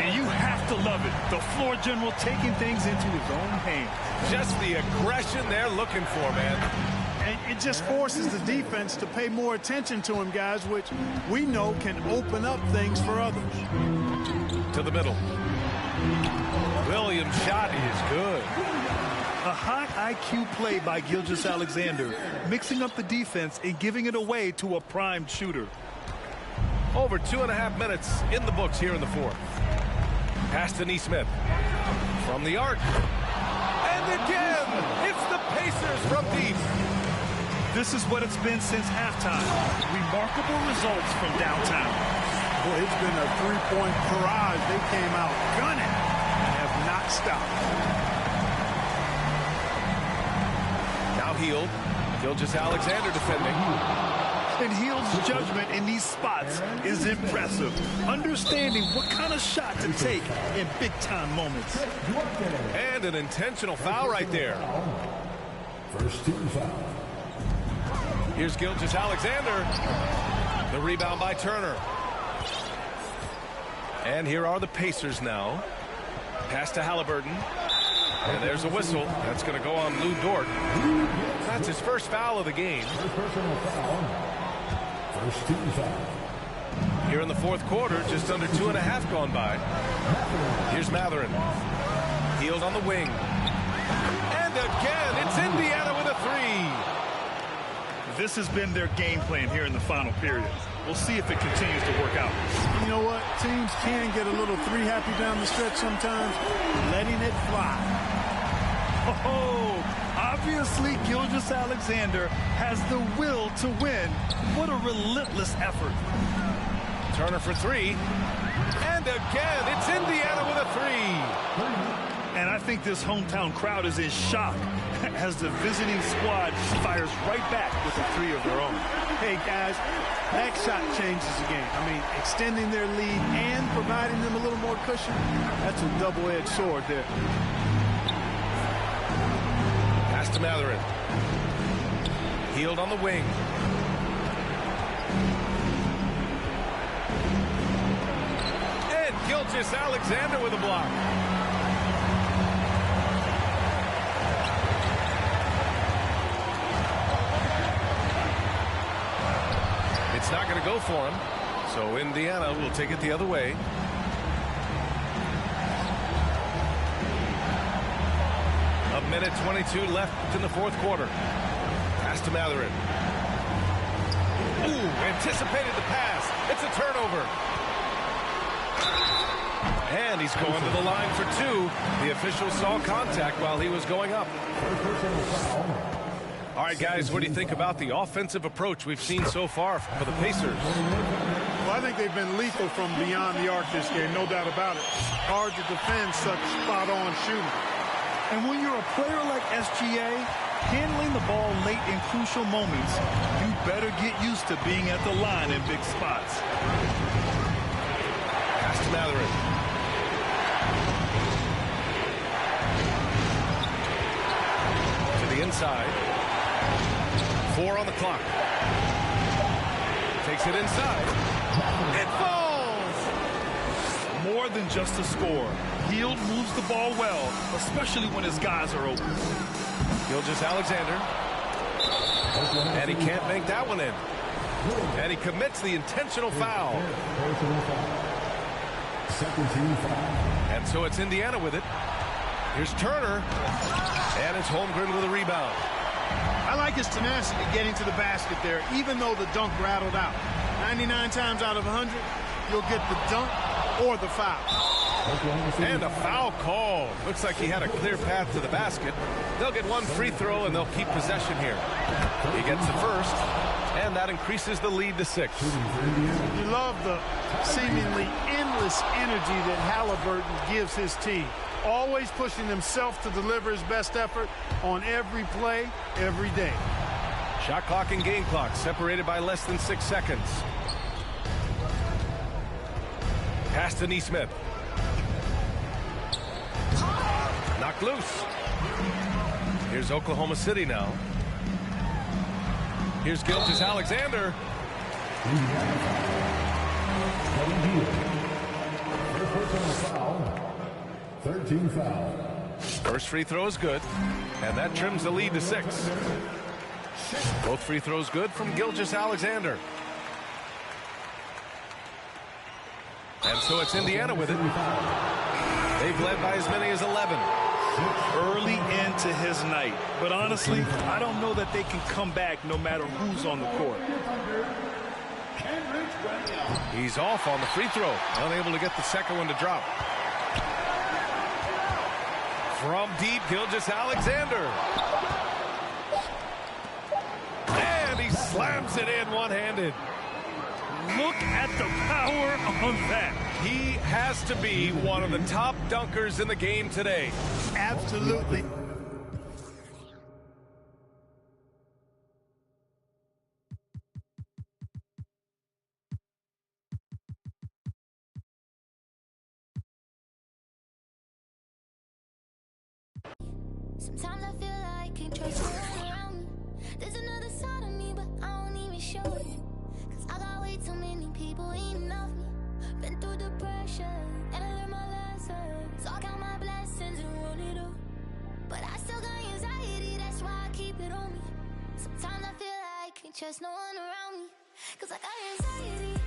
And you have to love it. The floor general taking things into his own hands. Just the aggression they're looking for, man. And it just forces the defense to pay more attention to him, guys, which we know can open up things for others. To the middle. Williams' shot is good. A high IQ play by Gilgeous-Alexander, mixing up the defense and giving it away to a primed shooter. Over 2.5 minutes in the books here in the fourth. Pass to Nesmith. From the arc. And again, it's the Pacers from deep. This is what it's been since halftime. Remarkable results from downtown. Boy, it's been a three-point barrage. They came out gunning and have not stopped. Now Hield. Gilgeous-Alexander defending. And Hield's judgment in these spots is impressive. Understanding what kind of shot to take in big-time moments. And an intentional foul right there. First team foul. Here's Gilgeous-Alexander. The rebound by Turner. And here are the Pacers now. Pass to Halliburton. And there's a whistle. That's going to go on Lou Dort. That's his first foul of the game. First team foul. Here in the fourth quarter, just under 2.5 gone by. Here's Mathurin. Hield on the wing. And again, it's Indiana with a three. This has been their game plan here in the final period. We'll see if it continues to work out. You know what? Teams can get a little three-happy down the stretch sometimes, letting it fly. Oh, obviously Gilgeous-Alexander has the will to win. What a relentless effort. Turner for three. And again, it's Indiana with a three. And I think this hometown crowd is in shock as the visiting squad fires right back with a three of their own. Hey, guys, that shot changes the game. I mean, extending their lead and providing them a little more cushion, that's a double-edged sword there. Pass to Mathurin. Hield on the wing. And Gilgeous-Alexander with a block. It's not going to go for him, so Indiana will take it the other way. A minute 22 left in the fourth quarter. Pass to Mathurin. Ooh, anticipated the pass. It's a turnover. And he's going to the line for two. The official saw contact while he was going up. All right, guys, what do you think about the offensive approach we've seen so far for the Pacers? Well, I think they've been lethal from beyond the arc this game, no doubt about it. Hard to defend such spot-on shooting. And when you're a player like SGA, handling the ball late in crucial moments, you better get used to being at the line in big spots. Pass to Mathurin. To the inside. 4 on the clock. Takes it inside. It falls! More than just a score. Hield moves the ball well, especially when his guys are open. Gilgeous-Alexander. And he can't make that one in. And he commits the intentional foul. And so it's Indiana with it. Here's Turner. And it's Holmgren with a rebound. I like his tenacity getting to the basket there, even though the dunk rattled out. 99 times out of 100, you'll get the dunk or the foul. And a foul call. Looks like he had a clear path to the basket. They'll get one free throw, and they'll keep possession here. He gets the first, and that increases the lead to 6. You love the seemingly endless energy that Halliburton gives his team. Always pushing himself to deliver his best effort on every play, every day. Shot clock and game clock separated by less than 6 seconds. Pass to Nesmith. Knocked loose. Here's Oklahoma City now. Here's Gilgeous-Alexander. 13 foul. First free throw is good, and that trims the lead to 6. Both free throws good from Gilgeous-Alexander. And so it's Indiana with it. They've led by as many as 11. Early into his night. But honestly, I don't know that they can come back no matter who's on the court. He's off on the free throw. Unable to get the second one to drop. From deep, Gilgeous-Alexander. And he slams it in one-handed. Look at the power on that. He has to be one of the top dunkers in the game today. Absolutely. Sometimes I feel like I can't trust no one around me. There's another side of me, but I don't even show it. Cause I got way too many people eating off me. Been through the pressure, and I learned my lessons. So I count my blessings and run it up. But I still got anxiety, that's why I keep it on me. Sometimes I feel like I can't trust no one around me. Cause I got anxiety.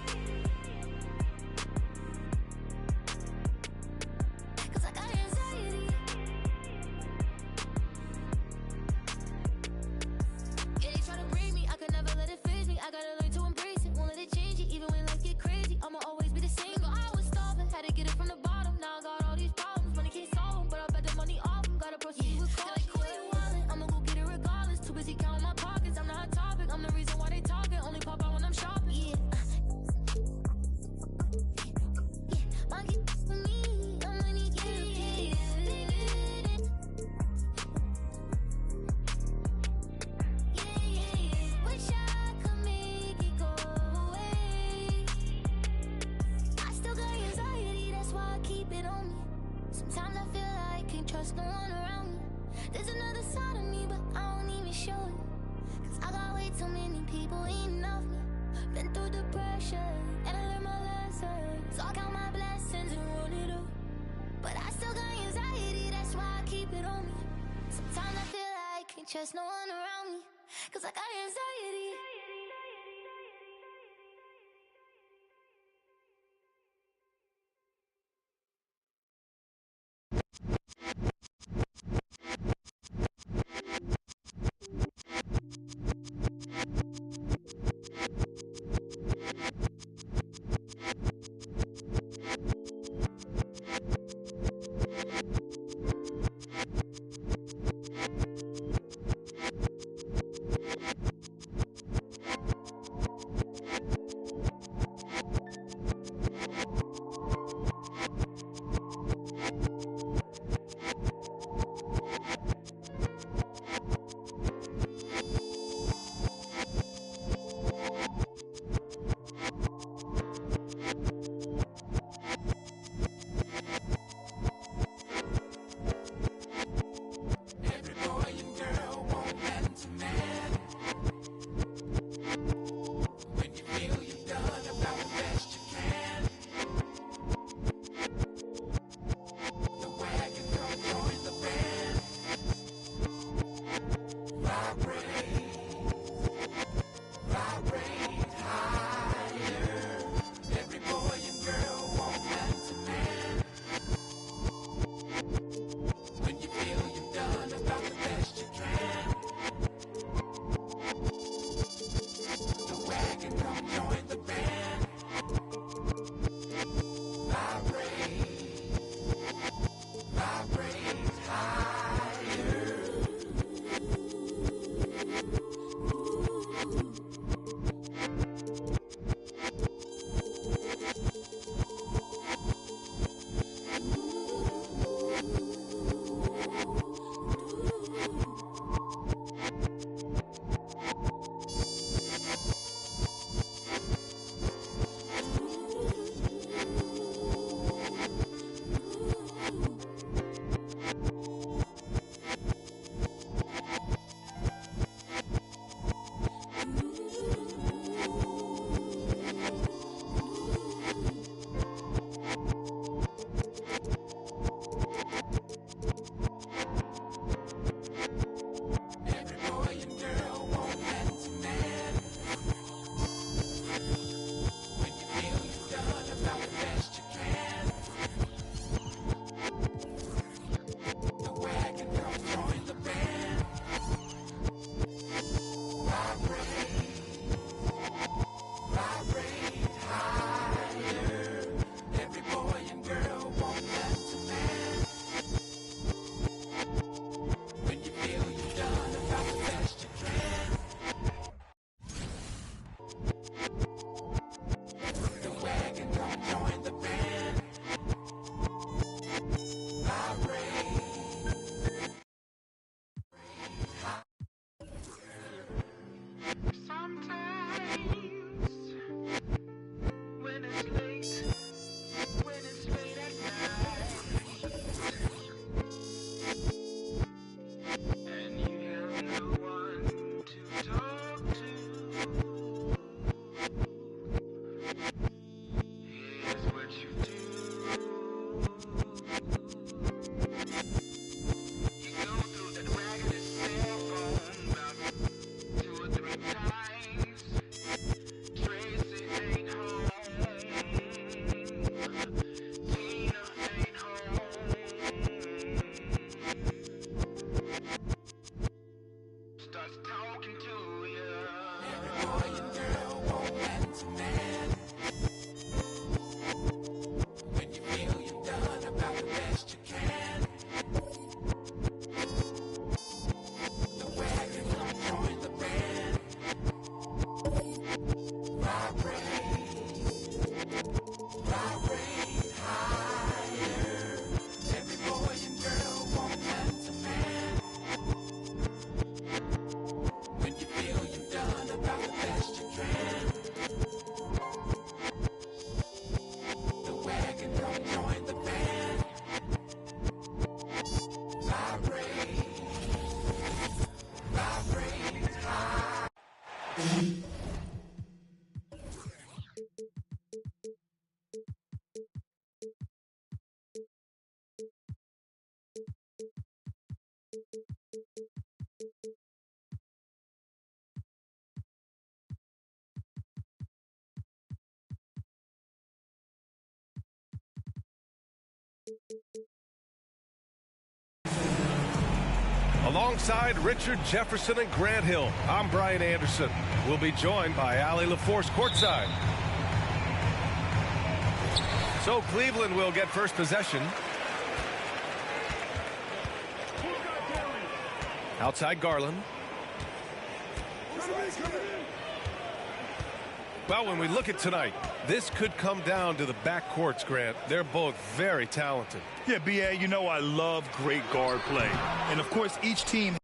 Cause I got anxiety. Yeah, they try to bring me, I could never let it phase me. I gotta learn to embrace it, won't let it change it. Even when life get crazy, I'ma always be the same. Girl, I was starving, had to get it from the bottom. Now I got all these problems, money can't solve them. But I bet the money off them, gotta proceed with caution. Like, quit wildin', I'ma go get it regardless. Too busy counting my pockets, I'm not a topic. I'm the reason why they talking, only pop out when I'm shopping. Yeah. Monkey for me, I'm money getting. Wish I could make it go away. I still got anxiety, that's why I keep it on me. Sometimes I feel like I can't trust no one around me. There's another side of me, but I don't even show it. Cause I got way too many people eating off me. Been through the pressure, and I learned my lessons. So I count my blessings and run it up. But I still got anxiety, that's why I keep it on me. Sometimes I feel like I can't trust no one around me. Cause I got anxiety. Alongside Richard Jefferson and Grant Hill, I'm Brian Anderson. We'll be joined by Allie LaForce courtside. So Cleveland will get first possession. Outside Garland. Well, when we look at tonight, this could come down to the backcourts, Grant. They're both very talented. Yeah, B.A., you know I love great guard play. And, of course, each team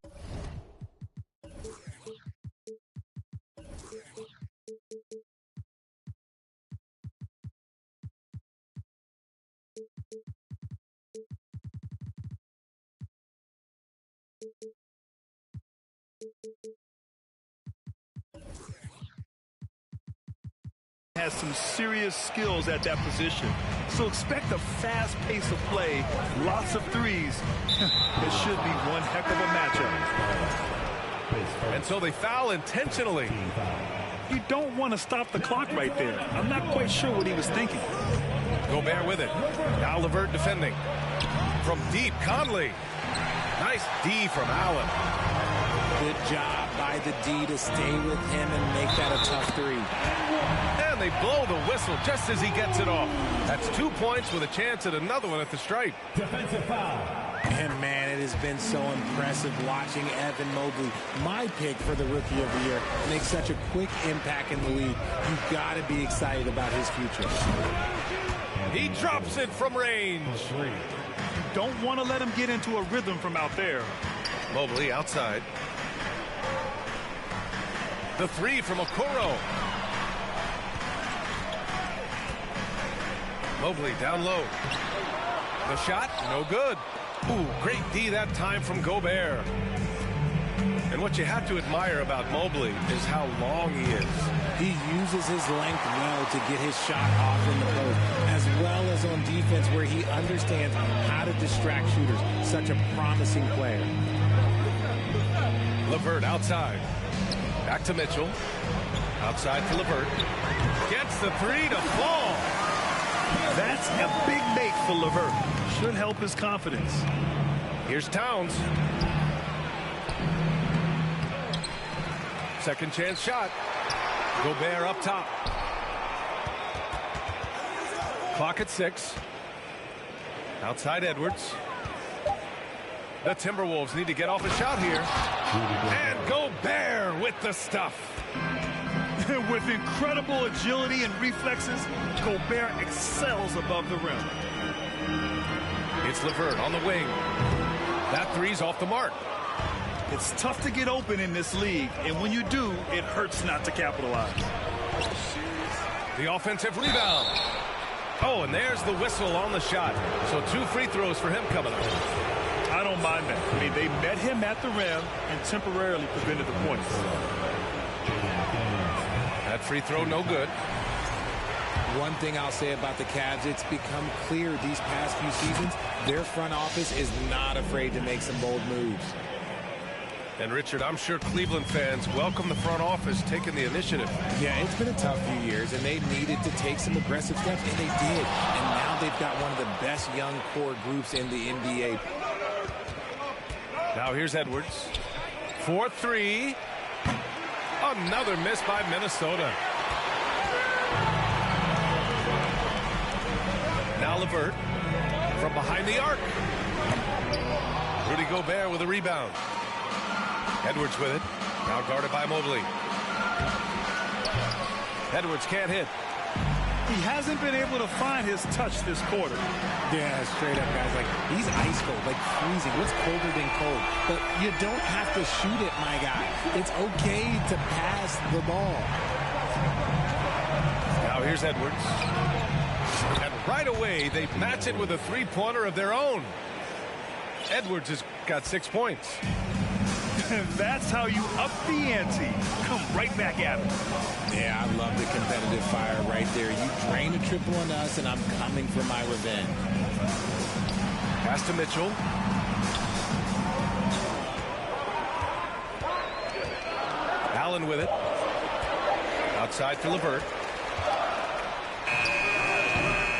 has some serious skills at that position. So expect a fast pace of play, lots of threes. It should be one heck of a matchup. And so they foul intentionally. You don't want to stop the clock right there. I'm not quite sure what he was thinking. Gobert with it. Now LeVert defending. From deep, Conley. Nice D from Allen. Good job by the D to stay with him and make that a tough three. And they blow the whistle just as he gets it off. That's 2 points with a chance at another one at the stripe. Defensive foul. And man, it has been so impressive watching Evan Mobley, my pick for the Rookie of the Year, make such a quick impact in the league. You've got to be excited about his future. He drops it from range. You don't want to let him get into a rhythm from out there. Mobley outside. The three from Okoro. Mobley down low. The shot, no good. Ooh, great D that time from Gobert. And what you have to admire about Mobley is how long he is. He uses his length well to get his shot off in the post, as well as on defense where he understands how to distract shooters. Such a promising player. LeVert outside. Back to Mitchell. Outside to LeVert. Gets the three to fall. That's a big make for LeVert. Should help his confidence. Here's Towns. Second chance shot. Gobert up top. Clock at 6. Outside Edwards. The Timberwolves need to get off a shot here. And Gobert with the stuff. With incredible agility and reflexes, Gobert excels above the rim. It's LeVert on the wing. That three's off the mark. It's tough to get open in this league, and when you do, it hurts not to capitalize. The offensive rebound. Oh, and there's the whistle on the shot. So 2 free throws for him coming up. I don't mind that. I mean, they met him at the rim and temporarily prevented the points. That free throw no good. One thing I'll say about the Cavs, it's become clear these past few seasons, their front office is not afraid to make some bold moves. And Richard, I'm sure Cleveland fans welcome the front office taking the initiative. Yeah, it's been a tough few years, and they needed to take some aggressive steps, and they did. And now they've got one of the best young core groups in the NBA. Now here's Edwards. 4-3. Another miss by Minnesota. Now LeVert from behind the arc. Rudy Gobert with a rebound. Edwards with it. Now guarded by Mobley. Edwards can't hit. He hasn't been able to find his touch this quarter. Yeah, straight up, guys. Like, he's ice cold, like freezing. What's colder than cold? But you don't have to shoot it, my guy. It's okay to pass the ball. Now here's Edwards. And right away, they match it with a three-pointer of their own. Edwards has got 6 points. And that's how you up the ante. Come right back at him. Yeah, I love the competitive fire right there. You drain a triple on us, and I'm coming for my revenge. Pass to Mitchell. Allen with it. Outside for LeVert.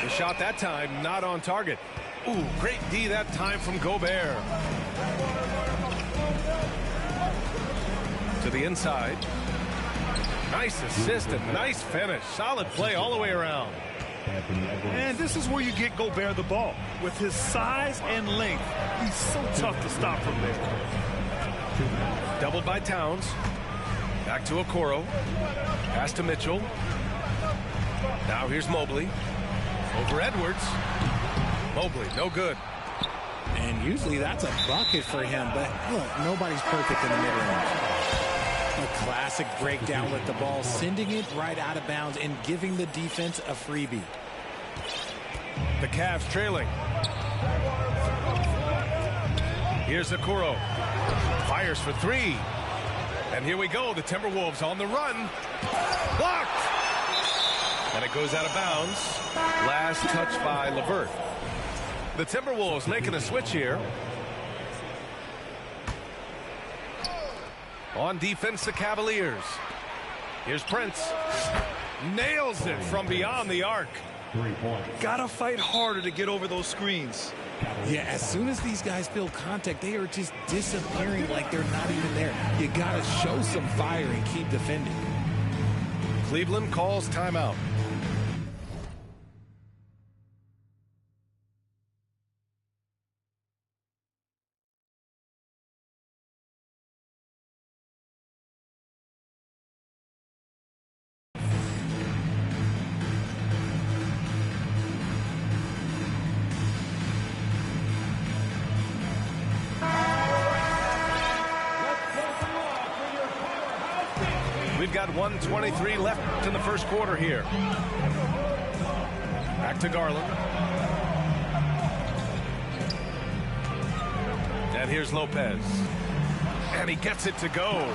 The shot that time, not on target. Ooh, great D that time from Gobert. To the inside. Nice assist and nice finish. Solid play all the way around. And this is where you get Gobert the ball. With his size and length, he's so tough to stop from there. Doubled by Towns. Back to Okoro. Pass to Mitchell. Now here's Mobley. Over Edwards. Mobley, no good. And usually that's a bucket for him, but look, nobody's perfect in the mid-range. A classic breakdown with the ball, sending it right out of bounds and giving the defense a freebie. The Cavs trailing. Here's Okoro. Fires for three. And here we go. The Timberwolves on the run. Blocked. And it goes out of bounds. Last touch by LeVert. The Timberwolves making a switch here. On defense, the Cavaliers. Here's Prince. Nails it from beyond the arc. Gotta fight harder to get over those screens. Yeah, as soon as these guys feel contact, they are just disappearing like they're not even there. You gotta show some fire and keep defending. Cleveland calls timeout. We've got 1:23 left in the first quarter here. Back to Garland. And here's Lopez. And he gets it to go.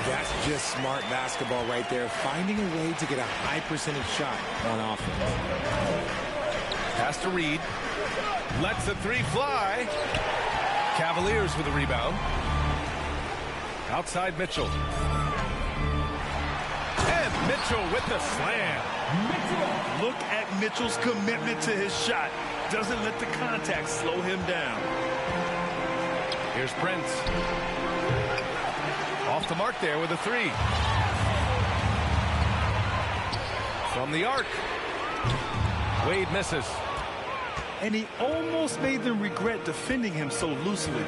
That's just smart basketball right there. Finding a way to get a high percentage shot on offense. Pass to Reed. Lets the three fly. Cavaliers with a rebound. Outside Mitchell. And Mitchell with the slam. Look at Mitchell's commitment to his shot. Doesn't let the contact slow him down. Here's Prince. Off the mark there with a three. From the arc. Wade misses. And he almost made them regret defending him so loosely.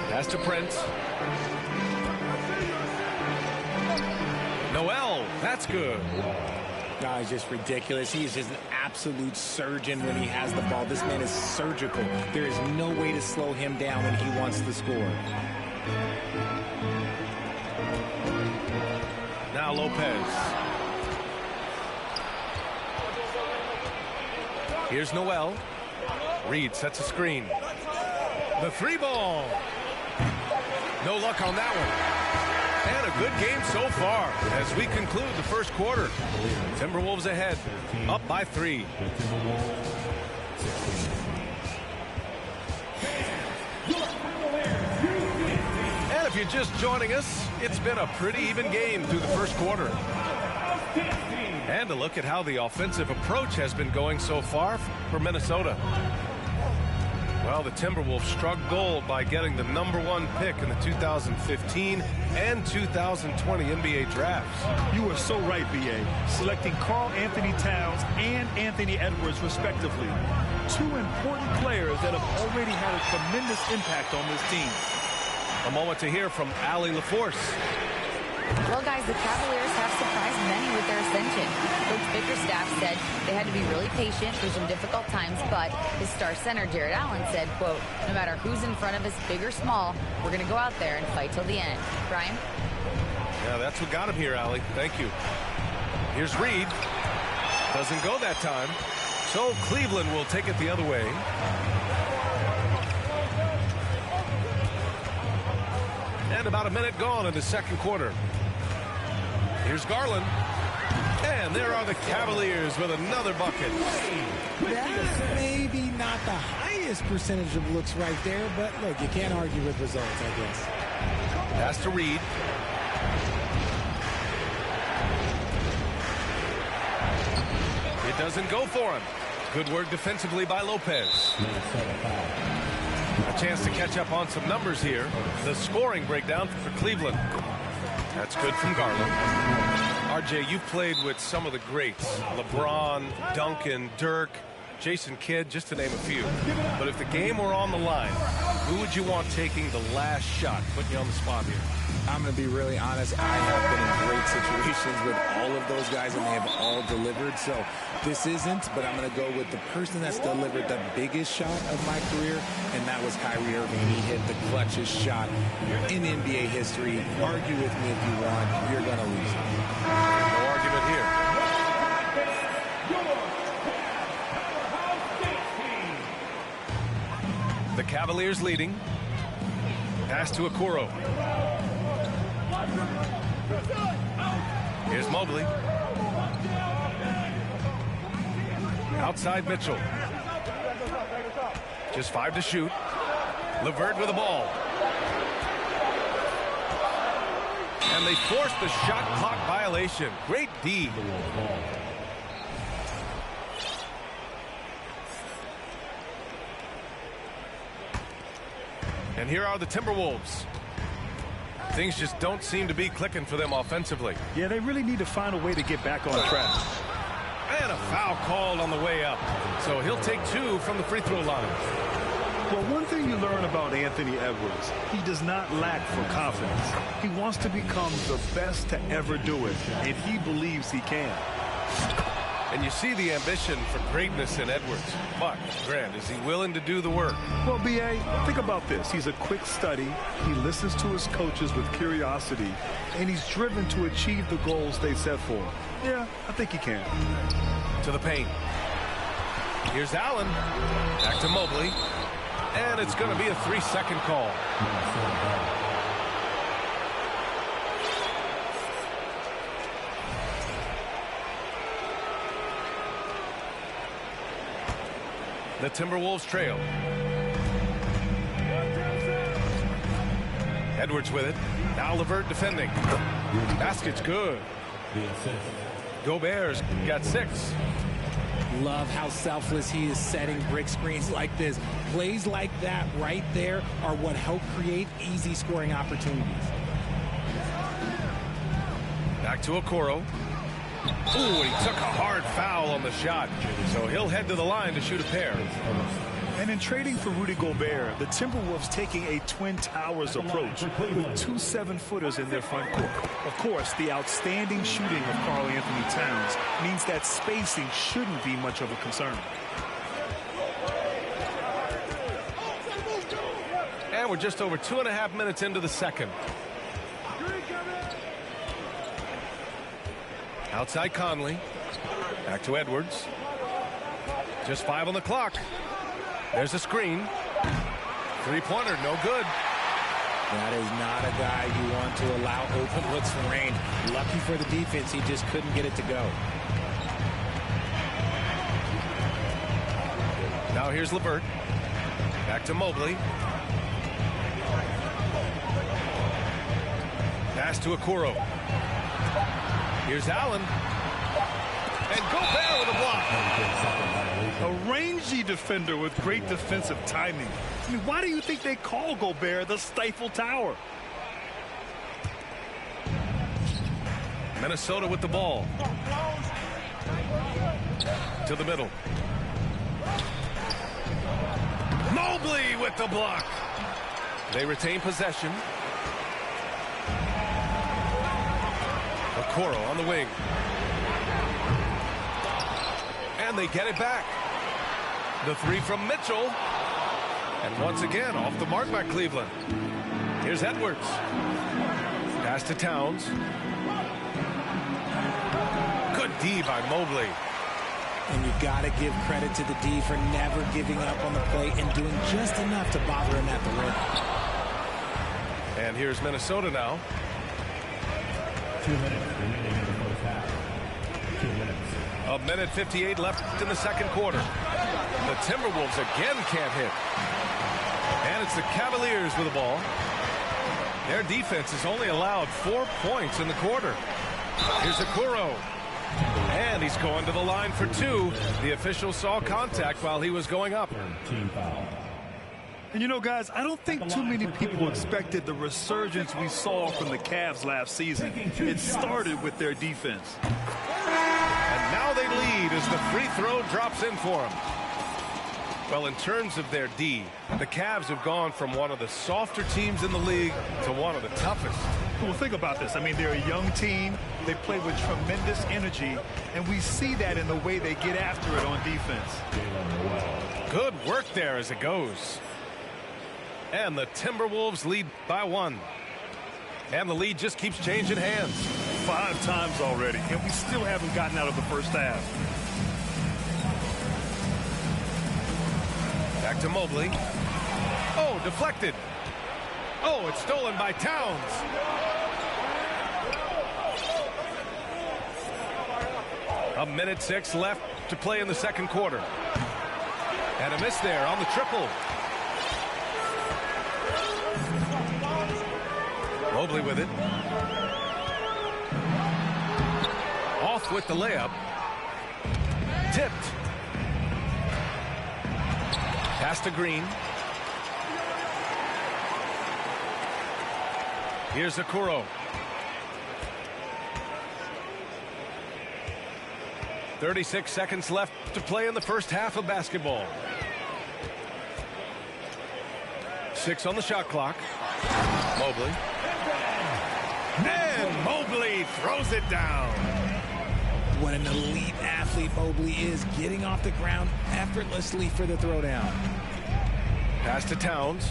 Pass to Prince. Noel, that's good. No, it's just ridiculous. He is just an absolute surgeon when he has the ball. This man is surgical. There is no way to slow him down when he wants to score. Now Lopez. Here's Noel. Reed sets a screen. The three ball. No luck on that one. And a good game so far as we conclude the first quarter. Timberwolves ahead, up by 3. And if you're just joining us, it's been a pretty even game through the first quarter. And a look at how the offensive approach has been going so far for Minnesota. Well, the Timberwolves struck gold by getting the #1 pick in the 2015 and 2020 NBA drafts. You are so right, B.A. Selecting Karl Anthony Towns and Anthony Edwards, respectively. 2 important players that have already had a tremendous impact on this team. A moment to hear from Allie LaForce. Well, guys, the Cavaliers have surprised many with their ascension. Coach Bickerstaff said they had to be really patient through some difficult times, but his star center, Jared Allen, said, quote, no matter who's in front of us, big or small, we're going to go out there and fight till the end. Brian? Yeah, that's what got him here, Allie. Thank you. Here's Reed. Doesn't go that time. So Cleveland will take it the other way. And about a minute gone in the second quarter. Here's Garland. And there are the Cavaliers with another bucket. That's maybe not the highest percentage of looks right there, but look, you can't argue with results, I guess. Pass to Reed. It doesn't go for him. Good work defensively by Lopez. A chance to catch up on some numbers here. The scoring breakdown for Cleveland. That's good from Garland. RJ, you played with some of the greats. LeBron, Duncan, Dirk, Jason Kidd, just to name a few. But if the game were on the line, who would you want taking the last shot? Putting you on the spot here. I'm going to be really honest. I have been in great situations with all of those guys, and they have all delivered. So this isn't, but I'm going to go with the person that's delivered the biggest shot of my career, and that was Kyrie Irving. He hit the clutchest shot in NBA history. Argue with me if you want. You're going to lose. No argument here. The Cavaliers leading. Pass to Okoro. Here's Mobley. Outside Mitchell. Just 5 to shoot. LeVert with the ball. And they forced the shot clock violation. Great D. And here are the Timberwolves. Things just don't seem to be clicking for them offensively. Yeah, they really need to find a way to get back on track. And a foul called on the way up. So he'll take 2 from the free throw line. Well, one thing you learn about Anthony Edwards, he does not lack for confidence. He wants to become the best to ever do it, and he believes he can. And you see the ambition for greatness in Edwards. But, Grant, is he willing to do the work? Well, B.A., think about this. He's a quick study. He listens to his coaches with curiosity, and he's driven to achieve the goals they set for him. Yeah, I think he can. To the paint. Here's Allen. Back to Mobley. And it's going to be a 3-second call. The Timberwolves trail. Edwards with it. Now LeVert defending. Basket's good. Gobert's got 6. Love how selfless he is setting brick screens like this. Plays like that right there are what help create easy scoring opportunities. Back to Okoro. Ooh, he took a hard foul on the shot. So he'll head to the line to shoot a pair. And in trading for Rudy Gobert, the Timberwolves taking a Twin Towers approach with 2 7-footers in their front court. Of course, the outstanding shooting of Karl Anthony Towns means that spacing shouldn't be much of a concern. And we're just over 2.5 minutes into the second. Outside Conley. Back to Edwards. Just 5 on the clock. There's a screen. 3-pointer, no good. That is not a guy you want to allow open looks from range. Lucky for the defense, he just couldn't get it to go. Now here's LeVert. Back to Mobley. Pass to Okoro. Here's Allen. And Gobert with a block. A rangy defender with great defensive timing. I mean, why do you think they call Gobert the Stifle Tower? Minnesota with the ball. To the middle. Mobley with the block. They retain possession. Okoro on the wing. And they get it back. The 3 from Mitchell. And once again, off the mark by Cleveland. Here's Edwards. Pass to Towns. Good D by Mobley. And you got to give credit to the D for never giving up on the play and doing just enough to bother him at the rim. And here's Minnesota now. 2 minutes remaining in the first half. 2 minutes. A minute 58 left in the second quarter. The Timberwolves again can't hit. And it's the Cavaliers with the ball. Their defense has only allowed 4 points in the quarter. Here's Okoro. And he's going to the line for 2. The official saw contact while he was going up. Team foul. And you know, guys, I don't think too many people expected the resurgence we saw from the Cavs last season. It started with their defense. And now they lead as the free throw drops in for them. Well, in terms of their D, the Cavs have gone from one of the softer teams in the league to one of the toughest. Well, think about this. I mean, they're a young team. They play with tremendous energy, and we see that in the way they get after it on defense. Good work there as it goes. And the Timberwolves lead by 1. And the lead just keeps changing hands. 5 times already, and we still haven't gotten out of the first half. Back to Mobley. Oh, deflected. Oh, it's stolen by Towns. A minute 6 left to play in the second quarter. And a miss there on the triple. Mobley with it. Off with the layup. Tipped. Pass to Green. Here's Okoro. 36 seconds left to play in the first half of basketball. 6 on the shot clock. Mobley. And Mobley throws it down. What an elite athlete Mobley is, getting off the ground effortlessly for the throwdown. Pass to Towns.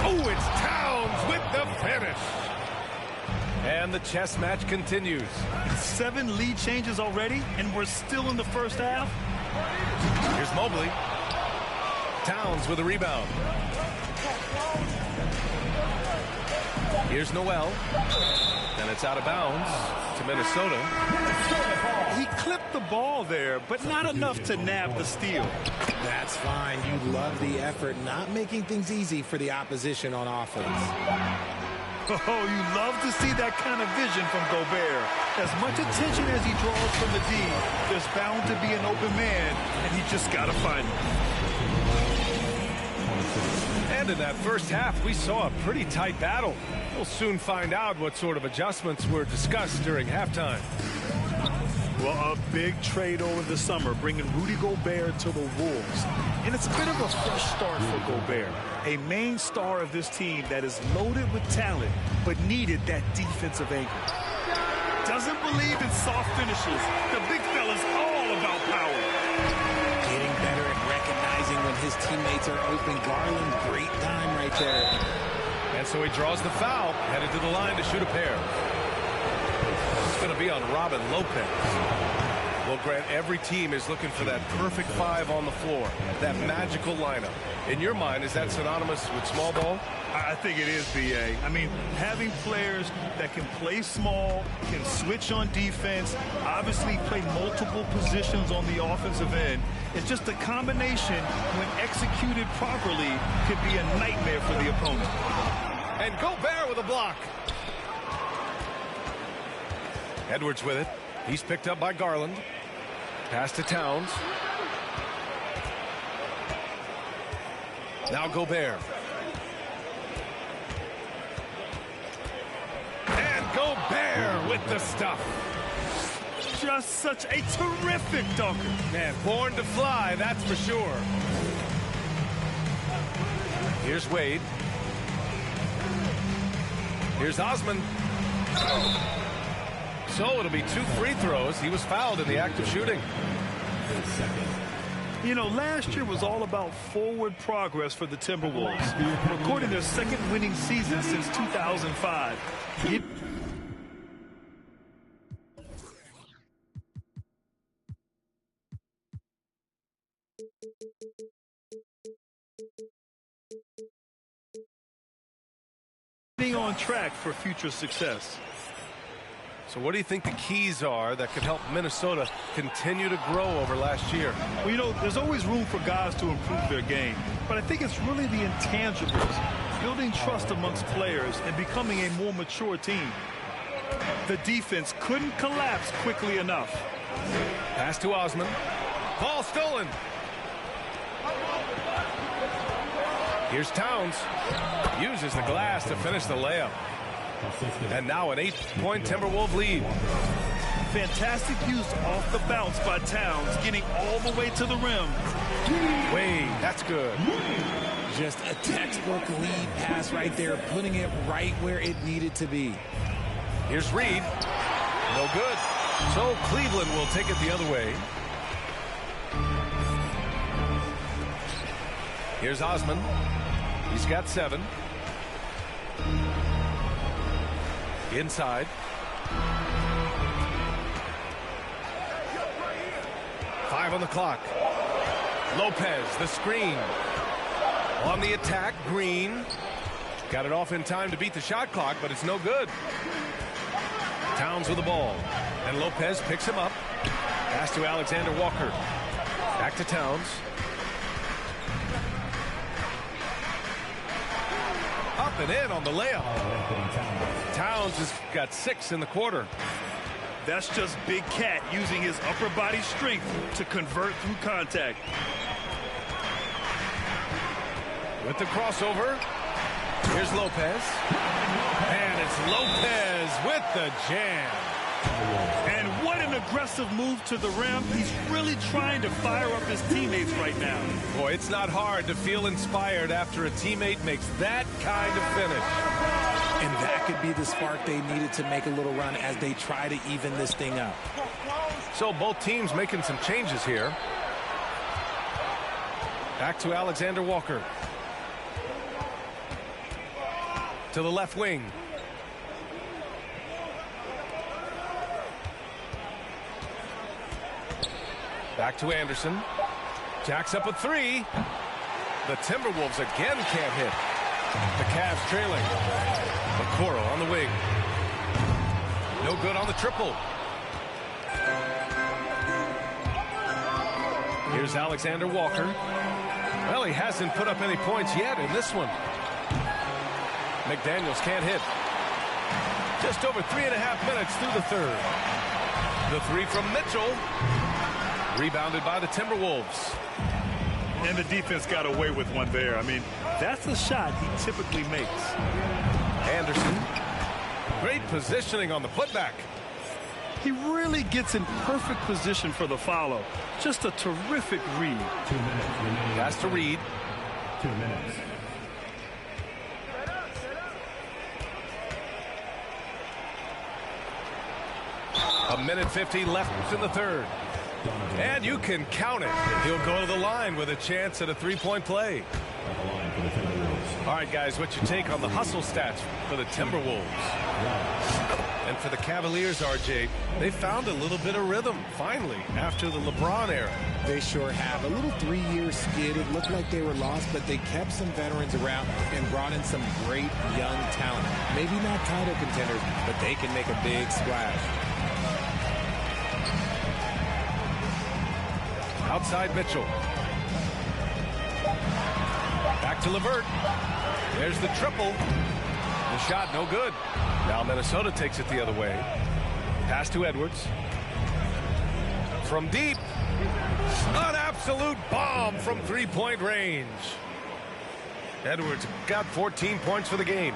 Oh, it's Towns with the finish. And the chess match continues. 7 lead changes already, and we're still in the first half. Here's Mobley. Towns with a rebound. Here's Noel. And it's out of bounds to Minnesota. He clipped the ball there, but not enough to nab the steal. That's fine. You love the effort, not making things easy for the opposition on offense. Oh, you love to see that kind of vision from Gobert. As much attention as he draws from the D, there's bound to be an open man, and he just got to find him. And in that first half, we saw a pretty tight battle. We'll soon find out what sort of adjustments were discussed during halftime. Well, a big trade over the summer, bringing Rudy Gobert to the Wolves. And it's a bit of a fresh start for Gobert, a main star of this team that is loaded with talent, but needed that defensive anchor. Doesn't believe in soft finishes. The big fella's all about power. Getting better at recognizing when his teammates are open. Garland, great time right there. And so he draws the foul, headed to the line to shoot a pair. It's going to be on Robin Lopez. Well, Grant, every team is looking for that perfect 5 on the floor, that magical lineup. In your mind, is that synonymous with small ball? I think it is, B.A. I mean, having players that can play small, can switch on defense, obviously play multiple positions on the offensive end, it's just a combination, when executed properly, could be a nightmare for the opponent. And Gobert with a block. Edwards with it. He's picked up by Garland. Pass to Towns. Now Gobert. And Gobert with the stuff. Just such a terrific dunker. Man, born to fly, that's for sure. Here's Wade. Here's Osman. So it'll be 2 free throws. He was fouled in the act of shooting. You know, last year was all about forward progress for the Timberwolves, recording their 2nd winning season since 2005. Being on track for future success. So what do you think the keys are that could help Minnesota continue to grow over last year? Well, you know, there's always room for guys to improve their game, but I think it's really the intangibles, building trust amongst players and becoming a more mature team. The defense couldn't collapse quickly enough. Pass to Osman. Ball stolen. Here's Towns. Uses the glass to finish the layup. And now an 8-point Timberwolves lead. Fantastic use off the bounce by Towns, getting all the way to the rim. Wade, that's good. Just a textbook lead pass right there, putting it right where it needed to be. Here's Reed. No good. So Cleveland will take it the other way. Here's Osman. He's got 7. Inside. 5 on the clock. Lopez, the screen. On the attack, Green. Got it off in time to beat the shot clock, but it's no good. Towns with the ball. And Lopez picks him up. Pass to Alexander Walker. Back to Towns. Up and in on the layup. Towns has got 6 in the quarter. That's just Big Cat using his upper body strength to convert through contact. With the crossover, here's Lopez. And it's Lopez with the jam. And what an aggressive move to the rim. He's really trying to fire up his teammates right now. Boy, it's not hard to feel inspired after a teammate makes that kind of finish. And that could be the spark they needed to make a little run as they try to even this thing up. So both teams making some changes here. Back to Alexander Walker. To the left wing. Back to Anderson. Jacks up a 3. The Timberwolves again can't hit. The Cavs trailing. Okoro on the wing. No good on the triple. Here's Alexander Walker. Well, he hasn't put up any points yet in this one. McDaniels can't hit. Just over 3.5 minutes through the third. The 3 from Mitchell. Rebounded by the Timberwolves. And the defense got away with one there. I mean, that's the shot he typically makes. Anderson. Great positioning on the putback. He really gets in perfect position for the follow. Just a terrific read. 2 minutes remaining. Has to read. 2 minutes. A minute 50 left in the third. And you can count it. He'll go to the line with a chance at a 3-point play. All right, guys, what's your take on the hustle stats for the Timberwolves? And for the Cavaliers, RJ, they found a little bit of rhythm, finally, after the LeBron era. They sure have. A little 3-year skid. It looked like they were lost, but they kept some veterans around and brought in some great young talent. Maybe not title contenders, but they can make a big splash. Outside Mitchell. Back to LeVert. There's the triple. The shot no good. Now Minnesota takes it the other way. Pass to Edwards. From deep. An absolute bomb from 3-point range. Edwards got 14 points for the game.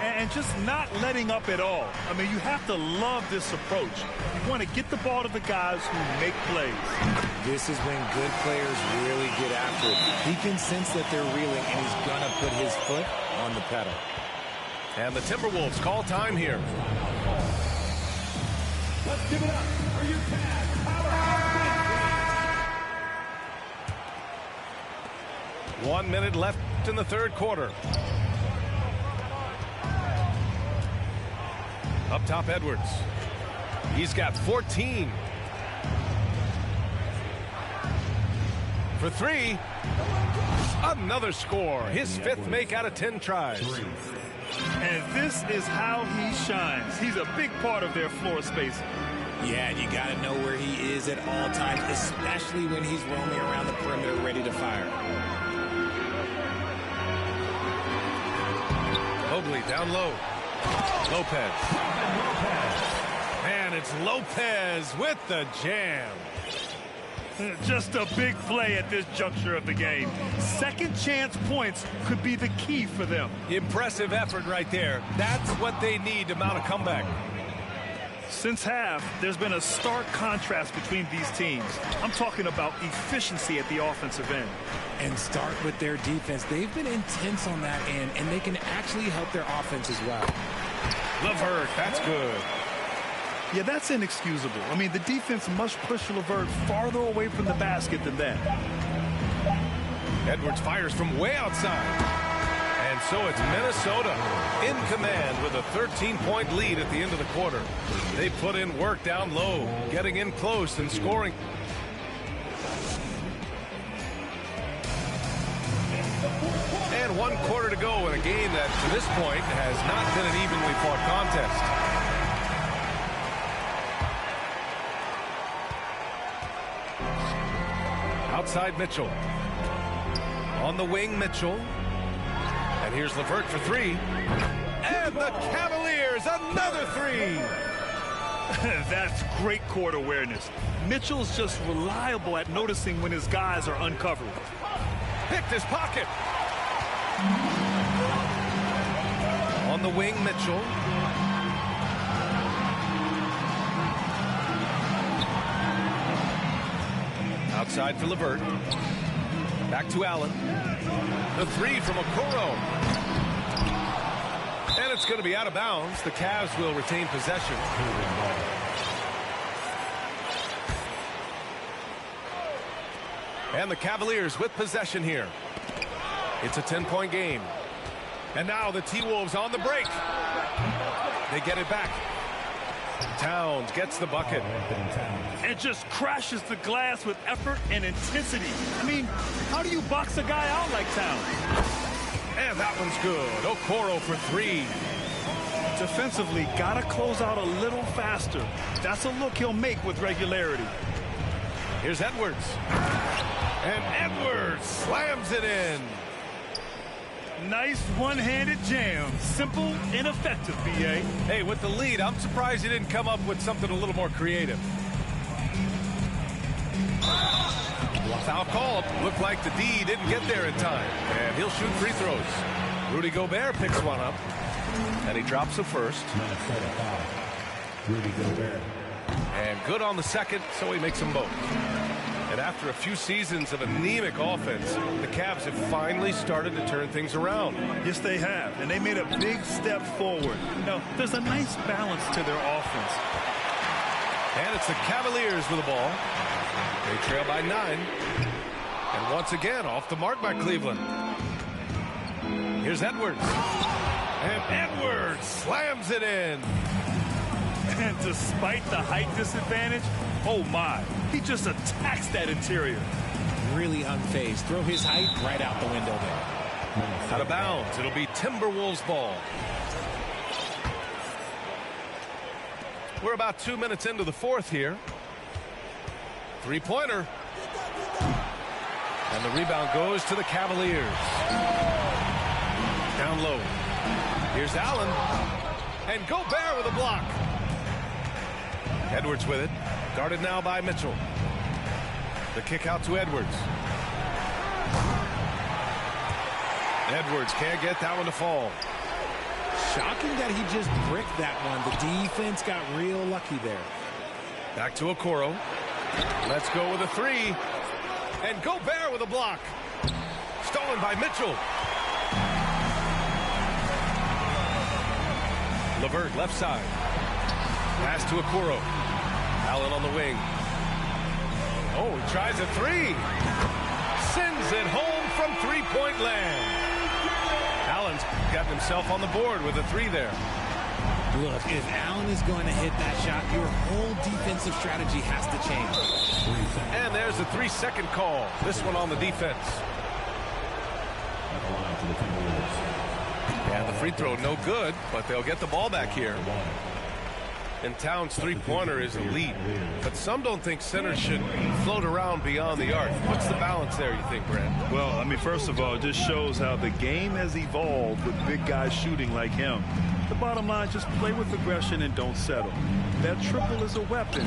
And just not letting up at all. I mean, you have to love this approach. You want to get the ball to the guys who make plays. This is when good players really get after it. He can sense that they're reeling, and he's going to put his foot on the pedal. And the Timberwolves call time here. Let's give it up for your Cavs powerhouse. 1 minute left in the third quarter. Up top, Edwards. He's got 14. For 3. Another score. His 5th make out of 10 tries. And this is how he shines. He's a big part of their floor space. Yeah, you got to know where he is at all times, especially when he's roaming around the perimeter ready to fire. Mobley down low. Lopez. And it's Lopez with the jam. Just a big play at this juncture of the game. Second chance points could be the key for them. Impressive effort right there. That's what they need to mount a comeback. Since half, there's been a stark contrast between these teams. I'm talking about efficiency at the offensive end. And start with their defense. They've been intense on that end, and they can actually help their offense as well. LeVert, that's good. Yeah, that's inexcusable. I mean, the defense must push LeVert farther away from the basket than that. Edwards fires from way outside. And so it's Minnesota in command with a 13-point lead at the end of the quarter. They put in work down low, getting in close and scoring. And 1 quarter to go in a game that, to this point, has not been an evenly fought contest. Outside Mitchell. On the wing, Mitchell. And here's LeVert for three. And the Cavaliers, another three. That's great court awareness. Mitchell's just reliable at noticing when his guys are uncovered. Picked his pocket. On the wing, Mitchell. Outside for LeVert. Back to Allen. The three from Okoro. And it's going to be out of bounds. The Cavs will retain possession. And the Cavaliers with possession here. It's a 10-point game. And now the T-Wolves on the break. They get it back. Towns gets the bucket. And just crashes the glass with effort and intensity. I mean, how do you box a guy out like Towns? And that one's good. Okoro for three. Defensively, gotta close out a little faster. That's a look he'll make with regularity. Here's Edwards. And Edwards slams it in. Nice one-handed jam. Simple and effective, B.A. Hey, with the lead, I'm surprised he didn't come up with something a little more creative. Foul called. Looked like the D didn't get there in time. And he'll shoot free throws. Rudy Gobert picks one up. And he drops the first. Rudy Gobert. And good on the second, so he makes them both. And after a few seasons of anemic offense, the Cavs have finally started to turn things around. Yes, they have. And they made a big step forward. Now, there's a nice balance to their offense. And it's the Cavaliers with the ball. They trail by 9. And once again, off the mark by Cleveland. Here's Edwards. And Edwards slams it in. And despite the height disadvantage, oh my, he just attacks that interior. Really unfazed. Throw his height right out the window there. Out of bounds. It'll be Timberwolves ball. We're about 2 minutes into the fourth here. Three-pointer. And the rebound goes to the Cavaliers. Down low. Here's Allen. And Gobert with a block. Edwards with it. Guarded now by Mitchell. The kick out to Edwards. Edwards can't get that one to fall. Shocking that he just bricked that one. The defense got real lucky there. Back to Okoro. Let's go with a three. And Gobert with a block. Stolen by Mitchell. LeVert left side. Pass to Okoro. Allen on the wing. Oh, he tries a three. Sends it home from three-point land. Allen's got himself on the board with a three there. Look, if Allen is going to hit that shot, your whole defensive strategy has to change. And there's a 3-second call. This one on the defense. And the free throw no good, but they'll get the ball back here. And Towns' three-pointer is elite. But some don't think centers should float around beyond the arc. What's the balance there, you think, Brad? Well, I mean, first of all, it just shows how the game has evolved with big guys shooting like him. The bottom line, just play with aggression and don't settle. That triple is a weapon.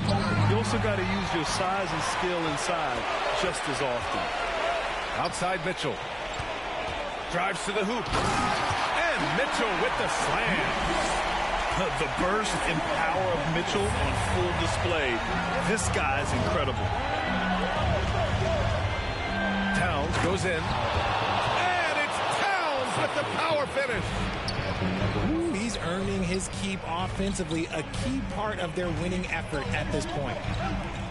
You also got to use your size and skill inside just as often. Outside Mitchell. Drives to the hoop. And Mitchell with the slam. The burst and power of Mitchell on full display. This guy's incredible. Towns goes in. And it's Towns with the power finish. He's earning his keep offensively, a key part of their winning effort at this point.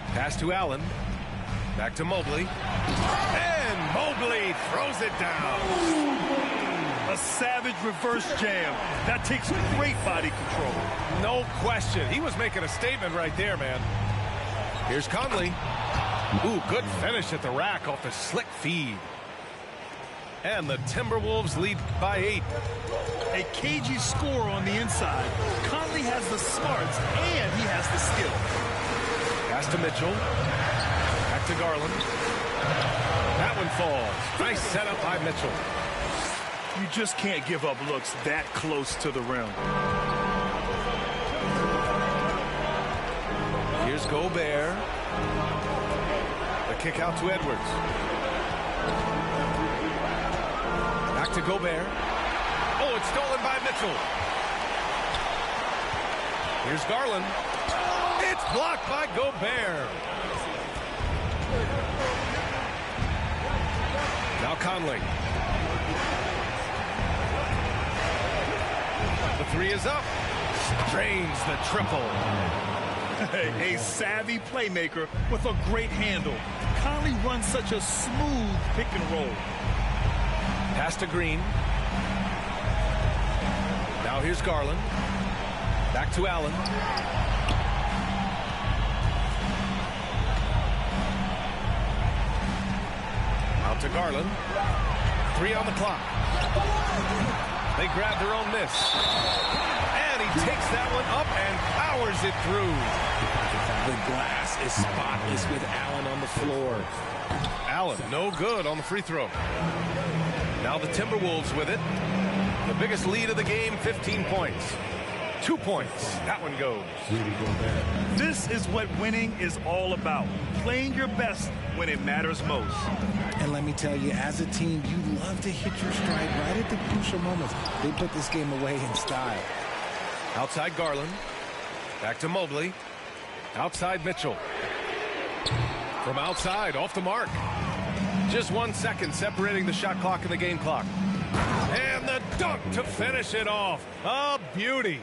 Pass to Allen. Back to Mobley. And Mobley throws it down. A savage reverse jam. That takes great body control. No question. He was making a statement right there, man. Here's Conley. Ooh, good finish at the rack off the slick feed. And the Timberwolves lead by 8. A cagey score on the inside. Conley has the smarts and he has the skill. Pass to Mitchell. Back to Garland. That one falls. Nice setup by Mitchell. You just can't give up looks that close to the rim. Here's Gobert. The kick out to Edwards. Back to Gobert. Oh, it's stolen by Mitchell. Here's Garland. It's blocked by Gobert. Now Conley. The three is up. Drains the triple. A savvy playmaker with a great handle. Conley runs such a smooth pick and roll. Pass to Green. Now here's Garland. Back to Allen. Out to Garland. 3 on the clock. They grab their own miss. And he takes that one up and powers it through. The glass is spotless with Allen on the floor. Allen, no good on the free throw. Now the Timberwolves with it. The biggest lead of the game, 15 points. 2 points. That one goes. This is what winning is all about. Playing your best when it matters most. And let me tell you, as a team, you love to hit your stride right at the crucial moments. They put this game away in style. Outside Garland. Back to Mobley. Outside Mitchell. From outside, off the mark. Just 1 second separating the shot clock and the game clock. And the dunk to finish it off. A beauty.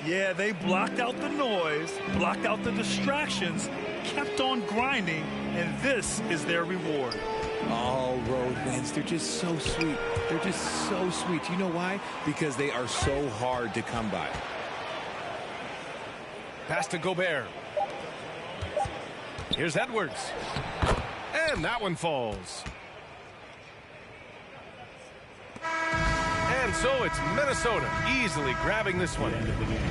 Yeah, they blocked out the noise, blocked out the distractions, kept on grinding, and this is their reward. All road wins. They're just so sweet. They're just so sweet. You know why? Because they are so hard to come by. Pass to Gobert. Here's Edwards. And that one falls. And so it's Minnesota easily grabbing this one.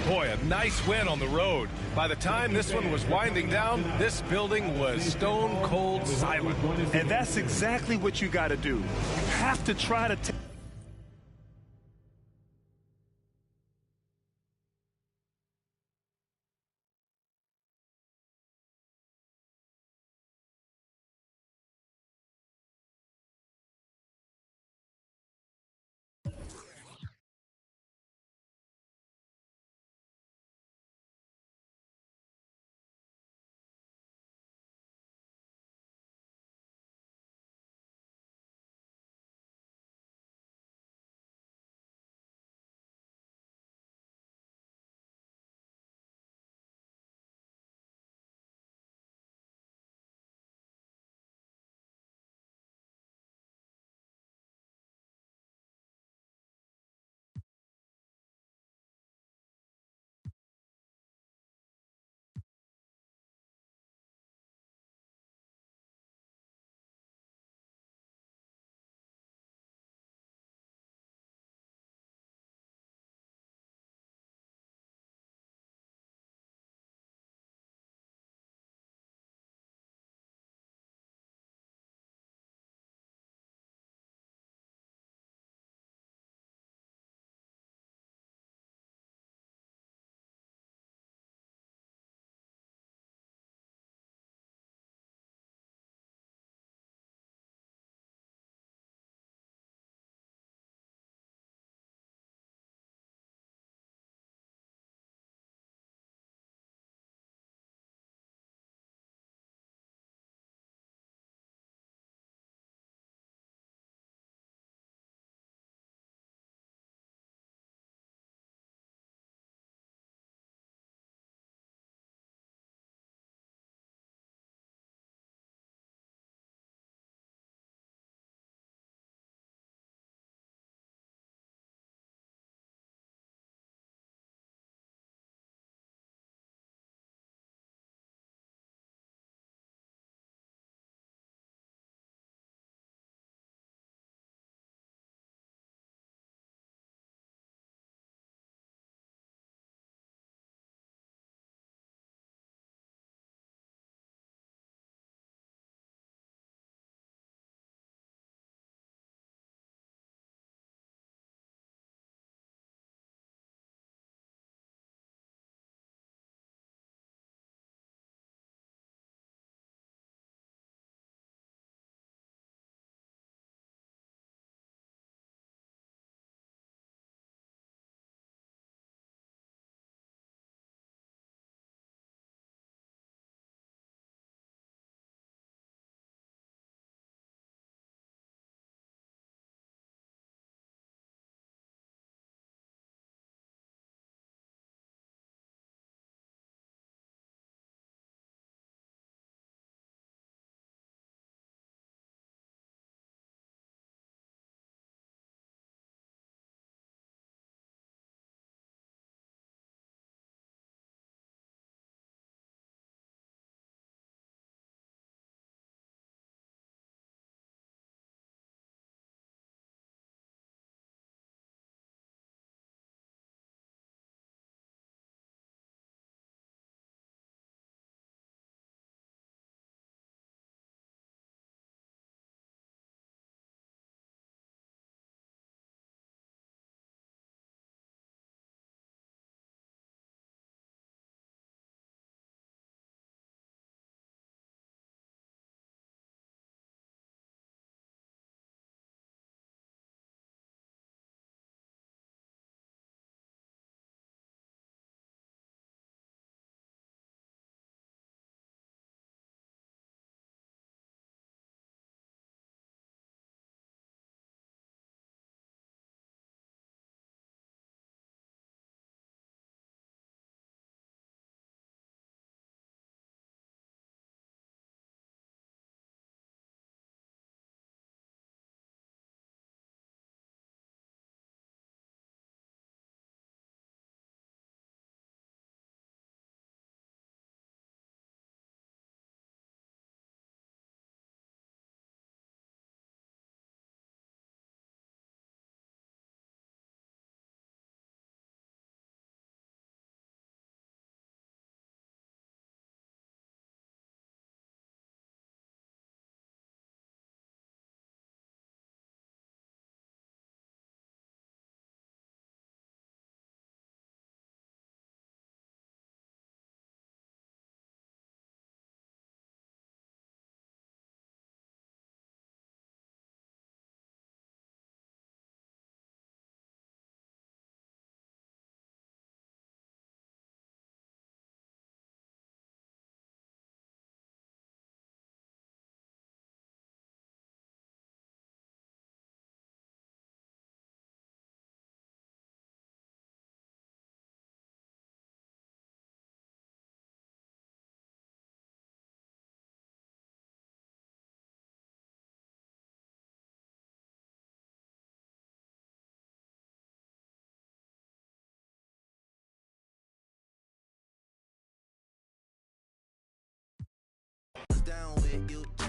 Boy, a nice win on the road. By the time this one was winding down, this building was stone cold silent. And that's exactly what you got to do. You have to try to take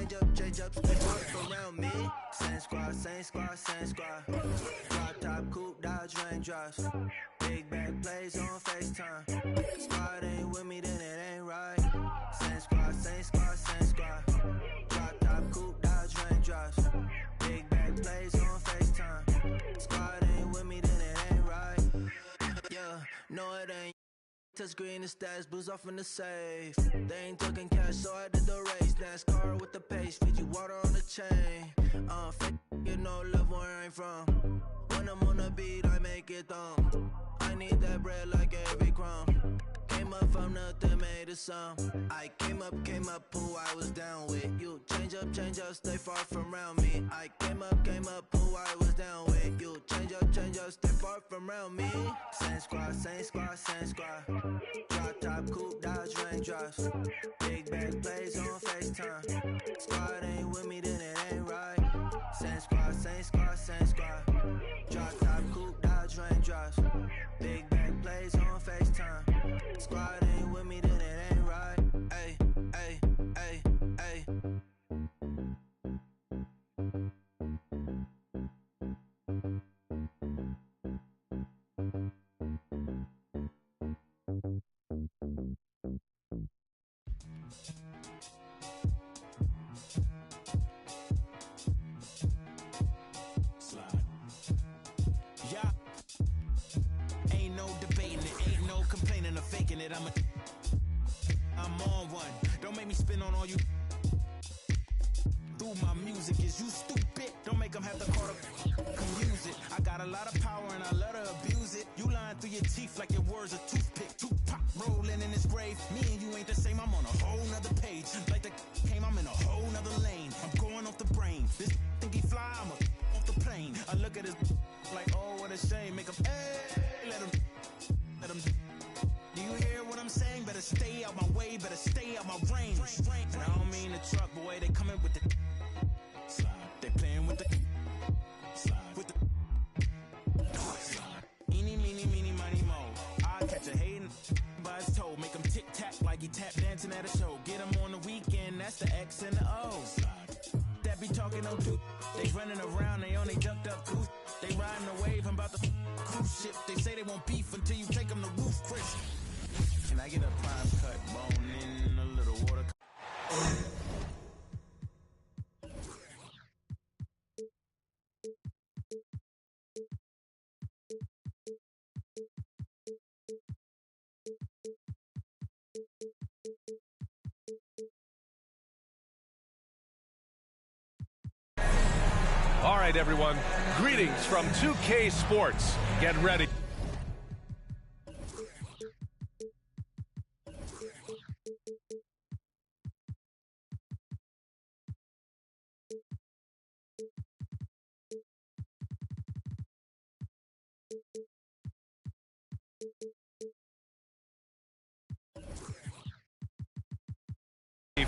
change up, stay far around me. Same squad, same squad, same squad. Drop top, coupe, Dodge raindrops. Big back plays on FaceTime. Squad ain't with me, then it ain't right. Same squad, same squad, same squad. Drop top, coupe, Dodge raindrops. Big back plays on FaceTime. Squad ain't with me, then it ain't right. Yeah, no it ain't. Touch green and stats, booze off in the safe. They ain't talking cash, so I did the race. NASCAR with the pace, feed you water on the chain. Fake, you know, love where I ain't from. When I'm on the beat, I make it thumb. I need that bread like every crumb. Came up from nothing, made a sum. I came up, who I was down with. You change up, stay far from around me. I came up, who I was down with. You change up, stay far from around me. Same squad, same squad, same squad. Drop top, coupe, Dodge raindrops. Big back plays on FaceTime. Squad ain't with me, then it ain't right. Same squad, same squad, same squad. Drop top, coupe, Dodge raindrops. Big back plays on FaceTime. Squad ain't with me, then it ain't right. Ay, ay, ay, ay. Yeah. Ain't no debating it, ain't no complaining or faking it. I'm on one. Don't make me spin on all you. Through my music, is you stupid? Don't make them have to call up, come use it. I got a lot of power and I love to abuse it. You lying through your teeth like your words a toothpick. Tupac rolling in his grave. Me and you ain't the same, I'm on a whole nother page. Like the came, I'm in a whole nother lane. I'm going off the brain. This think he fly, I'm off the plane. I look at his like, oh, what a shame. Make him, hey, let him. Do you hear what I'm saying? Better stay out my way, better stay out my range. And I don't mean the truck, boy, they coming with the slide. They playing with the slide. With the slide. Eeny, meeny, meeny, miny, mo. I'll catch a hating by his toe. Make him tic-tac like he tap dancing at a show. Get him on the weekend, that's the X and the O. Slide. That be talking no two. They running around, they only ducked up goose. They riding the wave, I'm about to cruise ship. They say they won't beef until you take them to roof, Chris. Can I get a prime cut bone in a little water? All right, everyone. Greetings from 2K Sports. Get ready.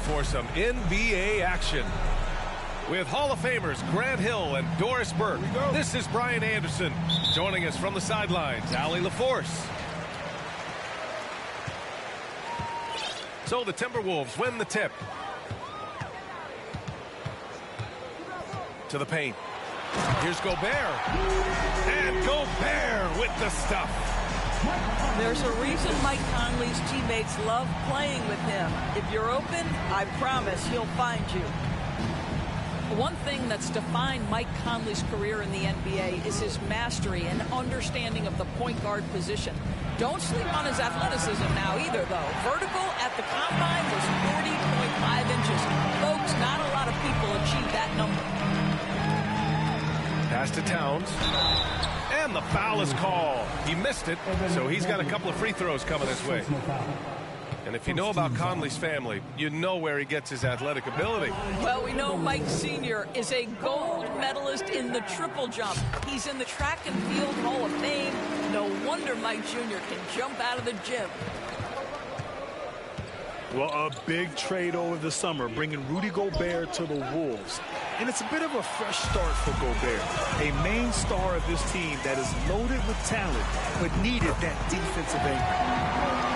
For some NBA action. With Hall of Famers Grant Hill and Doris Burke, this is Brian Anderson. Joining us from the sidelines, Allie LaForce. So the Timberwolves win the tip. To the paint. Here's Gobert. And Gobert with the stuff. There's a reason Mike Conley's teammates love playing with him. If you're open, I promise he'll find you. One thing that's defined Mike Conley's career in the NBA is his mastery and understanding of the point guard position. Don't sleep on his athleticism now either, though. Vertical at the combine was 40.5 inches. Folks, not a lot of people achieve that number. Pass to Towns. And the foul is called. He missed it, so he's got a couple of free throws coming this way. And if you know about Conley's family, you know where he gets his athletic ability. Well, we know Mike Sr. is a gold medalist in the triple jump. He's in the track and field Hall of Fame. No wonder Mike Jr. can jump out of the gym. Well, a big trade over the summer, bringing Rudy Gobert to the Wolves. And it's a bit of a fresh start for Gobert, a main star of this team that is loaded with talent, but needed that defensive anchor.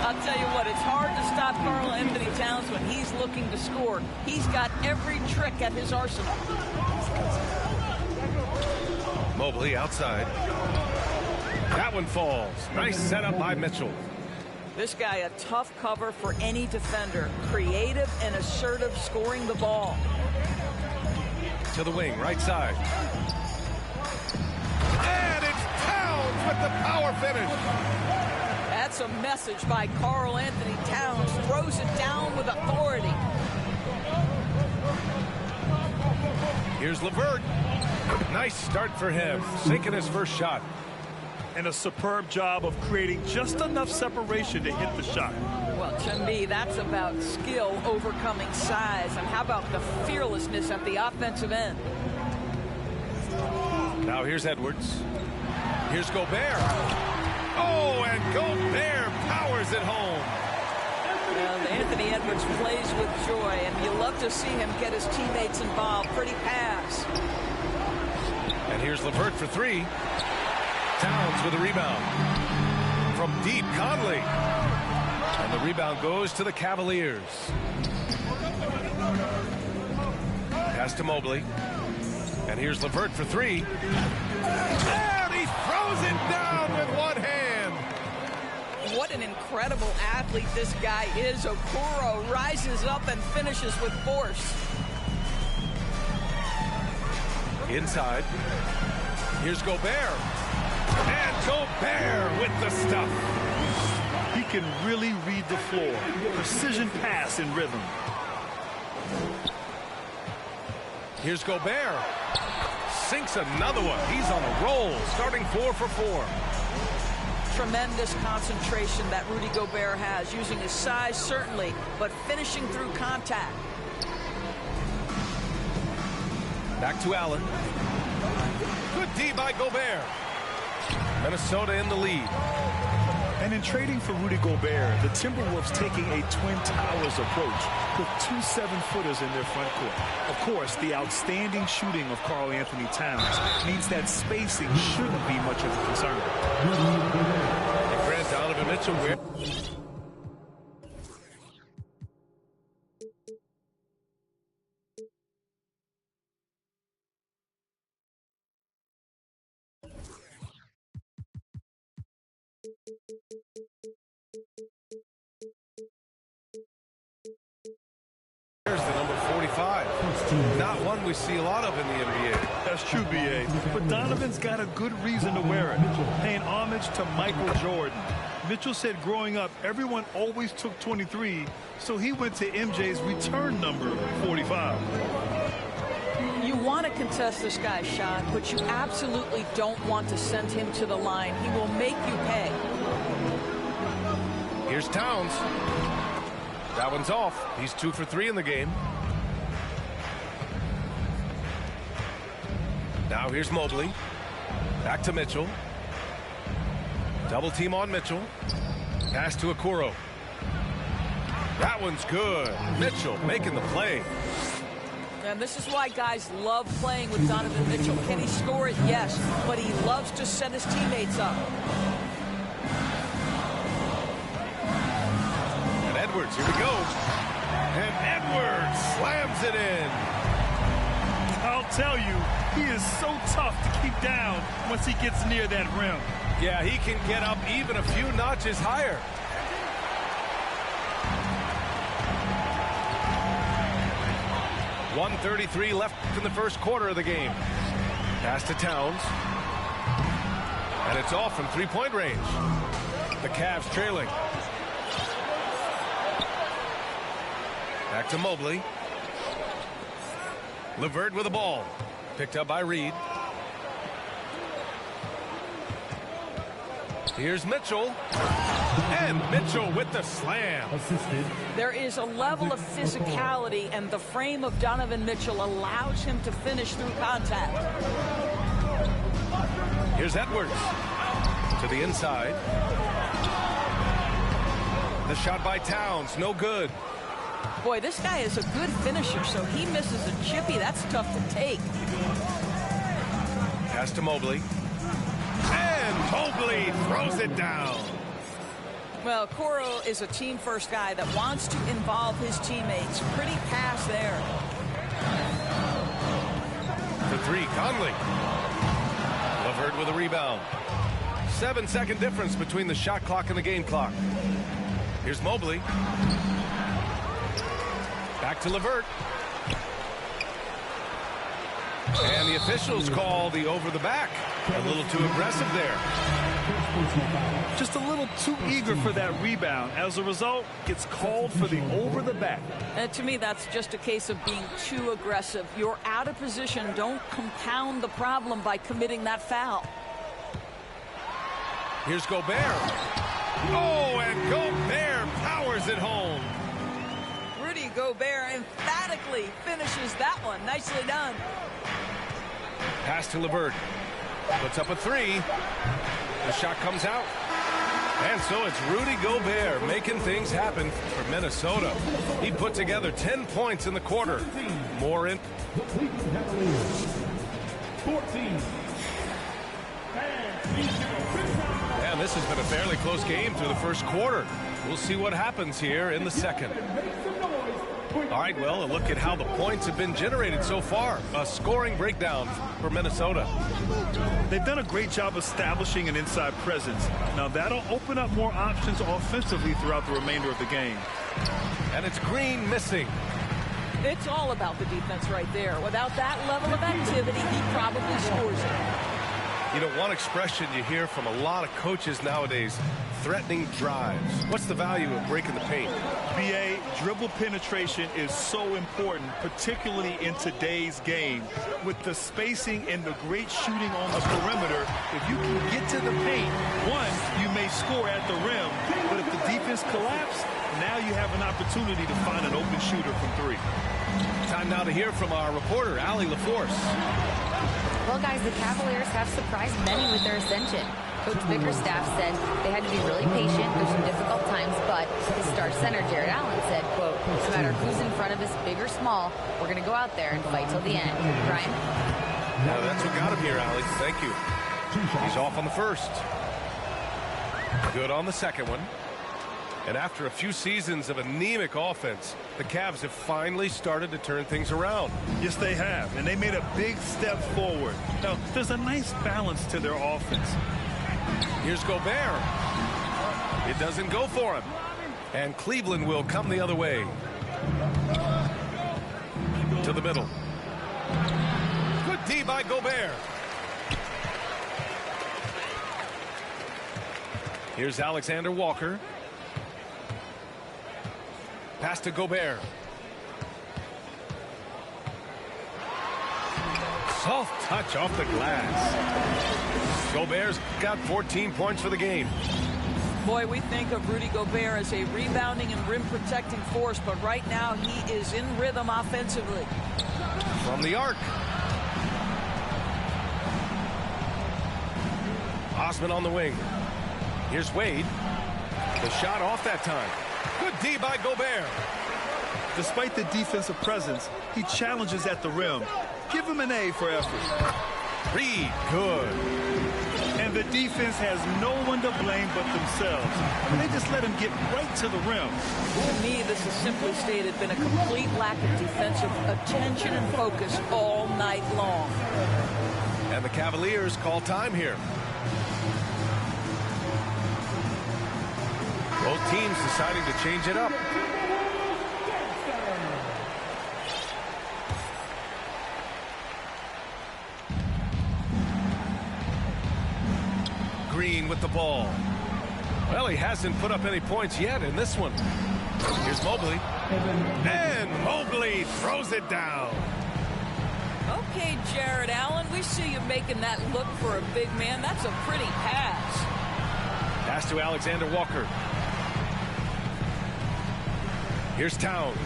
I'll tell you what, it's hard to stop Karl Anthony Towns when he's looking to score. He's got every trick at his arsenal. Mobley outside. That one falls. Nice setup by Mitchell. This guy a tough cover for any defender. Creative and assertive scoring the ball. To the wing, right side. And it's Towns with the power finish. That's a message by Karl Anthony Towns. Throws it down with authority. Here's LeVert. Nice start for him. Sinking his first shot. And a superb job of creating just enough separation to hit the shot. Well, to me, that's about skill overcoming size. And how about the fearlessness at the offensive end? Now here's Edwards. Here's Gobert. Oh, and Gobert powers it home. Well, Anthony Edwards plays with joy, and you love to see him get his teammates involved. Pretty pass. And here's LeVert for three. Towns with a rebound. From deep, Conley. And the rebound goes to the Cavaliers. Pass to Mobley. And here's LeVert for three. And he throws it down with one hand. What an incredible athlete this guy is. Okoro rises up and finishes with force. Inside. Here's Gobert. And Gobert with the stuff. He can really read the floor. Precision pass in rhythm. Here's Gobert. Sinks another one. He's on a roll, starting 4 for 4. Tremendous concentration that Rudy Gobert has, using his size certainly, but finishing through contact. Back to Allen. Good D by Gobert. Minnesota in the lead. And in trading for Rudy Gobert, the Timberwolves taking a Twin Towers approach with 2 7-footers in their front court. Of course, the outstanding shooting of Karl Anthony Towns means that spacing shouldn't be much of a concern. And Grant Donovan Mitchell where? There's the number 45. Not one we see a lot of in the NBA. That's true, B.A. But Donovan's got a good reason to wear it, paying homage to Michael Jordan. Mitchell said growing up, everyone always took 23, so he went to MJ's return number 45. You want to contest this guy's shot, but you absolutely don't want to send him to the line. He will make you pay. Here's Towns. That one's off. He's 2 for 3 in the game. Now here's Mobley. Back to Mitchell. Double team on Mitchell. Pass to Okoro. That one's good. Mitchell making the play. And this is why guys love playing with Donovan Mitchell. Can he score it? Yes. But he loves to set his teammates up. And Edwards, here we go. And Edwards slams it in. I'll tell you, he is so tough to keep down once he gets near that rim. Yeah, he can get up even a few notches higher. .133 left in the first quarter of the game. Pass to Towns. And it's off from three-point range. The Cavs trailing. Back to Mobley. LeVert with the ball. Picked up by Reed. Here's Mitchell. And Mitchell with the slam. There is a level of physicality, and the frame of Donovan Mitchell allows him to finish through contact. Here's Edwards to the inside. The shot by Towns, no good. Boy, this guy is a good finisher, so he misses a chippy. That's tough to take. Pass to Mobley. And Mobley throws it down. Well, Coro is a team-first guy that wants to involve his teammates. Pretty pass there. For three, Conley. LeVert with a rebound. 7-second difference between the shot clock and the game clock. Here's Mobley. Back to LeVert. And the officials call the over the back. A little too aggressive there. Just a little too eager for that rebound. As a result, gets called for the over the back. And to me, that's just a case of being too aggressive. You're out of position. Don't compound the problem by committing that foul. Here's Gobert. Oh, and Gobert powers it home. Rudy Gobert emphatically finishes that one. Nicely done. Pass to LeVert. Puts up a three. The shot comes out. And so it's Rudy Gobert making things happen for Minnesota. He put together 10 points in the quarter. More in. 14. And this has been a fairly close game through the first quarter. We'll see what happens here in the second. All right, well, a look at how the points have been generated so far. A scoring breakdown for Minnesota. They've done a great job establishing an inside presence. Now that'll open up more options offensively throughout the remainder of the game. And it's Green missing. It's all about the defense right there. Without that level of activity, he probably scores it. You know, one expression you hear from a lot of coaches nowadays, threatening drives. What's the value of breaking the paint? BA, dribble penetration is so important, particularly in today's game. With the spacing and the great shooting on the perimeter, if you can get to the paint, one, you may score at the rim, but if the defense collapses, now you have an opportunity to find an open shooter from three. Time now to hear from our reporter, Allie LaForce. Well, guys, the Cavaliers have surprised many with their ascension. Coach Bickerstaff said they had to be really patient through some difficult times, but his star center, Jared Allen, said, quote, no matter who's in front of us, big or small, we're going to go out there and fight till the end. Brian? Well, that's what got him here, Allie. Thank you. He's off on the first. Good on the second one. And after a few seasons of anemic offense, the Cavs have finally started to turn things around. Yes, they have, and they made a big step forward. Now, there's a nice balance to their offense. Here's Gobert. It doesn't go for him. And Cleveland will come the other way. To the middle. Good D by Gobert. Here's Alexander Walker. Pass to Gobert. Soft touch off the glass. Gobert's got 14 points for the game. Boy, we think of Rudy Gobert as a rebounding and rim protecting force, but right now he is in rhythm offensively. From the arc. Osman on the wing. Here's Wade. The shot off that time. Good D by Gobert. Despite the defensive presence, he challenges at the rim. Give him an A for effort. Reed, good. And the defense has no one to blame but themselves. They just let him get right to the rim. To me, this has simply stated been a complete lack of defensive attention and focus all night long. And the Cavaliers call time here. Both teams deciding to change it up. Green with the ball. Well, he hasn't put up any points yet in this one. Here's Mobley. And Mobley throws it down. Okay, Jared Allen, we see you making that look for a big man. That's a pretty pass. Pass to Alexander Walker. Here's Towns.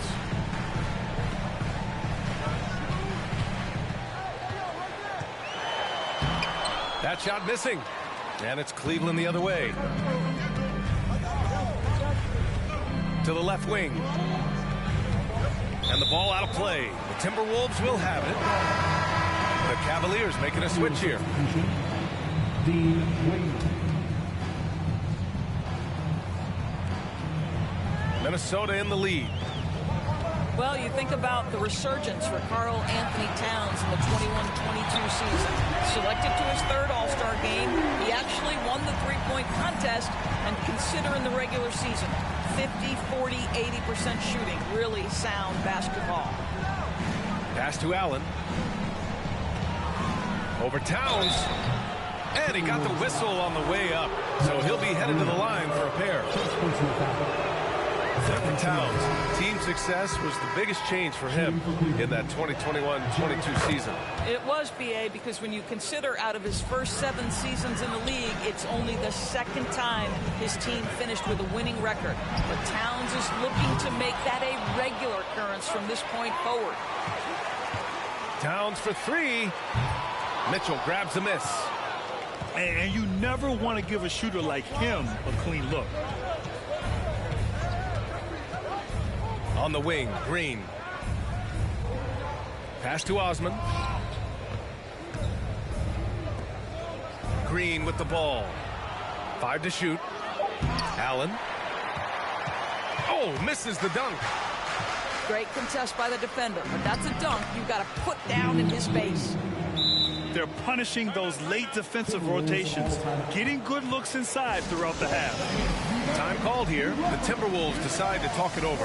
That shot missing. And it's Cleveland the other way. To the left wing. And the ball out of play. The Timberwolves will have it. The Cavaliers making a switch here. Minnesota in the lead. Well, you think about the resurgence for Karl Anthony Towns in the 21-22 season. Selected to his third All-Star game, he actually won the three-point contest, and consider in the regular season, 50, 40, 80% shooting. Really sound basketball. Pass to Allen. Over Towns. And he got the whistle on the way up. So he'll be headed to the line for a pair. For Towns, team success was the biggest change for him in that 2021-22 season. It was, B.A., because when you consider out of his first 7 seasons in the league, it's only the second time his team finished with a winning record. But Towns is looking to make that a regular occurrence from this point forward. Towns for 3. Mitchell grabs a miss. And you never want to give a shooter like him a clean look. On the wing, Green. Pass to Osman. Green with the ball. 5 to shoot. Allen. Oh, misses the dunk. Great contest by the defender, but that's a dunk you've got to put down in his face. They're punishing those late defensive rotations, getting good looks inside throughout the half. Time called here. The Timberwolves decide to talk it over.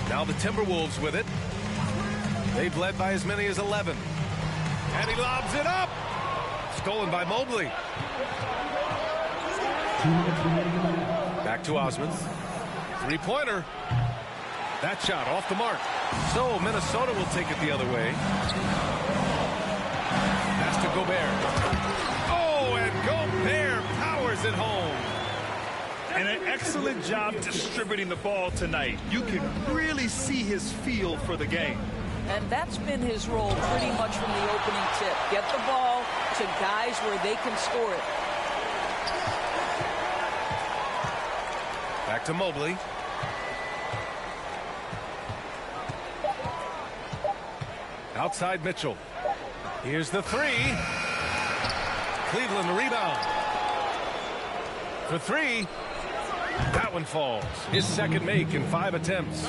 Now the Timberwolves with it. They've led by as many as 11. And he lobs it up. Stolen by Mobley. Back to Osman. Three-pointer. That shot off the mark. So Minnesota will take it the other way. Pass to Gobert. Oh, and Gobert powers it home. And an excellent job distributing the ball tonight. You can really see his feel for the game. And that's been his role pretty much from the opening tip. Get the ball to guys where they can score it. Back to Mobley. Outside Mitchell. Here's the 3. Cleveland the rebound. For 3. That one falls. His second make in 5 attempts.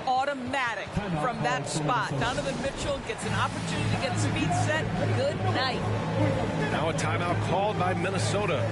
Automatic from that spot. Donovan Mitchell gets an opportunity to get his feet set. Good night. Now a timeout called by Minnesota.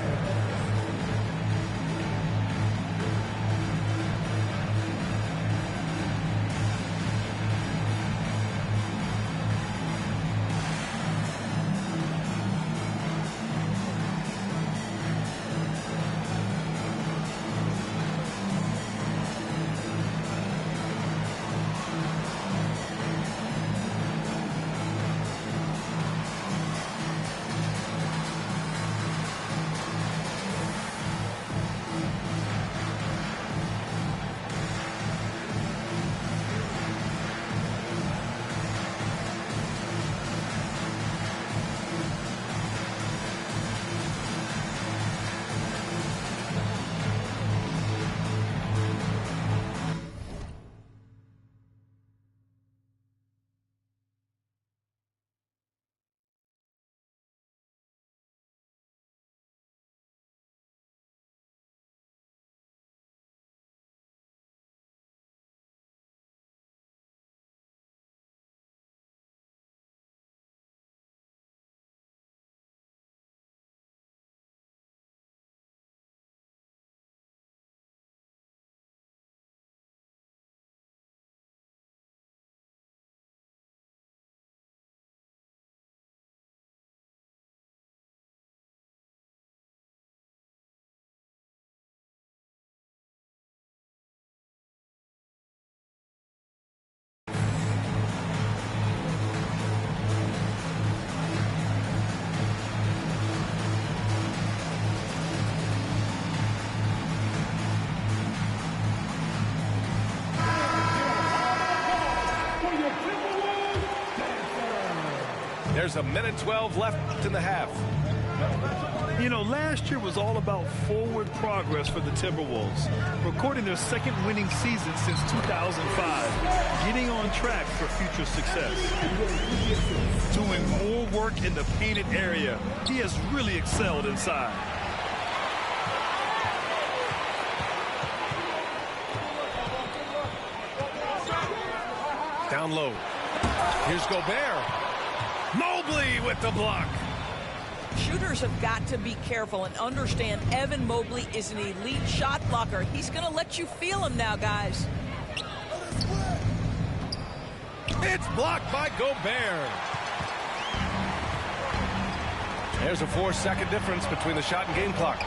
There's a minute 12 left in the half. You know, last year was all about forward progress for the Timberwolves, recording their second winning season since 2005, getting on track for future success. Doing more work in the painted area. He has really excelled inside. Down low. Here's Gobert. Mobley with the block. Shooters have got to be careful and understand Evan Mobley is an elite shot blocker. He's going to let you feel him now, guys. It's blocked by Gobert. There's a 4-second difference between the shot and game clock.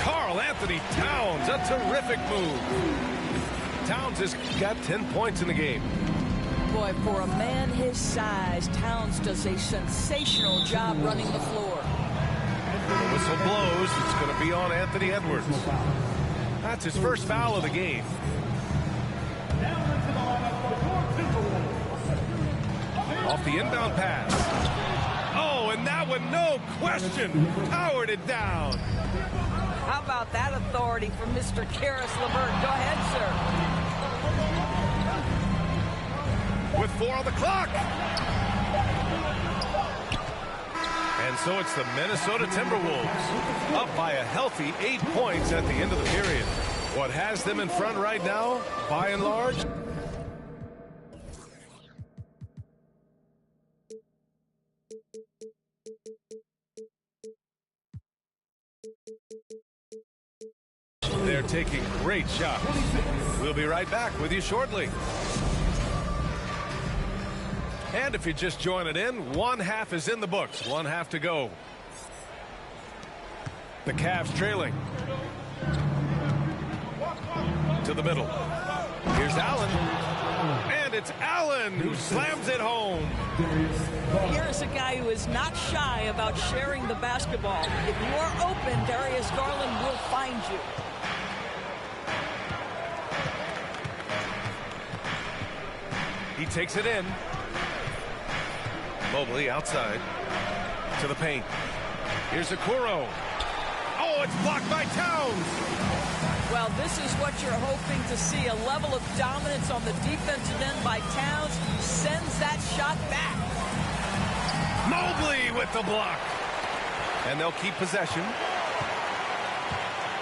Karl-Anthony Towns, a terrific move. Towns has got 10 points in the game. Boy, for a man his size, Towns does a sensational job running the floor. The whistle blows. It's going to be on Anthony Edwards. That's his first foul of the game. Off the inbound pass. Oh, and that one, no question, powered it down. How about that authority from Mr. Karis LeVert? Go ahead, sir. With 4 on the clock. And so it's the Minnesota Timberwolves up by a healthy 8 points at the end of the period. What has them in front right now, by and large? They're taking great shots. We'll be right back with you shortly. And if you're just joining in, one half is in the books. One half to go. The Cavs trailing. To the middle. Here's Allen. And it's Allen who slams it home. Here's a guy who is not shy about sharing the basketball. If you are open, Darius Garland will find you. He takes it in. Mobley outside to the paint. Here's Okoro. Oh, it's blocked by Towns. Well, this is what you're hoping to see. A level of dominance on the defensive end by Towns sends that shot back. Mobley with the block. And they'll keep possession.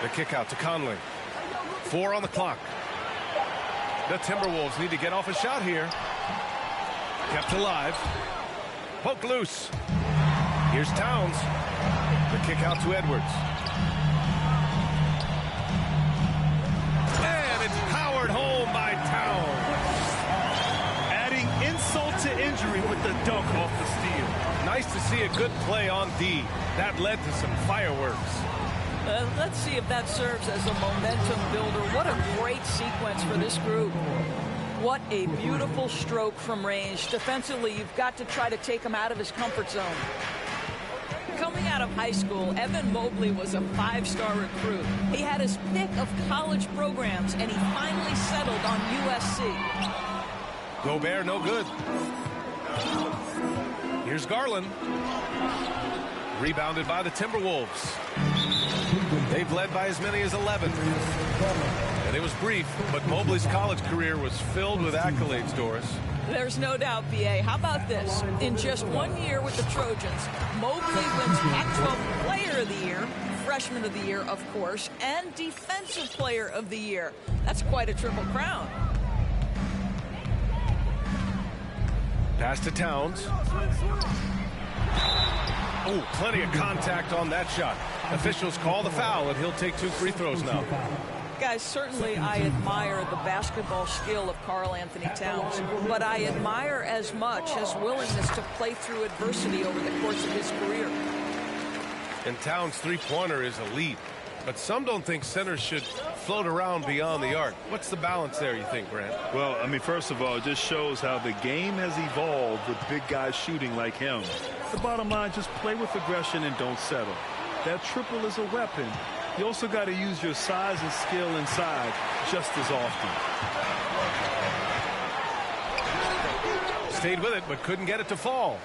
The kick out to Conley. 4 on the clock. The Timberwolves need to get off a shot here. Kept alive. Poke loose. Here's Towns. The kick out to Edwards. And it's powered home by Towns. Adding insult to injury with the dunk off the steal. Nice to see a good play on D. That led to some fireworks. Let's see if that serves as a momentum builder. What a great sequence for this group. What a beautiful stroke from range. Defensively, you've got to try to take him out of his comfort zone. Coming out of high school, Evan Mobley was a 5-star recruit. He had his pick of college programs, and he finally settled on USC. Gobert, no good. Here's Garland. Rebounded by the Timberwolves. They've led by as many as 11. And it was brief, but Mobley's college career was filled with accolades, Doris. There's no doubt, B.A. How about this? In just 1 year with the Trojans, Mobley wins Pac-12 Player of the Year, Freshman of the Year, of course, and Defensive Player of the Year. That's quite a triple crown. Pass to Towns. Oh, plenty of contact on that shot. Officials call the foul, and he'll take 2 free throws now. Guys, certainly I admire the basketball skill of Karl-Anthony Towns, but I admire as much his willingness to play through adversity over the course of his career. And Towns' three-pointer is elite, but some don't think centers should float around beyond the arc. What's the balance there, you think, Grant? Well, I mean, first of all, it just shows how the game has evolved with big guys shooting like him. The bottom line, just play with aggression and don't settle. That triple is a weapon. You also got to use your size and skill inside just as often. Stayed with it, but couldn't get it to fall.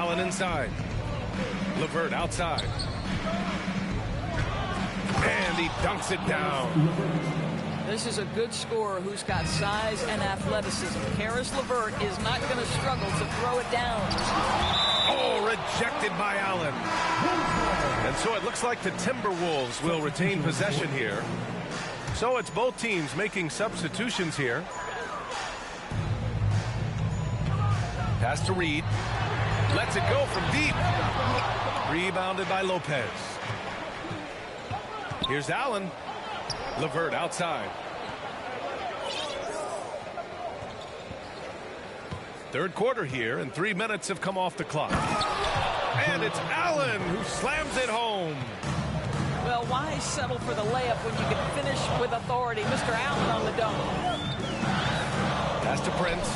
Allen inside. LeVert outside. And he dunks it down. This is a good scorer who's got size and athleticism. Karis LeVert is not going to struggle to throw it down. Oh, rejected by Allen. And so it looks like the Timberwolves will retain possession here. So it's both teams making substitutions here. Pass to Reed. Lets it go from deep. Rebounded by Lopez. Here's Allen. LeVert outside. Third quarter here, and 3 minutes have come off the clock. And it's Allen who slams it home. Well, why settle for the layup when you can finish with authority? Mr. Allen on the dunk. Pass to Prince.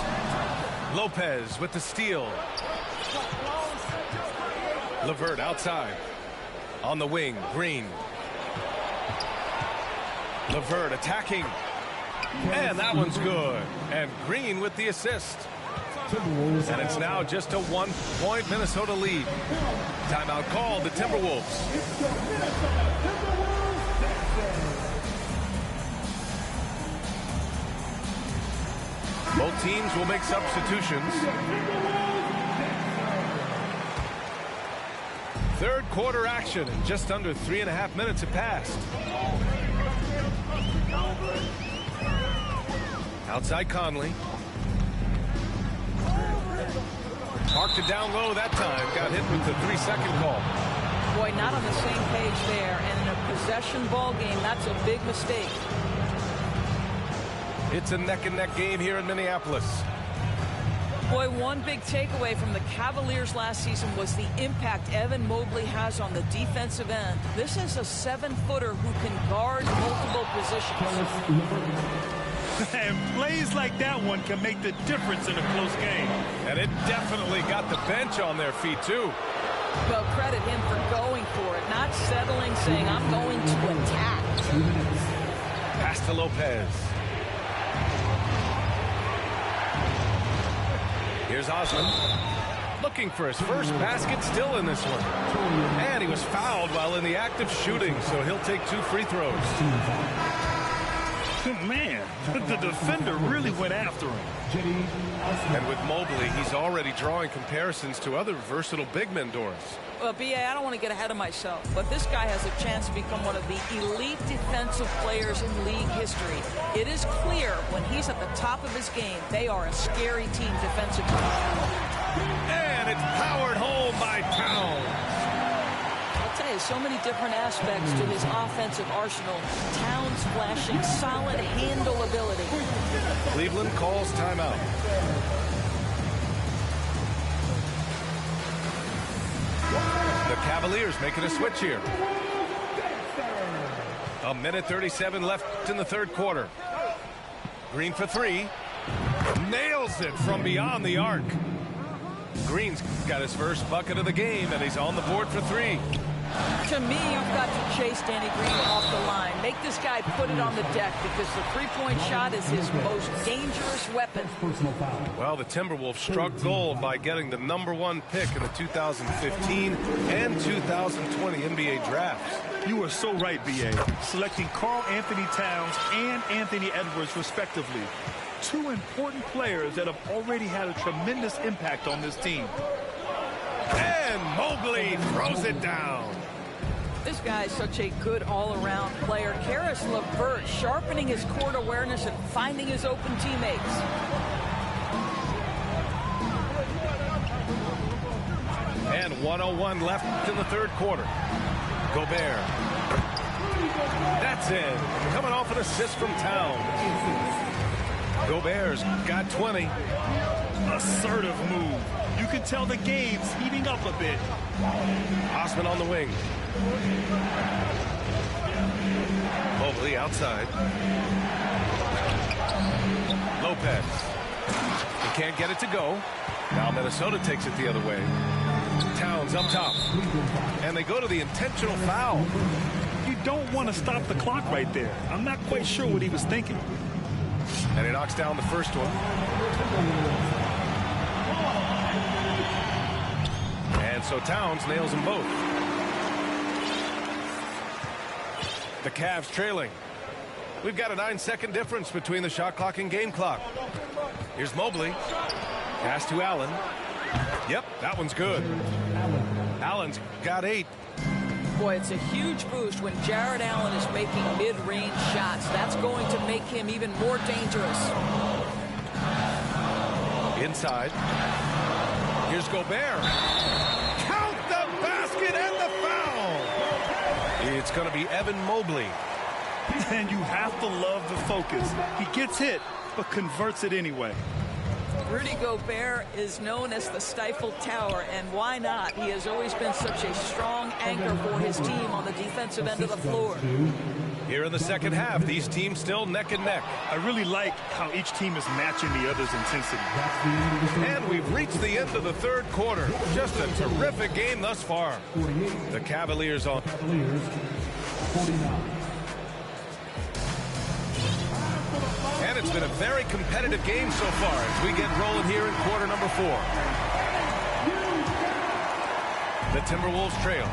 Lopez with the steal. LeVert outside. On the wing, Green. LeVert attacking. And that one's good. And Green with the assist. And it's now just a 1-point Minnesota lead. Timeout called, the Timberwolves. Both teams will make substitutions. Third quarter action, and just under 3.5 minutes have passed. Outside Conley. Parked it down low that time. Got hit with the 3-second call. Boy, not on the same page there. And in a possession ball game, that's a big mistake. It's a neck-and-neck game here in Minneapolis. Boy, one big takeaway from the Cavaliers last season was the impact Evan Mobley has on the defensive end. This is a 7-footer who can guard multiple positions. And plays like that one can make the difference in a close game. And it definitely got the bench on their feet, too. Well, credit him for going for it, not settling, saying, I'm going to attack. Pass to Lopez. Here's Osman. Looking for his first basket still in this one. And he was fouled while in the act of shooting, so he'll take 2 free throws. Man, the defender really went after him. And with Mobley, he's already drawing comparisons to other versatile big men, Doris. Well, B.A., I don't want to get ahead of myself, but this guy has a chance to become one of the elite defensive players in league history. It is clear when he's at the top of his game, they are a scary team defensively. And it's powered home by Towns. I'll tell you, so many different aspects to his offensive arsenal. Towns flashing solid handle ability. Cleveland calls timeout. The Cavaliers making a switch here. 1:37 left in the third quarter. Green for 3. Nails it from beyond the arc. Green's got his first bucket of the game, and he's on the board for 3. To me, you've got to chase Danny Green off the line. Make this guy put it on the deck because the three-point shot is his most dangerous weapon. Well, the Timberwolves struck gold by getting the #1 pick in the 2015 and 2020 NBA drafts. You are so right, B.A. Selecting Karl Anthony Towns and Anthony Edwards, respectively. 2 important players that have already had a tremendous impact on this team. And Mobley throws it down. This guy is such a good all-around player. Karis LeVert sharpening his court awareness and finding his open teammates. And 1:01 left in the third quarter. Gobert. That's in. Coming off an assist from Towns. Gobert's got 20. Assertive move. You can tell the game's heating up a bit. Osman on the wing. Mobley outside. Lopez. He can't get it to go. Now Minnesota takes it the other way. Towns up top. And they go to the intentional foul. You don't want to stop the clock right there. I'm not quite sure what he was thinking. And he knocks down the first one. and so Towns nails them both. The Cavs trailing. We've got a 9-second difference between the shot clock and game clock. Here's Mobley. Pass to Allen. Yep, that one's good. Allen's got 8. Boy, it's a huge boost when Jared Allen is making mid-range shots. That's going to make him even more dangerous. Inside. Here's Gobert. Count the basket and the foul. It's going to be Evan Mobley. And you have to love the focus. He gets hit, but converts it anyway. Rudy Gobert is known as the Stifle Tower, and why not? He has always been such a strong anchor for his team on the defensive end of the floor. Here in the second half, these teams still neck and neck. I really like how each team is matching the other's intensity. And we've reached the end of the third quarter. Just a terrific game thus far. The Cavaliers on. 49. And it's been a very competitive game so far as we get rolling here in quarter number 4. The Timberwolves trail.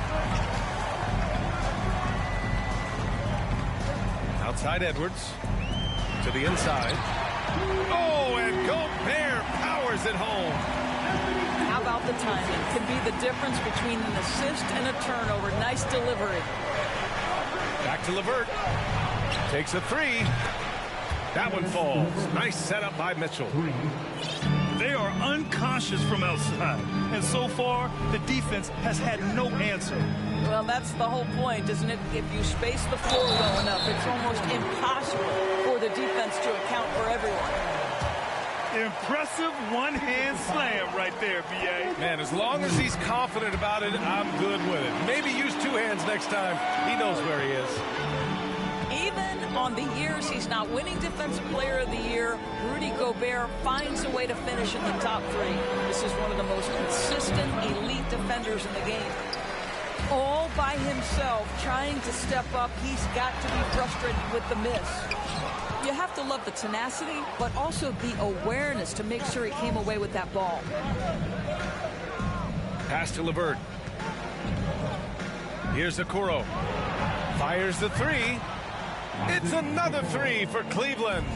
Outside Edwards. To the inside. Oh, and Gobert powers it home. How about the timing? Can be the difference between an assist and a turnover. Nice delivery. Back to LeVert. Takes a 3. That one falls. Nice setup by Mitchell. They are unconscious from outside. And so far, the defense has had no answer. Well, that's the whole point, isn't it? If you space the floor well enough, it's almost impossible for the defense to account for everyone. Impressive one-hand slam right there, B.A. Man, as long as he's confident about it, I'm good with it. Maybe use 2 hands next time. He knows where he is. Even on the years he's not winning Defensive Player of the Year, Rudy Gobert finds a way to finish in the top 3. This is one of the most consistent elite defenders in the game. All by himself, trying to step up. He's got to be frustrated with the miss. You have to love the tenacity, but also the awareness to make sure he came away with that ball. Pass to LeVert. Here's Okoro. Fires the 3. It's another 3 for Cleveland.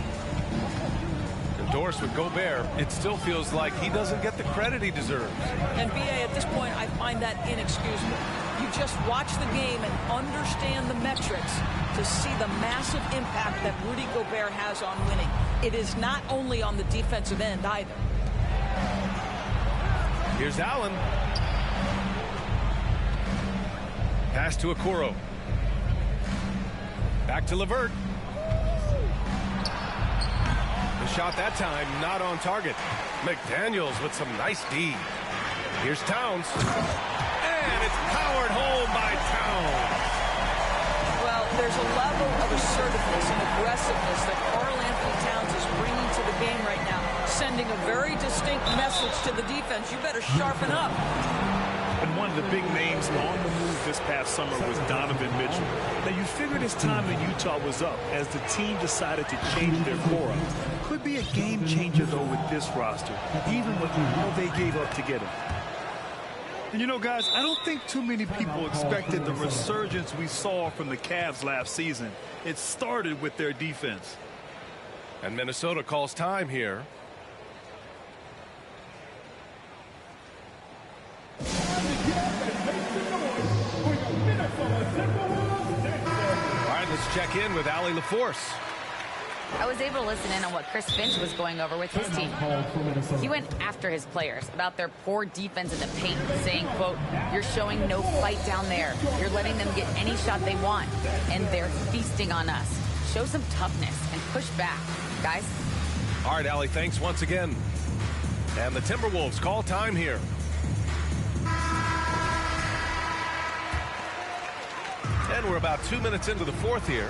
Endorsed with Gobert, it still feels like he doesn't get the credit he deserves. And B.A., at this point, I find that inexcusable. You just watch the game and understand the metrics to see the massive impact that Rudy Gobert has on winning. It is not only on the defensive end either. Here's Allen. Pass to Okoro. Back to LeVert. The shot that time not on target. McDaniels with some nice D. Here's Towns. And it's powered home by Towns. Well, there's a level of assertiveness and aggressiveness that Karl Anthony Towns is bringing to the game right now, sending a very distinct message to the defense. You better sharpen up. And one of the big names on the move this past summer was Donovan Mitchell. Now, you figured his time in Utah was up as the team decided to change their core up. Could be a game changer, though, with this roster, even with all they gave up to get him. And, you know, guys, I don't think too many people expected the resurgence we saw from the Cavs last season. It started with their defense. And Minnesota calls time here. All right, let's check in with Allie LaForce. I was able to listen in on what Chris Finch was going over with his team. He went after his players about their poor defense in the paint, saying, quote, "You're showing no fight down there. You're letting them get any shot they want, and they're feasting on us. Show some toughness and push back, guys." All right, Allie, thanks once again. And the Timberwolves call time here. And we're about 2 minutes into the fourth here.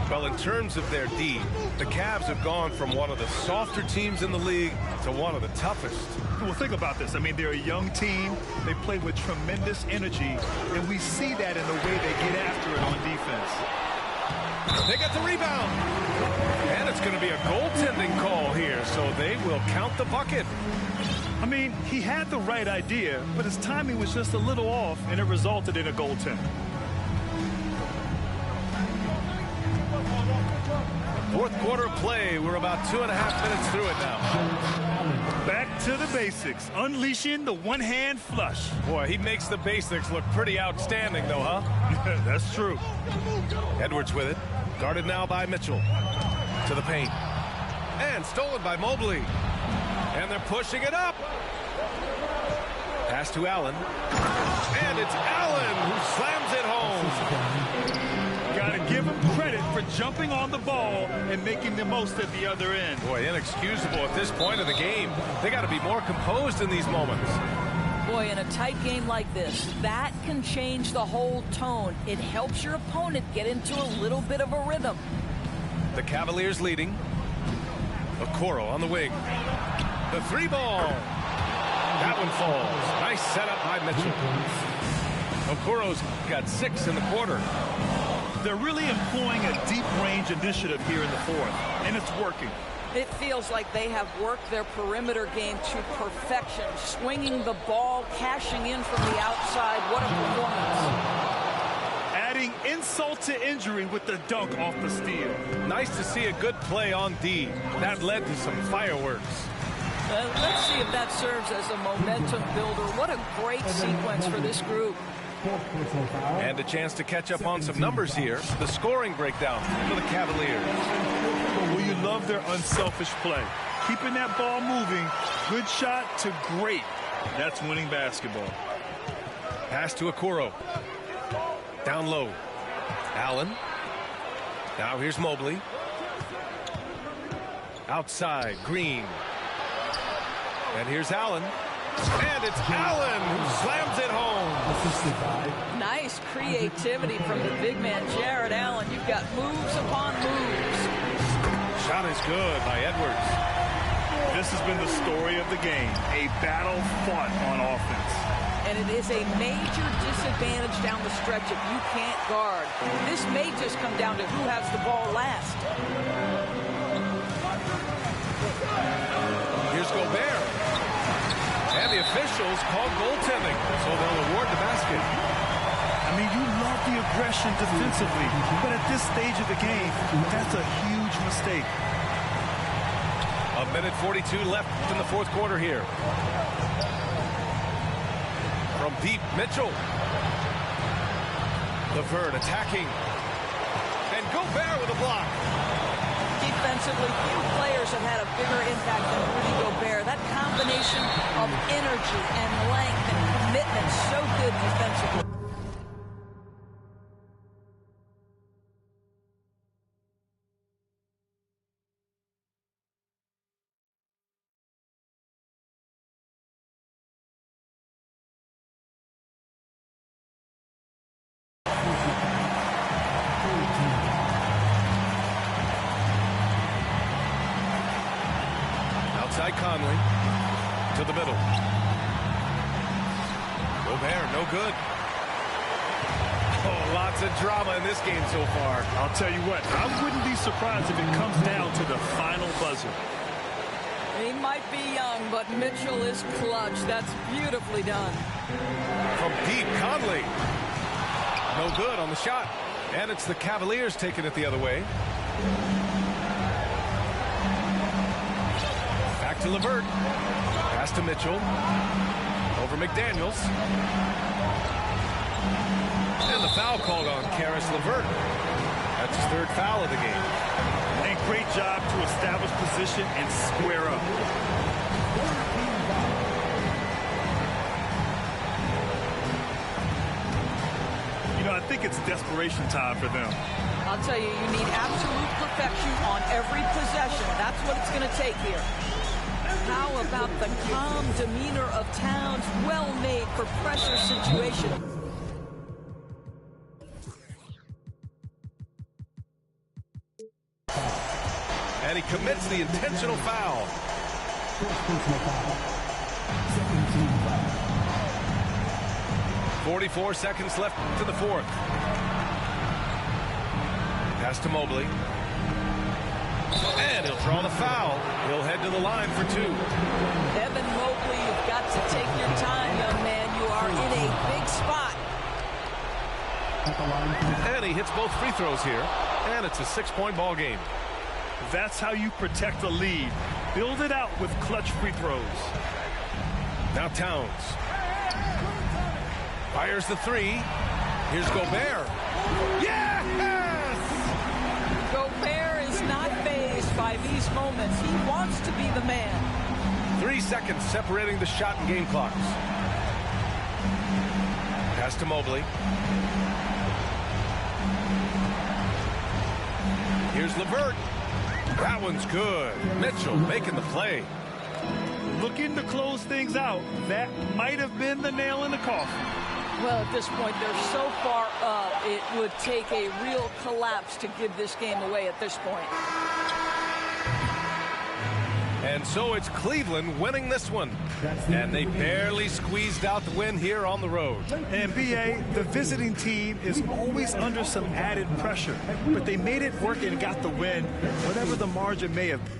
Well, in terms of their D, the Cavs have gone from one of the softer teams in the league to one of the toughest. Well, think about this. I mean, they're a young team. They play with tremendous energy, and we see that in the way they get after it on defense. They get the rebound. And it's going to be a goaltending call here, so they will count the bucket. I mean, he had the right idea, but his timing was just a little off, and it resulted in a goaltend. Fourth quarter play. We're about 2.5 minutes through it now. Back to the basics, unleashing the one-hand flush. Boy, he makes the basics look pretty outstanding, though, huh? That's true. Edwards with it. Guarded now by Mitchell. To the paint. And stolen by Mobley. And they're pushing it up. Pass to Allen. And it's Allen who slams it home. Got to give him credit for jumping on the ball and making the most at the other end. Boy, inexcusable at this point of the game. They got to be more composed in these moments. Boy, in a tight game like this, that can change the whole tone. It helps your opponent get into a little bit of a rhythm. The Cavaliers leading. Okoro on the wing. The three ball. That one falls. Nice setup by Mitchell. Okoro's got 6 in the quarter. They're really employing a deep range initiative here in the fourth, and it's working. It feels like they have worked their perimeter game to perfection, swinging the ball, cashing in from the outside. What a performance. Adding insult to injury with the dunk off the steal. Nice to see a good play on D. That led to some fireworks. Let's see if that serves as a momentum builder. What a great sequence for this group. And a chance to catch up on some numbers here. The scoring breakdown for the Cavaliers. Well, you love their unselfish play. Keeping that ball moving, good shot to great. That's winning basketball. Pass to Okoro. Down low. Allen. Now here's Mobley. Outside, Green. And here's Allen. And it's Allen who slams it home. Nice creativity from the big man, Jared Allen. You've got moves upon moves. Shot is good by Edwards. This has been the story of the game. A battle fought on offense. And it is a major disadvantage down the stretch if you can't guard. This may just come down to who has the ball last. Here's Gobert. And the officials called goaltending, so they'll award the basket. I mean, you love the aggression defensively, but at this stage of the game, that's a huge mistake. 1:42 left in the fourth quarter here. From deep, Mitchell. LeVert attacking. And Gobert with a block. Defensively, few players have had a bigger impact than Rudy Gobert. That combination of energy and length and commitment, so good defensively. Conley to the middle. Gobert, no good. Oh, lots of drama in this game so far. I'll tell you what, I wouldn't be surprised if it comes down to the final buzzer. He might be young, but Mitchell is clutch. That's beautifully done. From deep, Conley. No good on the shot. And it's the Cavaliers taking it the other way. Back to LeVert. Pass to Mitchell. Over McDaniels. And the foul called on Karis LeVert. That's his third foul of the game. And great job to establish position and square up. You know, I think it's desperation time for them. I'll tell you, you need absolute perfection on every possession. That's what it's going to take here. How about the calm demeanor of Towns, well made for pressure situation. And he commits the intentional foul. 44 seconds left to the fourth. Pass to Mobley. And he'll draw the foul. He'll head to the line for two. Evan Mobley, you've got to take your time, young man. You are in a big spot. And he hits both free throws here. And it's a 6-point ball game. That's how you protect a lead. Build it out with clutch free throws. Now Towns. Fires the three. Here's Gobert. Yes! Gobert is not fazed by these moments. He wants to be the man. 3 seconds separating the shot and game clocks. Pass to Mobley. Here's LeVert. That one's good. Mitchell making the play. Looking to close things out. That might have been the nail in the coffin. Well, at this point, they're so far up, it would take a real collapse to give this game away at this point. And so it's Cleveland winning this one. And they barely squeezed out the win here on the road. And BA, the visiting team is always under some added pressure. But they made it work and got the win, whatever the margin may have been.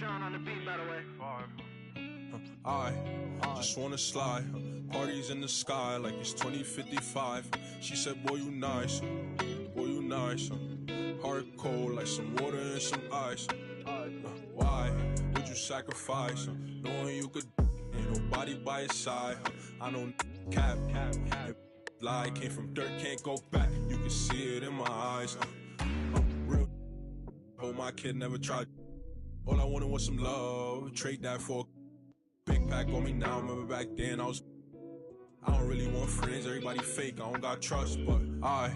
On the beat, by the way. I just wanna slide. Parties in the sky like it's 2055. She said, boy, you nice. Boy, you nice. Heart cold like some water and some ice. Why would you sacrifice? Knowing you could, ain't nobody by your side. I know cap. Lie came from dirt, can't go back. You can see it in my eyes. Real. Oh, my kid never tried. All I wanted was some love, trade that for a big pack on me now. Remember back then I don't really want friends, everybody fake, I don't got trust. But I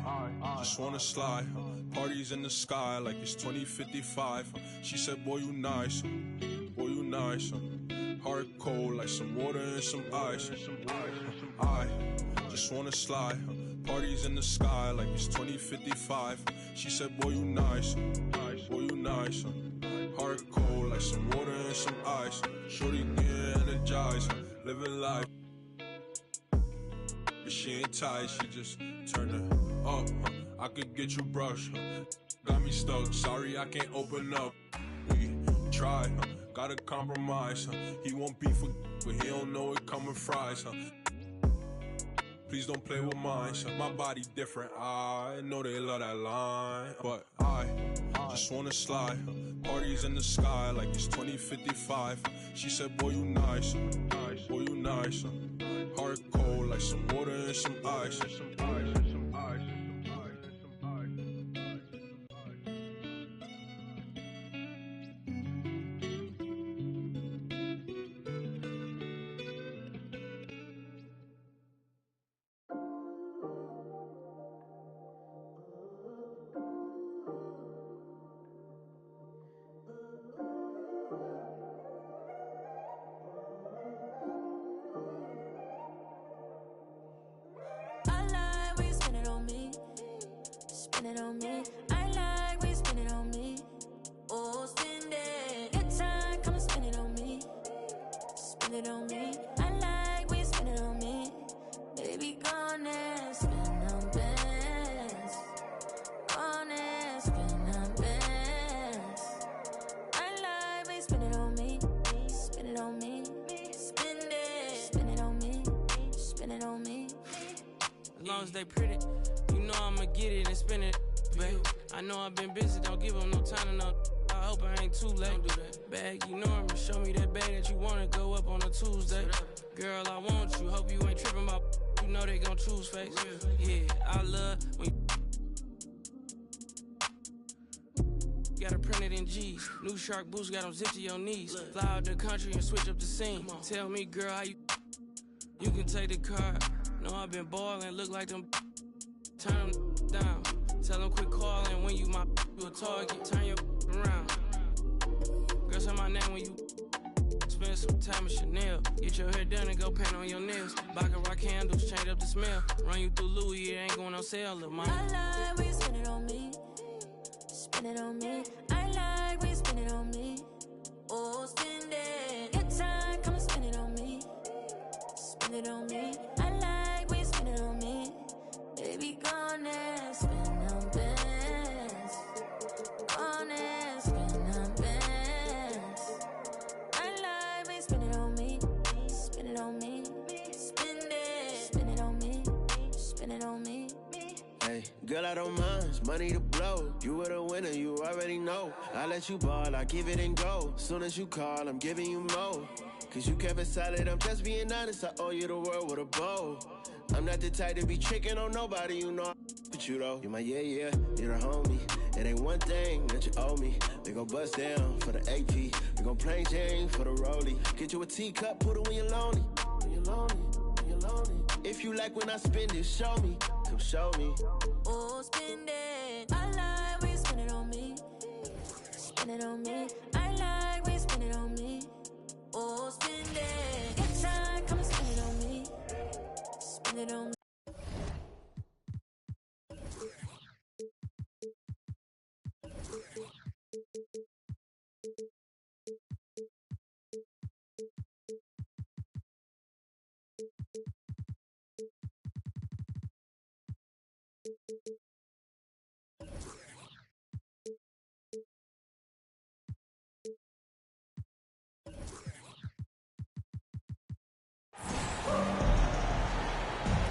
just wanna slide, parties in the sky like it's 2055. She said, boy, you nice, boy, you nice. Heart cold like some water and some ice. I just wanna slide, parties in the sky like it's 2055. She said, boy, you nice, boy, you nice. Heart cold like some water and some ice. Shorty get energized, living life. But she ain't tight, she just turned it up. I could get you brushed. Got me stuck, sorry I can't open up. We tried, gotta compromise. He won't beef with, but he don't know it coming fries. Please don't play with mine. My body different, I know they love that line. But I just wanna slide, parties in the sky like it's 2055. She said, boy, you nice, boy, you nice. Heart cold like some water and some ice. They pretty, you know I'ma get it and spend it, babe. I know I've been busy, don't give them no time to know. I hope I ain't too late. Don't do that. Bag, you know me, show me that bag that you wanna go up on a Tuesday. Girl, I want you, hope you ain't tripping about. You know they gon' choose face. Yeah, I love when you gotta print it in G's. New Shark boots got them zipped to your knees. Fly out the country and switch up the scene. Tell me, girl, how you can take the car. Know I've been ballin', look like them. Turn them down. Tell them quit calling when you a target. Turn your around. Girl, say my name when you spend some time at Chanel. Get your hair done and go paint on your nails. Baccarat candles, change up the smell. Run you through Louis, it ain't going on sale, little mama. I like when you spend it on me. Spend it on me. I like when you spend it on me. Oh, spend it. Good time, come and spend it on me. Spend it on me. I like when you spend it on me. Baby, gone and spend on bands. Gone and spend on bands. I like when you spend it on me. Spend it on me. Spend it. Spend it on me. Spend it on me. Hey, girl, I don't mind. It's money to blow. You were the winner, you already already know. I let you ball, I give it and go. Soon as you call, I'm giving you more. Cause you kept it solid, I'm just being honest. I owe you the world with a bow. I'm not the type to be tricking on nobody, you know. But you though, you my yeah, you're the homie. It ain't one thing that you owe me. We gon' bust down for the AP. We gon' play Jane for the rollie. Get you a teacup, put it when you're lonely. When you're lonely, when you're lonely. If you like when I spend it, show me. Come show me. Oh, spend it. I like when you spend it on me. Spend it on me. I like when you spend it on me. Oh, spend it. Get time, come and spend it on me. Spend it on me.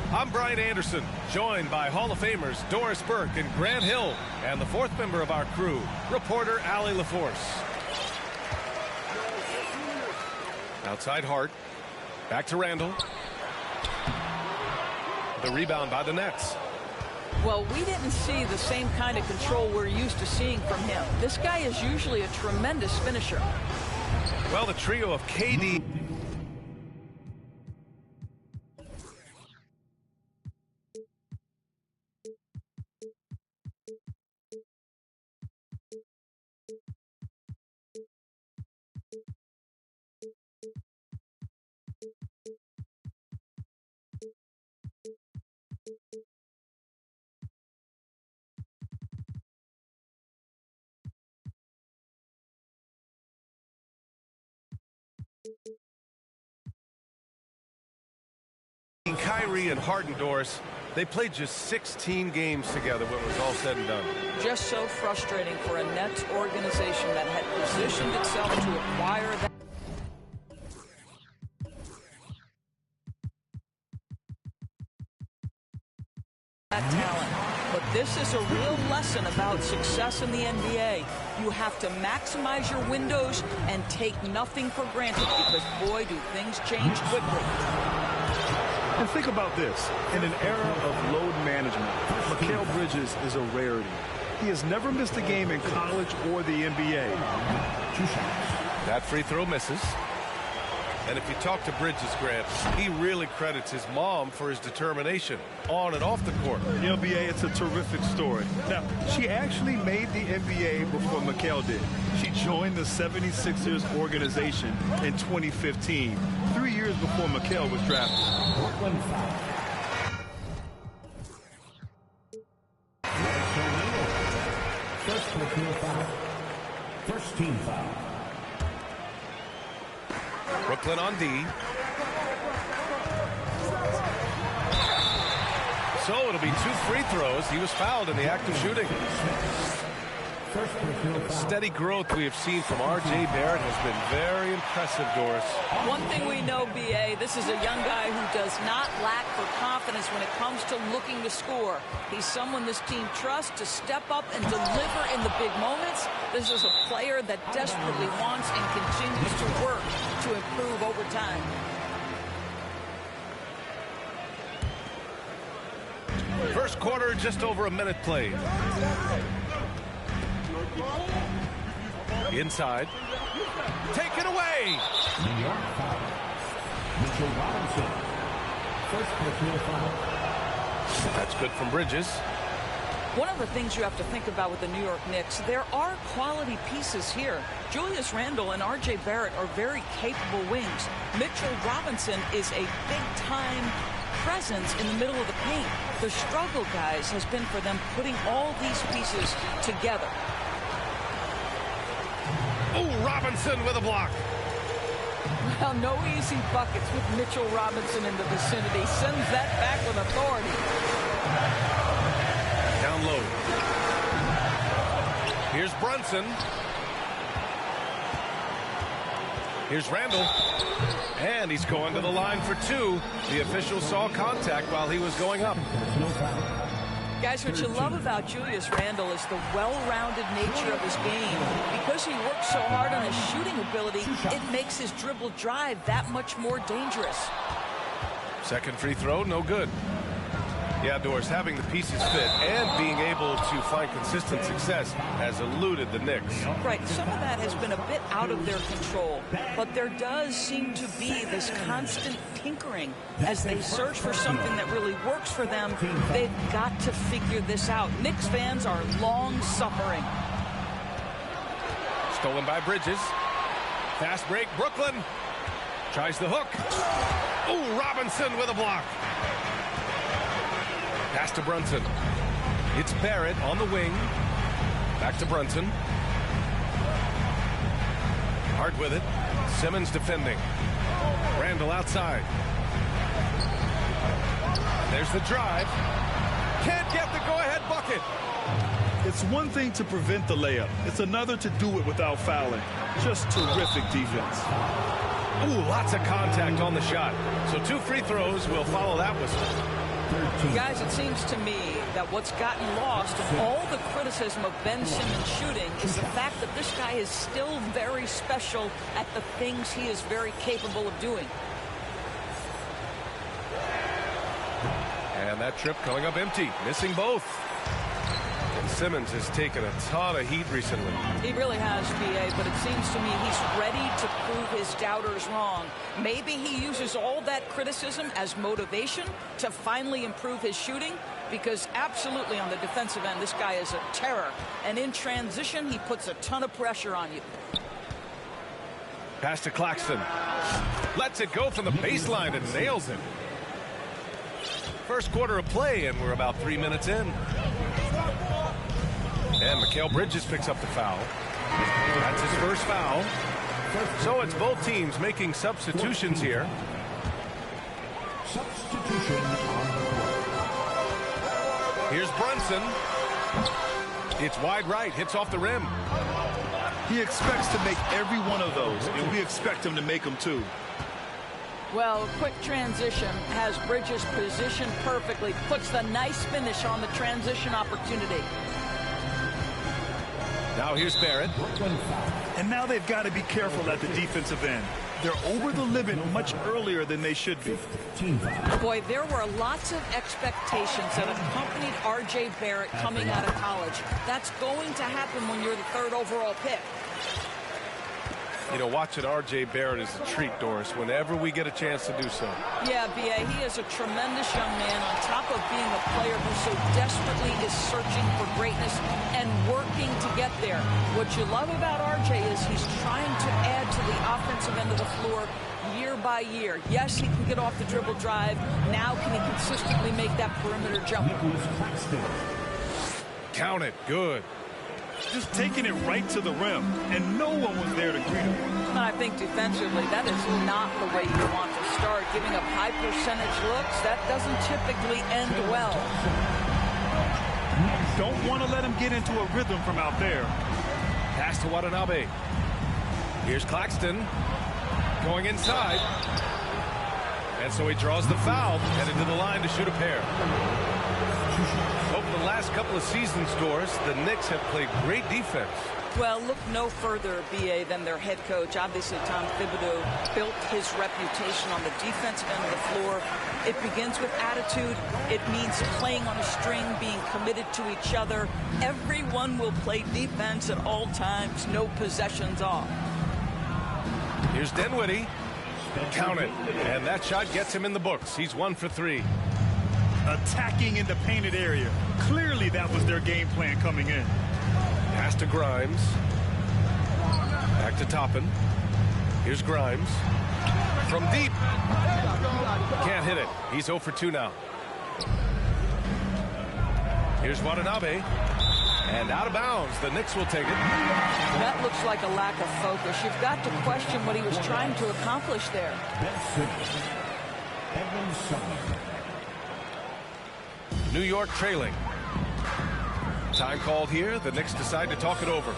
I'm Brian Anderson, joined by Hall of Famers Doris Burke and Grant Hill, and the fourth member of our crew, reporter Allie LaForce. Outside Hart, back to Randall. The rebound by the Nets. Well, we didn't see the same kind of control we're used to seeing from him. This guy is usually a tremendous finisher. Well, the trio of KD. Kyrie and Harden, Doris, they played just 16 games together when it was all said and done. Just so frustrating for a Nets organization that had positioned itself to acquire that talent. But this is a real lesson about success in the NBA. You have to maximize your windows and take nothing for granted because, boy, do things change quickly. And think about this. In an era of load management, Mikal Bridges is a rarity. He has never missed a game in college or the NBA. That free throw misses. And if you talk to Bridges, Grant, he really credits his mom for his determination on and off the court. The NBA, it's a terrific story. Now, she actually made the NBA before Mikal did. She joined the 76ers organization in 2015, 3 years before Mikal was drafted. First personal foul. First team foul. Brooklyn on D. So it'll be 2 free throws. He was fouled in the act of shooting. Steady growth we have seen from R.J. Barrett has been very impressive, Doris. One thing we know, B.A., this is a young guy who does not lack for confidence when it comes to looking to score. He's someone this team trusts to step up and deliver in the big moments. This is a player that desperately wants and continues to work to improve over time. First quarter, just over a minute played. Inside. Take it away. New York foul. Mitchell Robinson. First personal foul. That's good from Bridges. One of the things you have to think about with the New York Knicks, there are quality pieces here. Julius Randle and R.J. Barrett are very capable wings. Mitchell Robinson is a big-time presence in the middle of the paint. The struggle, guys, has been for them putting all these pieces together. Oh, Robinson with a block. Well, no easy buckets with Mitchell Robinson in the vicinity. Sends that back with authority. Down low. Here's Brunson. Here's Randall. And he's going to the line for 2. The official saw contact while he was going up. Guys, what you love about Julius Randle is the well-rounded nature of his game. Because he works so hard on his shooting ability, it makes his dribble drive that much more dangerous. Second free throw, no good. Yeah, Doris, having the pieces fit and being able to find consistent success has eluded the Knicks. Right, some of that has been a bit out of their control, but there does seem to be this constant tinkering as they search for something that really works for them. They've got to figure this out. Knicks fans are long-suffering. Stolen by Bridges. Fast break, Brooklyn. Tries the hook. Ooh, Robinson with a block. Pass to Brunson. It's Barrett on the wing. Back to Brunson. Hard with it. Simmons defending. Randle outside. There's the drive. Can't get the go-ahead bucket. It's one thing to prevent the layup. It's another to do it without fouling. Just terrific defense. Ooh, lots of contact on the shot. So 2 free throws will follow that whistle. Guys, it seems to me that what's gotten lost in all the criticism of Ben Simmons shooting is the fact that this guy is still very special at the things he is very capable of doing. And that trip coming up empty, missing both. And Simmons has taken a ton of heat recently. He really has, B.A., but it seems to me he's ready to prove his doubters wrong. Maybe he uses all that criticism as motivation to finally improve his shooting, because absolutely on the defensive end, this guy is a terror. And in transition, he puts a ton of pressure on you. Pass to Claxton. Lets it go from the baseline and nails him. First quarter of play, and we're about 3 minutes in. And Mikal Bridges picks up the foul. That's his first foul. So it's both teams making substitutions here. Substitution on the court. Here's Brunson. It's wide right, hits off the rim. He expects to make every one of those, and we expect him to make them too. Well, quick transition has Bridges positioned perfectly, puts the nice finish on the transition opportunity. Now here's Barrett. And now they've got to be careful at the defensive end. They're over the limit much earlier than they should be. Boy, there were lots of expectations that accompanied R.J. Barrett coming out of college. That's going to happen when you're the 3rd overall pick. You know, watching R.J. Barrett is a treat, Doris, whenever we get a chance to do so. Yeah, B.A., he is a tremendous young man on top of being a player who so desperately is searching for greatness and working to get there. What you love about R.J. is he's trying to add to the offensive end of the floor year by year. Yes, he can get off the dribble drive. Now can he consistently make that perimeter jump? Count it. Good. Just taking it right to the rim, and no one was there to greet him. And I think defensively, that is not the way you want to start. Giving up high percentage looks, that doesn't typically end well. Don't want to let him get into a rhythm from out there. Pass to Watanabe. Here's Claxton going inside. And so he draws the foul, headed to the line to shoot a pair. Over the last couple of seasons, Doris, the Knicks have played great defense. Well, look no further, B.A., than their head coach. Obviously, Tom Thibodeau built his reputation on the defensive end of the floor. It begins with attitude. It means playing on a string, being committed to each other. Everyone will play defense at all times, no possessions off. Here's Dinwiddie. Count it. And that shot gets him in the books. He's 1 for 3. Attacking in the painted area. Clearly that was their game plan coming in. Pass to Grimes. Back to Toppin. Here's Grimes. From deep. Can't hit it. He's 0 for 2 now. Here's Watanabe. And out of bounds. The Knicks will take it. That looks like a lack of focus. You've got to question what he was trying to accomplish there. New York trailing. Time called here. The Knicks decide to talk it over.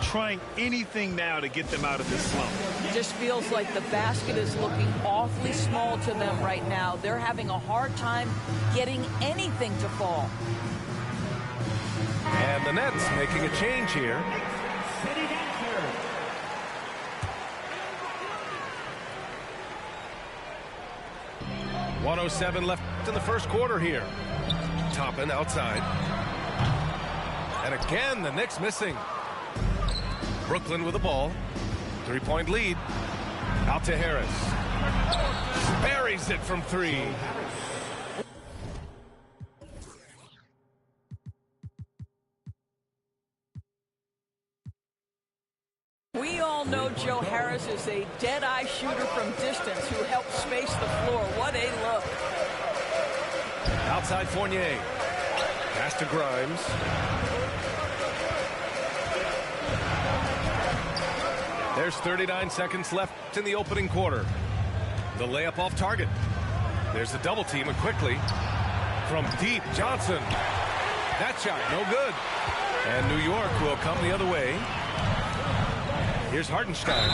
Trying anything now to get them out of this slump. It just feels like the basket is looking awfully small to them right now. They're having a hard time getting anything to fall. And the Nets making a change here. 1:07 left in the first quarter here. Toppin outside. And again, the Knicks missing. Brooklyn with the ball. 3-point lead. Out to Harris. Buries it from three. We all know Joe Harris is a dead-eye shooter from distance who helps space the floor. What a look. Outside Fournier. Pass to Grimes. There's 39 seconds left in the opening quarter. The layup off target. There's the double team, and quickly from deep, Johnson. That shot, no good. And New York will come the other way. Here's Hartenstein.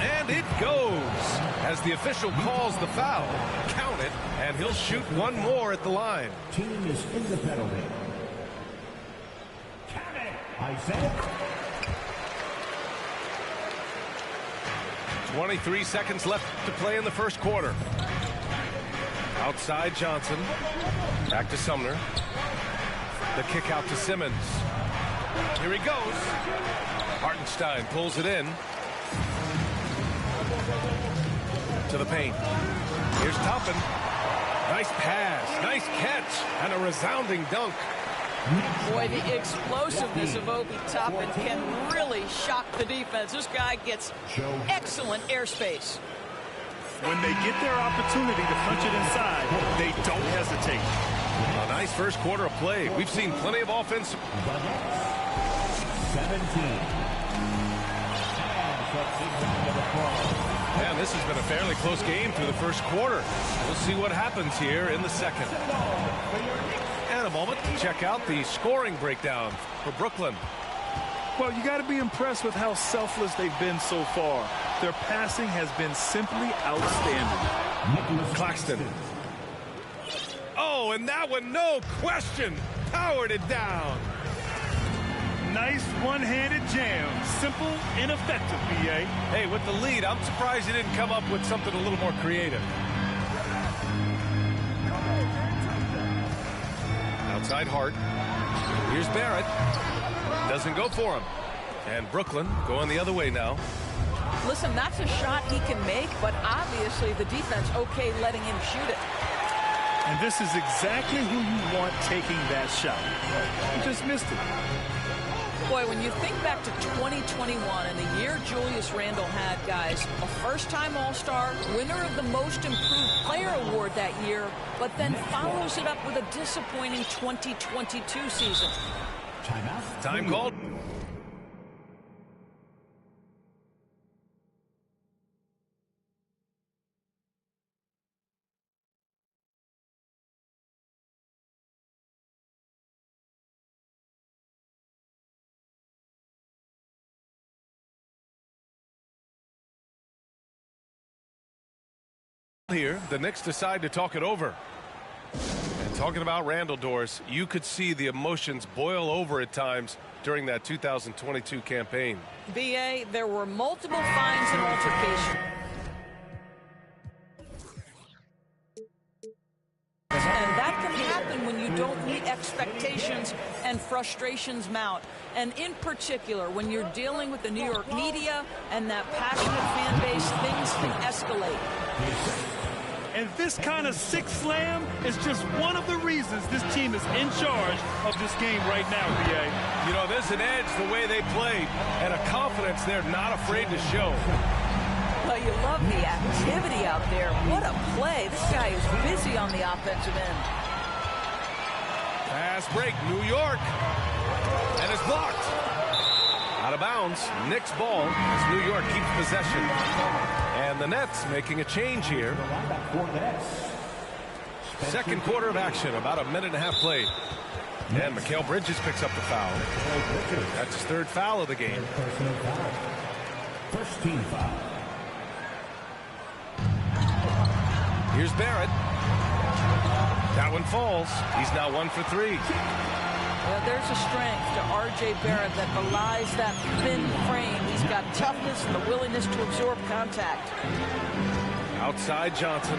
And it goes as the official calls the foul. Count it, and he'll shoot one more at the line. Team is in the penalty. Count it. Isaiah. 23 seconds left to play in the first quarter. Outside Johnson. Back to Sumner. The kick out to Simmons. Here he goes. Hartenstein pulls it in. To the paint. Here's Toppin. Nice pass. Nice catch. And a resounding dunk. Boy, the explosiveness of Obi Toppin can really shock the defense. This guy gets excellent airspace. When they get their opportunity to punch it inside, they don't hesitate. A nice first quarter of play. We've seen plenty of offense. 17. And this has been a fairly close game through the first quarter. We'll see what happens here in the second. And a moment to check out the scoring breakdown for Brooklyn. Well, you got to be impressed with how selfless they've been so far. Their passing has been simply outstanding. Claxton. Oh, and that one, no question, powered it down. Nice one-handed jam. Simple and effective, B.A. Hey, with the lead, I'm surprised he didn't come up with something a little more creative. Outside Hart. Here's Barrett. Doesn't go for him. And Brooklyn going the other way now. Listen, that's a shot he can make, but obviously the defense okay letting him shoot it. And this is exactly who you want taking that shot. He just missed it. Boy, when you think back to 2021 and the year Julius Randle had, guys, a first-time All-Star, winner of the Most Improved Player Award that year, but then follows it up with a disappointing 2022 season. Time called. Here, the Knicks decide to talk it over. And talking about Randall, Doris, you could see the emotions boil over at times during that 2022 campaign. B.A., there were multiple fines and altercations. And that can happen when you don't meet expectations and frustrations mount. And in particular, when you're dealing with the New York media and that passionate fan base, things can escalate. And this kind of sick slam is just one of the reasons this team is in charge of this game right now, B.A. You know, there's an edge the way they played and a confidence they're not afraid to show. Well, you love the activity out there. What a play. This guy is busy on the offensive end. Pass break, New York. And it's blocked. Out of bounds, Knicks ball as New York keeps possession. And the Nets making a change here. Second quarter of action, about a minute and a half played. And Mikal Bridges picks up the foul. That's his third foul of the game. First team foul. Here's Barrett. That one falls. He's now 1 for 3. Yeah, there's a strength to R.J. Barrett that belies that thin frame. He's got toughness and the willingness to absorb contact. Outside Johnson.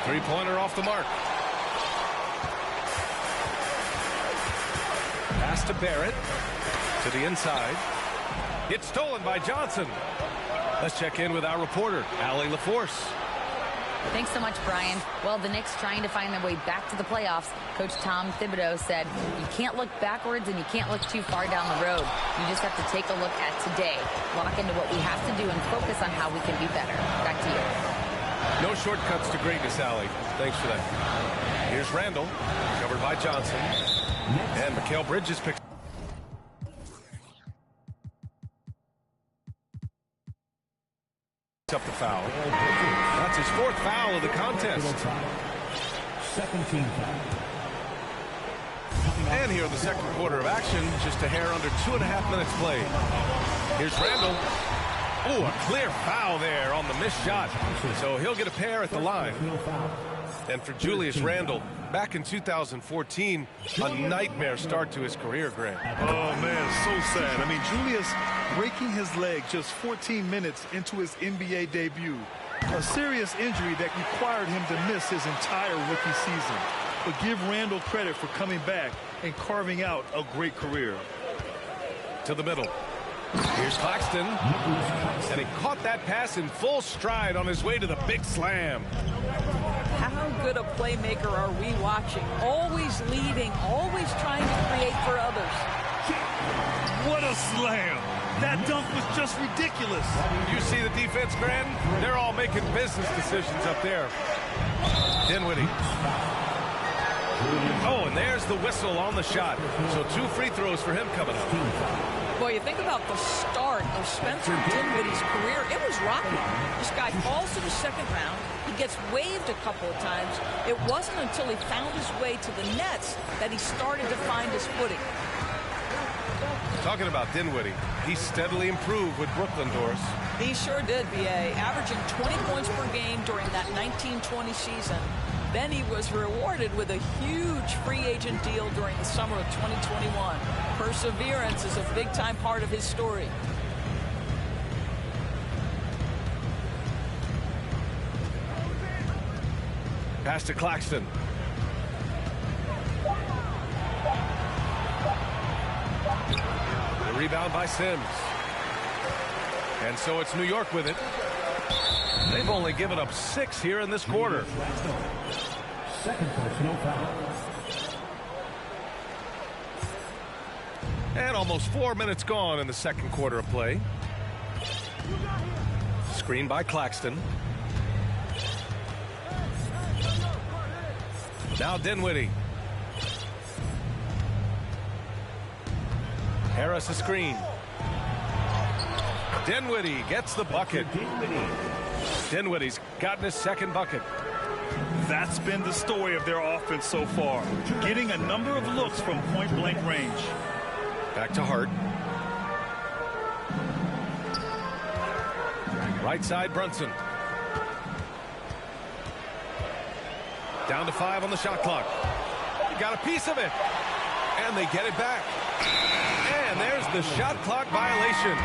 Three-pointer off the mark. Pass to Barrett. To the inside. It's stolen by Johnson. Let's check in with our reporter, Allie LaForce. Thanks so much, Brian. Well, the Knicks trying to find their way back to the playoffs. Coach Tom Thibodeau said, you can't look backwards and you can't look too far down the road. You just have to take a look at today, lock into what we have to do, and focus on how we can be better. Back to you. No shortcuts to greatness, Allie. Thanks for that. Here's Randall, covered by Johnson. And Mikal Bridges picks up the foul. That's his fourth foul of the contest. Second team foul. And here in the second quarter of action, just a hair under 2.5 minutes played. Here's Randall. Oh, a clear foul there on the missed shot. So he'll get a pair at the line. And for Julius Randle, back in 2014, a nightmare start to his career, Grant. Oh, man, so sad. I mean, Julius breaking his leg just 14 minutes into his NBA debut. A serious injury that required him to miss his entire rookie season. But give Randall credit for coming back and carving out a great career. To the middle. Here's Claxton. And he caught that pass in full stride on his way to the big slam. How good a playmaker are we watching? Always leading, always trying to create for others. What a slam! That dunk was just ridiculous. You see the defense, Grant? They're all making business decisions up there. Dinwiddie. Oh, and there's the whistle on the shot. So 2 free throws for him coming up. Boy, you think about the start of Spencer Dinwiddie's career. It was rocky. This guy falls to the second round. He gets waived a couple of times. It wasn't until he found his way to the Nets that he started to find his footing. Talking about Dinwiddie, he steadily improved with Brooklyn, Doris. He sure did, B.A., averaging 20 points per game during that 1920 season. Then he was rewarded with a huge free agent deal during the summer of 2021. Perseverance is a big-time part of his story. Pass to Claxton. The rebound by Sims. And so it's New York with it. They've only given up 6 here in this quarter. Second personal foul. And almost 4 minutes gone in the second quarter of play. Screen by Claxton. Now Dinwiddie. Harris a screen. Dinwiddie gets the bucket. Dinwiddie's gotten his second bucket. That's been the story of their offense so far. Getting a number of looks from point-blank range. Back to Hart. Right side, Brunson. Down to 5 on the shot clock. Got a piece of it. And they get it back. And there's the shot clock violation.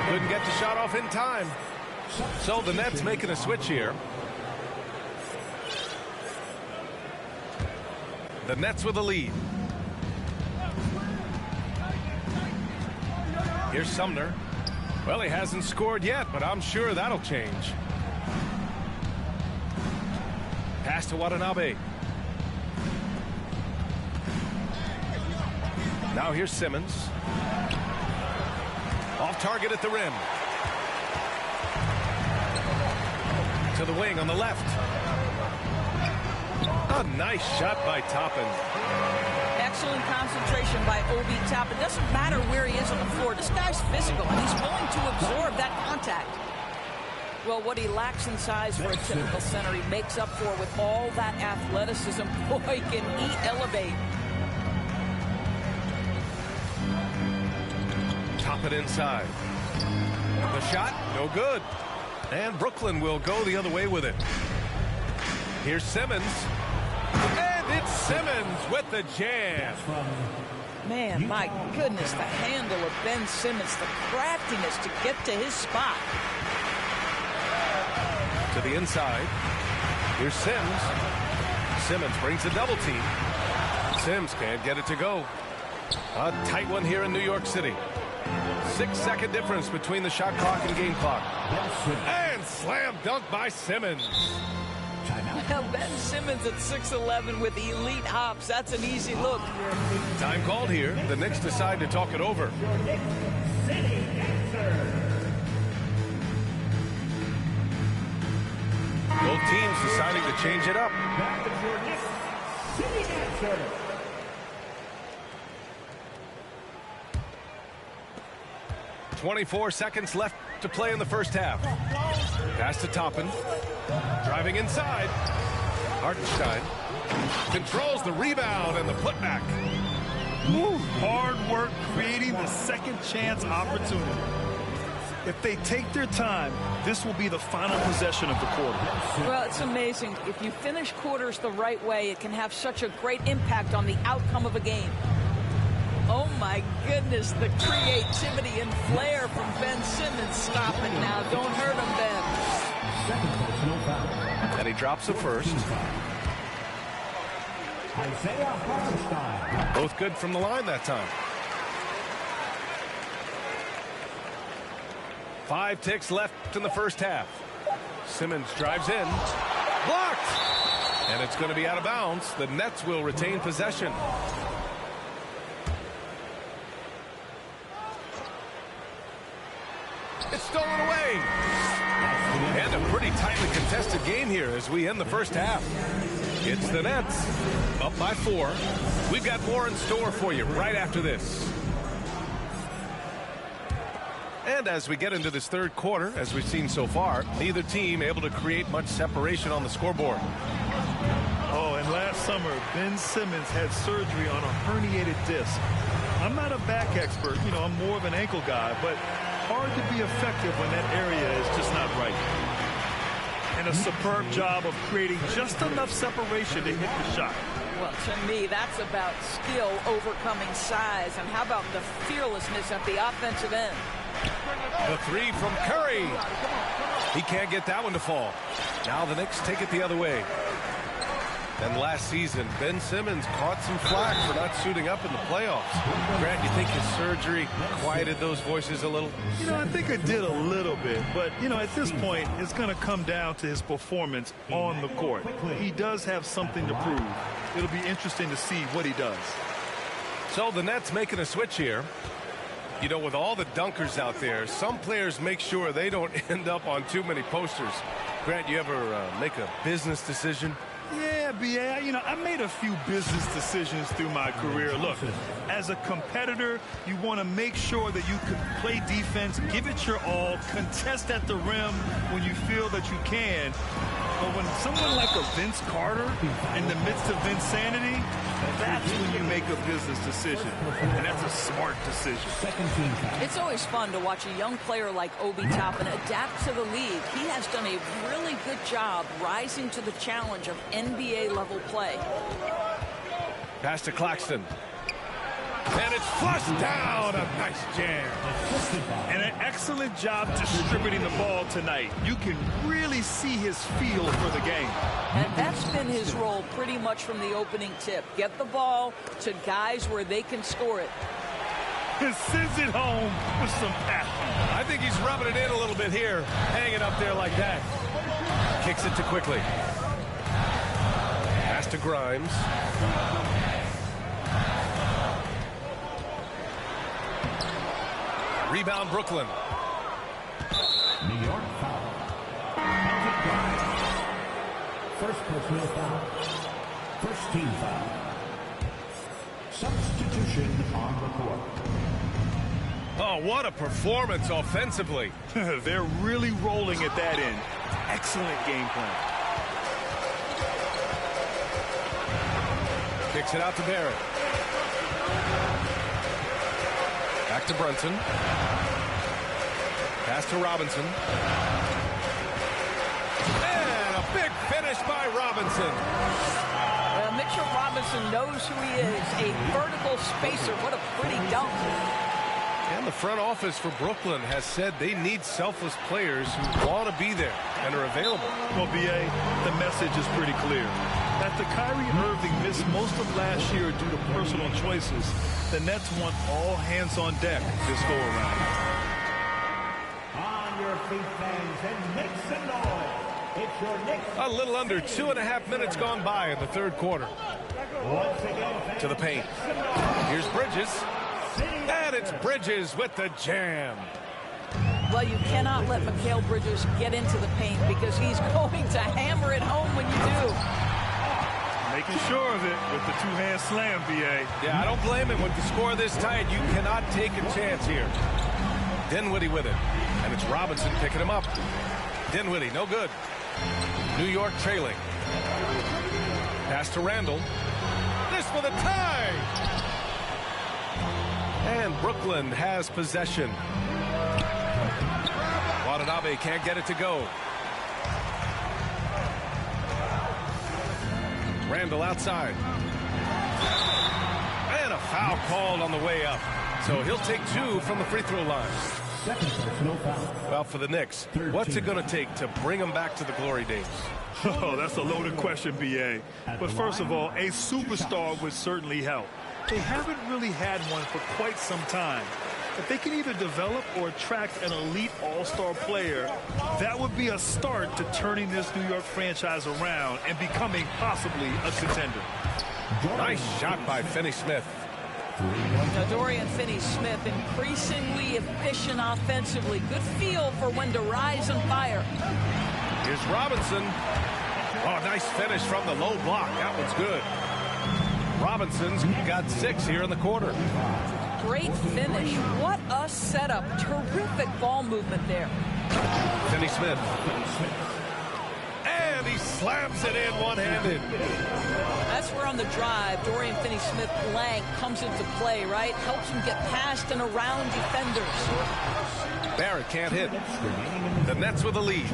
Couldn't get the shot off in time. So the Nets making a switch here. The Nets with a lead. Here's Sumner. Well, he hasn't scored yet, but I'm sure that'll change. Pass to Watanabe. Now here's Simmons. Off target at the rim. To the wing on the left. A nice shot by Toppin. Excellent concentration by Obi Toppin. It doesn't matter where he is on the floor. This guy's physical, and he's willing to absorb that contact. Well, what he lacks in size for a typical center, he makes up for with all that athleticism. Boy, can he elevate. Toppin inside. The shot, no good. And Brooklyn will go the other way with it. Here's Simmons. And It's Simmons with the jam. Man, my goodness, the handle of Ben Simmons, the craftiness to get to his spot. To the inside. Here's Sims. Simmons brings a double team. Sims can't get it to go. A tight one here in New York City. 6-second difference between the shot clock and game clock. And slam dunk by Simmons. Well, Ben Simmons at 6'11" with elite hops. That's an easy look. Time called here. The Knicks decide to talk it over. Both teams deciding to change it up. 24 seconds left to play in the first half. Pass to Toppin. Driving inside. Hartenstein controls the rebound and the putback. Woo, hard work creating the second chance opportunity. If they take their time, this will be the final possession of the quarter. Well, it's amazing. If you finish quarters the right way, it can have such a great impact on the outcome of a game. Oh, my goodness, the creativity and flair from Ben Simmons. Stop it now. Don't hurt him, Ben. And he drops the first. Both good from the line that time. 5 ticks left in the first half. Simmons drives in. Blocked! And it's going to be out of bounds. The Nets will retain possession. It's stolen away. And a pretty tightly contested game here as we end the first half. It's the Nets up by 4. We've got more in store for you right after this. And as we get into this third quarter, as we've seen so far, neither team able to create much separation on the scoreboard. Oh, and last summer, Ben Simmons had surgery on a herniated disc. I'm not a back expert, you know, I'm more of an ankle guy, but hard to be effective when that area is just not right. And a superb job of creating just enough separation to hit the shot. Well, to me, that's about skill overcoming size. And how about the fearlessness at the offensive end? The 3 from Curry. He can't get that one to fall. Now the Knicks take it the other way. And last season, Ben Simmons caught some flack for not suiting up in the playoffs. Grant, you think his surgery quieted those voices a little? You know, I think it did a little bit. But, you know, at this point, it's going to come down to his performance on the court. He does have something to prove. It'll be interesting to see what he does. So the Nets making a switch here. You know, with all the dunkers out there, some players make sure they don't end up on too many posters. Grant, you ever make a business decision? Yeah, B.A., you know, I made a few business decisions through my career. Look, as a competitor, you want to make sure that you can play defense, give it your all, contest at the rim when you feel that you can. But when someone like a Vince Carter in the midst of insanity, that's when you make a business decision. And that's a smart decision. It's always fun to watch a young player like Obi Toppin adapt to the league. He has done a really good job rising to the challenge of NBA-level play. Pass to Claxton. And it's flushed down. A nice jam. And an excellent job distributing the ball tonight. You can really see his feel for the game. And that's been his role pretty much from the opening tip. Get the ball to guys where they can score it. He sends it home with some passion. I think he's rubbing it in a little bit here. Hanging up there like that. Kicks it to Quickly. Pass to Grimes. Rebound, Brooklyn. New York foul. First personal foul. First team foul. Substitution on the court. Oh, what a performance offensively. They're really rolling at that end. Excellent game plan. Kicks it out to Barrett. Back to Brunson. Pass to Robinson. And a big finish by Robinson. Mitchell Robinson knows who he is, a vertical spacer. What a pretty dunk. And the front office for Brooklyn has said they need selfless players who want to be there and are available. Well, B.A., the message is pretty clear. After Kyrie Irving missed most of last year due to personal choices, the Nets want all hands on deck this go-around. On your feet, fans, and make some noise. It's your Knicks. A little under 2.5 minutes gone by in the third quarter. Once again, To the paint. Here's Bridges. And it's Bridges with the jam. Well, you cannot let Mikal Bridges get into the paint because he's going to hammer it home when you do. Making sure of it with the two-hand slam, B.A. Yeah, I don't blame him. With the score this tight, you cannot take a chance here. Dinwiddie with it. And it's Robinson picking him up. Dinwiddie, no good. New York trailing. Pass to Randall. This with a tie. And Brooklyn has possession. Watanabe can't get it to go. Randall outside. And a foul called on the way up. So he'll take 2 from the free throw line. Well, for the Knicks, what's it going to take to bring them back to the glory days? Oh, that's a loaded question, B.A. But first of all, a superstar would certainly help. They haven't really had one for quite some time. If they can either develop or attract an elite all-star player, that would be a start to turning this New York franchise around and becoming possibly a contender. Nice shot by Finney-Smith. Now, Dorian Finney-Smith increasingly efficient offensively. Good feel for when to rise and fire. Here's Robinson. Oh, nice finish from the low block. That one's good. Robinson's got 6 here in the quarter. Great finish. What a setup. Terrific ball movement there. Finney-Smith. And he slams it in one-handed. That's where on the drive, Dorian Finney-Smith length comes into play, right? Helps him get past and around defenders. Barrett can't hit. The Nets with a lead.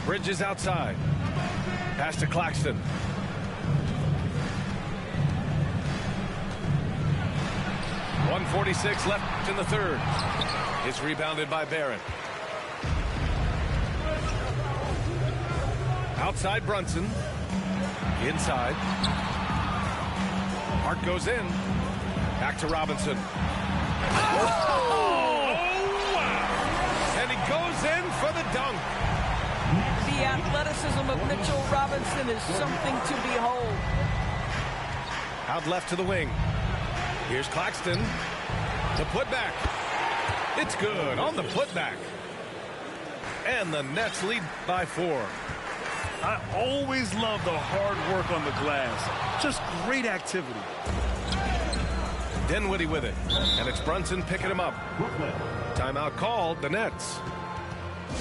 Bridges outside. Pass to Claxton. .146 left in the third. It's rebounded by Barrett. Outside Brunson. Inside. Hart goes in. Back to Robinson. Oh! Wow! And he goes in for the dunk. The athleticism of Mitchell Robinson is something to behold. Out left to the wing. Here's Claxton. The putback. It's good on the putback. And the Nets lead by 4. I always love the hard work on the glass. Just great activity. Dinwiddie with it. And it's Brunson picking him up. Timeout called, the Nets.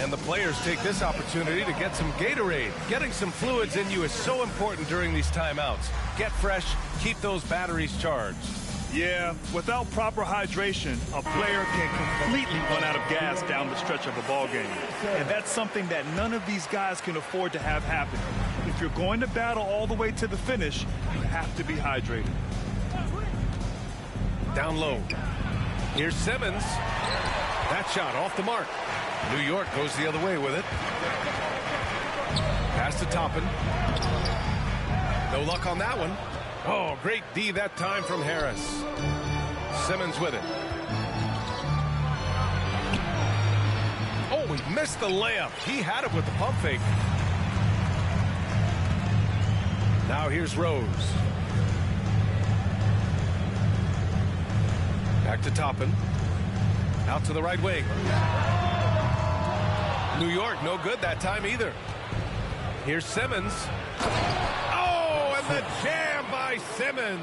And the players take this opportunity to get some Gatorade. Getting some fluids in you is so important during these timeouts. Get fresh, keep those batteries charged. Yeah, without proper hydration, a player can completely run out of gas down the stretch of a ball game. And that's something that none of these guys can afford to have happen. If you're going to battle all the way to the finish, you have to be hydrated. Down low. Here's Simmons. That shot off the mark. New York goes the other way with it. Pass to Toppin. No luck on that one. Oh, great D that time from Harris. Simmons with it. Oh, he missed the layup. He had it with the pump fake. Now here's Rose. Back to Toppin. Out to the right wing. New York, no good that time either. Here's Simmons. Oh, and the jam by Simmons.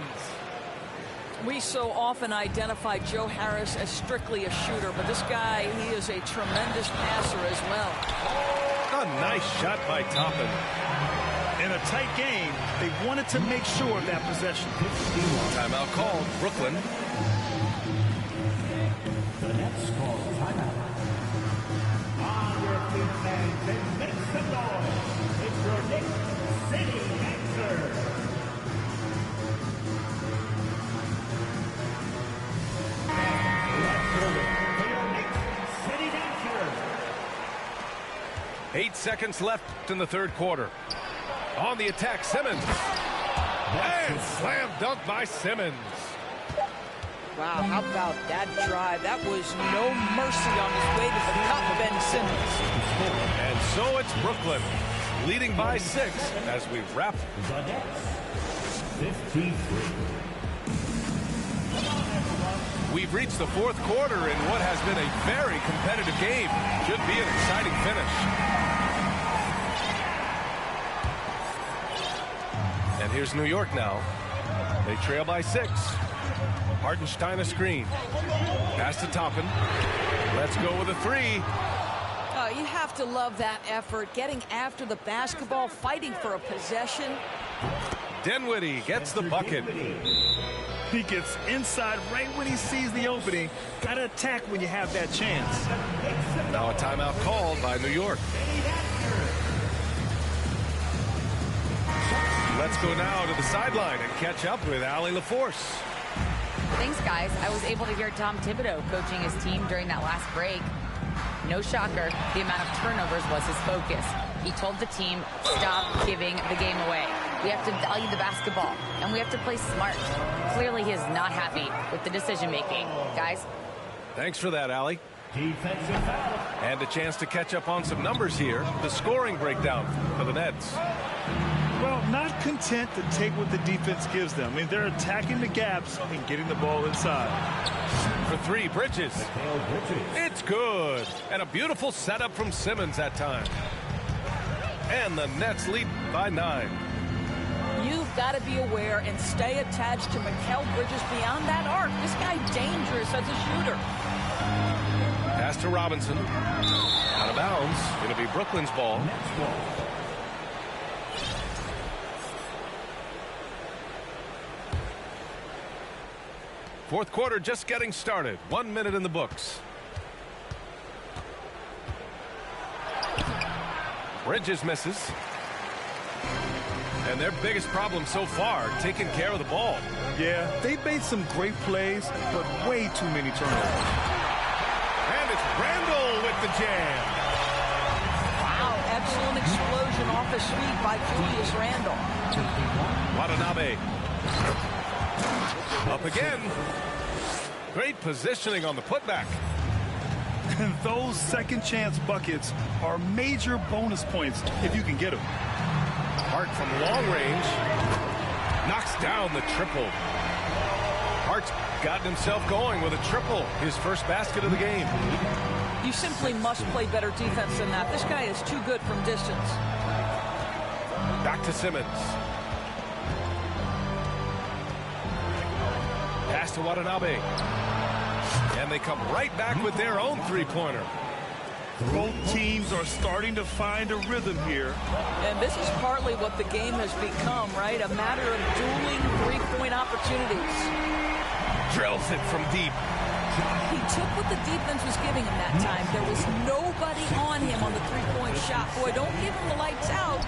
We so often identify Joe Harris as strictly a shooter, but this guy, he is a tremendous passer as well. A nice shot by Toppin. In a tight game, they wanted to make sure of that possession. Timeout called, Brooklyn. The Nets call timeout. On your feet, fans, and make some noise. 8 seconds left in the third quarter. On the attack, Simmons. And slam dunk by Simmons. Wow, how about that drive? That was no mercy on his way to the cup, Ben Simmons. And so it's Brooklyn, leading by 6 as we wrap. 53. We've reached the fourth quarter in what has been a very competitive game. Should be an exciting finish. And here's New York now. They trail by 6. Hartenstein a screen. Pass to Toppin. Let's go with a 3. You have to love that effort, getting after the basketball, fighting for a possession. Dinwiddie gets the bucket. He gets inside right when he sees the opening. Got to attack when you have that chance. Now a timeout called by New York. Let's go now to the sideline and catch up with Allie LaForce. Thanks, guys. I was able to hear Tom Thibodeau coaching his team during that last break. No shocker, the amount of turnovers was his focus. He told the team, stop giving the game away. We have to value the basketball, and we have to play smart. Clearly, he is not happy with the decision-making. Guys? Thanks for that, Allie. And a chance to catch up on some numbers here. The scoring breakdown for the Nets. Well, not content to take what the defense gives them. I mean, they're attacking the gaps and getting the ball inside. For 3, Bridges. It's good. And a beautiful setup from Simmons that time. And the Nets lead by 9. You've got to be aware and stay attached to Mikal Bridges beyond that arc. This guy dangerous as a shooter. Pass to Robinson. Out of bounds. It'll be Brooklyn's ball. Fourth quarter just getting started. 1 minute in the books. Bridges misses. And their biggest problem so far, taking care of the ball. Yeah, they've made some great plays, but way too many turnovers. And it's Randall with the jam. Wow, excellent explosion off his feet by Julius Randle. Watanabe. Up again. Great positioning on the putback. And those second chance buckets are major bonus points if you can get them. Hart from long range knocks down the triple. Hart's gotten himself going with a triple, his first basket of the game. You simply must play better defense than that. This guy is too good from distance. Back to Simmons. Pass to Watanabe. And they come right back with their own three-pointer. Both teams are starting to find a rhythm here. And this is partly what the game has become, right? A matter of dueling three-point opportunities. Drills it from deep. He took what the defense was giving him that time. There was nobody on him on the three-point shot. Boy, don't give him the lights out.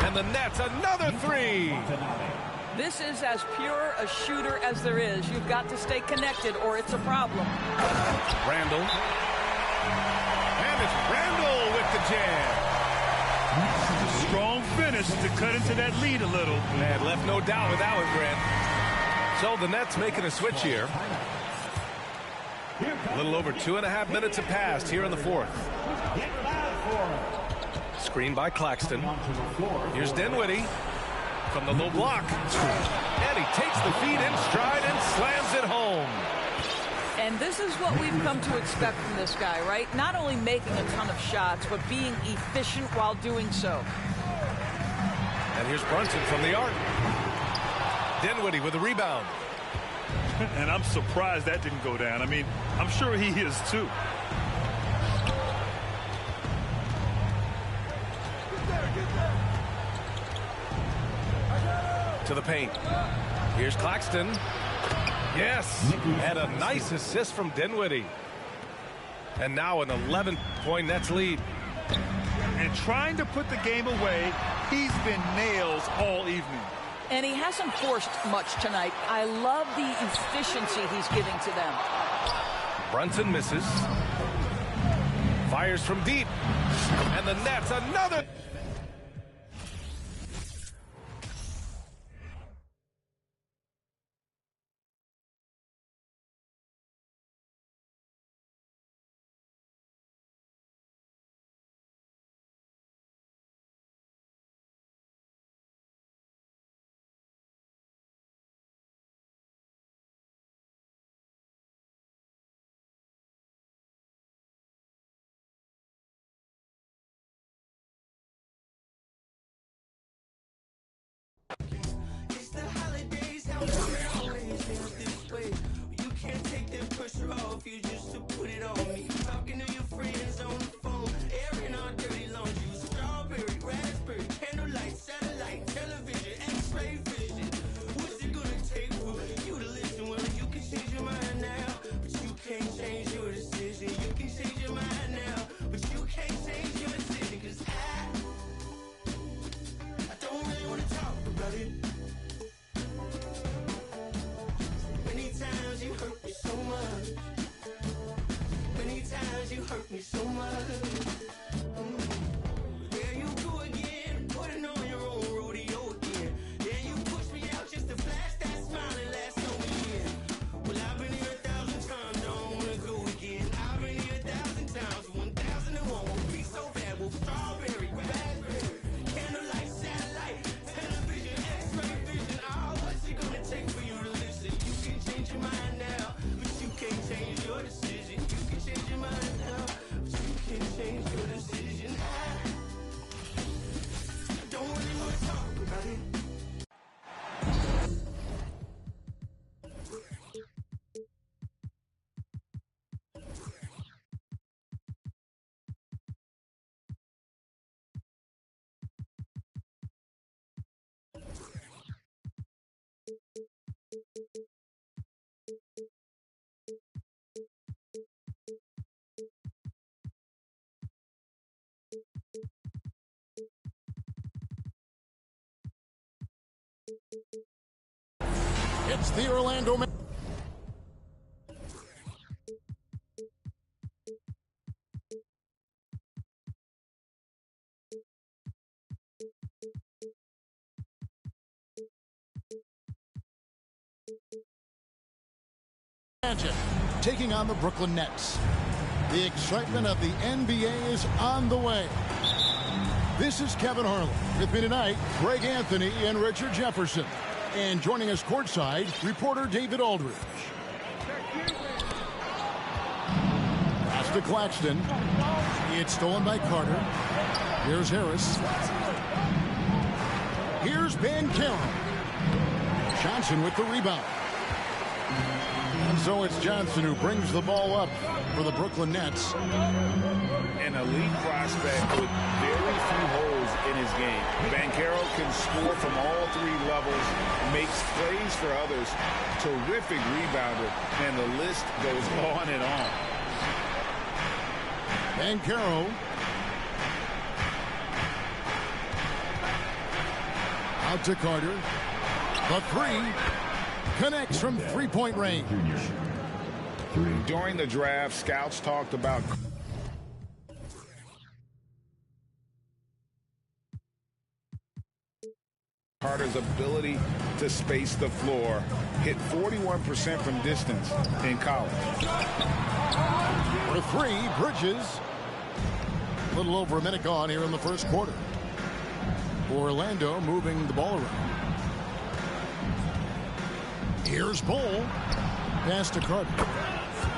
And the Nets, another 3. This is as pure a shooter as there is. You've got to stay connected or it's a problem. Randall. And it's Randall with the jam. Strong finish to cut into that lead a little. Man, left no doubt with that one, Grant. So the Nets making a switch here. A little over 2.5 minutes have passed here in the fourth. Screen by Claxton. Here's Dinwiddie from the low block. And he takes the feed in stride and slams it home. And this is what we've come to expect from this guy, right? Not only making a ton of shots, but being efficient while doing so. And here's Brunson from the arc. Dinwiddie with a rebound. And I'm surprised that didn't go down. I mean, I'm sure he is too. To the paint. Here's Claxton. Yes, and a nice assist from Dinwiddie. And now an 11-point Nets lead. And trying to put the game away, he's been nails all evening. And he hasn't forced much tonight. I love the efficiency he's giving to them. Brunson misses. Fires from deep. And the Nets another. It's the holidays, how it always feels this way. You can't take that pressure off you just to put it on me. Talking to your friends on the phone, airing our dirty laundry. Strawberry, raspberry, candlelight, satellite, television, X-ray vision. What's it gonna take for you to listen? Well, you can change your mind now, but you can't change your decision. You can change your mind now, but you can't change your decision. 'Cause I don't really wanna talk about it. Many times you hurt me so much. Many times you hurt me so much. There you go again, putting on your own rodeo again. Yeah, you push me out just to flash that smile and last on me in. Well, I've been here 1,000 times, don't wanna go again. I've been here 1,000 times, 1,001 won't be so bad. Well, strawberry, raspberry, candlelight, satellite, television, X-ray vision. Oh, what's it gonna take for you to listen? You can change your mind now, but you can't change your decision. You can change your mind now, but you can't change your decision. I don't really want to talk about it. It's the Orlando Magic taking on the Brooklyn Nets. The excitement of the NBA is on the way. This is Kevin Harlan. With me tonight, Greg Anthony and Richard Jefferson. And joining us courtside, reporter David Aldridge. Pass to Claxton. It's stolen by Carter. Here's Harris. Here's Banchero. Johnson with the rebound. And so it's Johnson who brings the ball up for the Brooklyn Nets. An elite prospect with very few holes in his game. Banchero can score from all three levels, makes plays for others, terrific rebounder, and the list goes on and on. Banchero. Out to Carter. The three connects from three-point range. During the draft, scouts talked about Carter's ability to space the floor. Hit 41% from distance in college. For three, Bridges. A little over a minute gone here in the first quarter. Orlando moving the ball around. Here's Bull. Pass to Carter.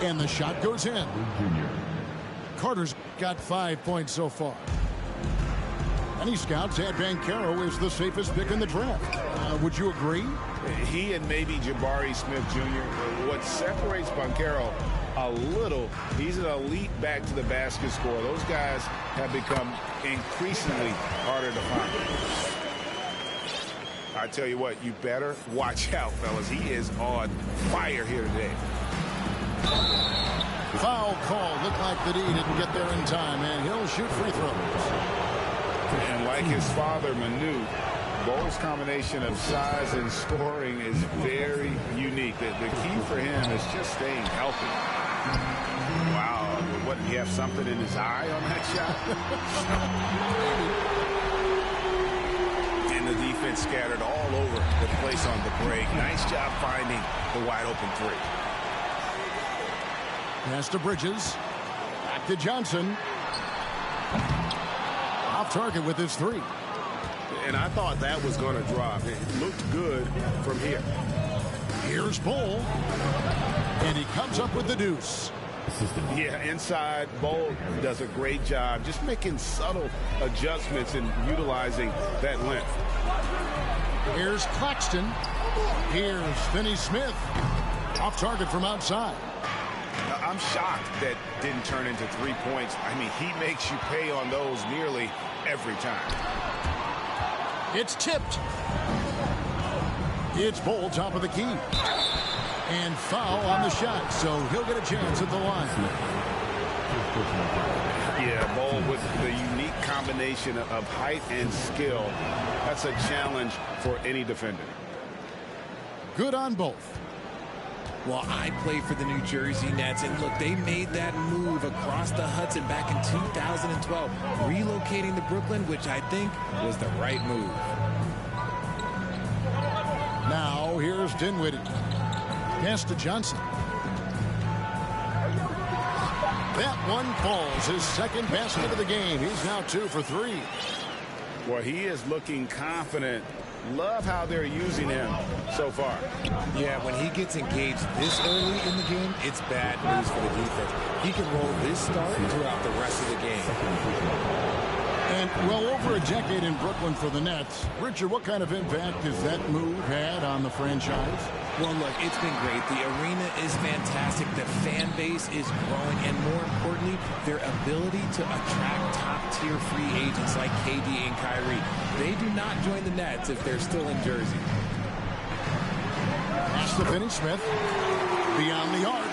And the shot goes in. Carter's got 5 points so far. Many scouts had Banchero as the safest pick in the draft. Would you agree? He and maybe Jabari Smith Jr. What separates Banchero a little, he's an elite back to the basket scorer. Those guys have become increasingly harder to find. I tell you what, you better watch out, fellas. He is on fire here today. Foul call. Looked like that he didn't get there in time, and he'll shoot free throws. And like his father, Manu, Bull's combination of size and scoring is very unique. The key for him is just staying healthy. Wow. What, did he have something in his eye on that shot? And the defense scattered all over the place on the break. Nice job finding the wide open three. Pass to Bridges. Back to Johnson. Off target with his three. And I thought that was going to drop. It looked good from here. Here's Bol. And he comes up with the deuce. Yeah, inside, Bol does a great job just making subtle adjustments and utilizing that length. Here's Claxton. Here's Finney Smith. Off target from outside. I'm shocked that didn't turn into 3 points. I mean, he makes you pay on those nearly every time. It's tipped. It's Bol, top of the key. And foul on the shot, so he'll get a chance at the line. Yeah, Bol with the unique combination of height and skill. That's a challenge for any defender. Good on both. Well, I play for the New Jersey Nets, and look, they made that move across the Hudson back in 2012, relocating to Brooklyn, which I think was the right move. Now, here's Dinwiddie. Pass to Johnson. That one falls. His second basket of the game. He's now 2 for 3. Well, he is looking confident. Love how they're using him so far. Yeah, when he gets engaged this early in the game, it's bad news for the defense. He can roll this start throughout the rest of the game. And well over a decade in Brooklyn for the Nets. Richard, what kind of impact has that move had on the franchise? Well, look, it's been great. The arena is fantastic. The fan base is growing. And more importantly, their ability to attract top-tier free agents like KD and Kyrie. They do not join the Nets if they're still in Jersey. Pass to Finney Smith. Beyond the arc.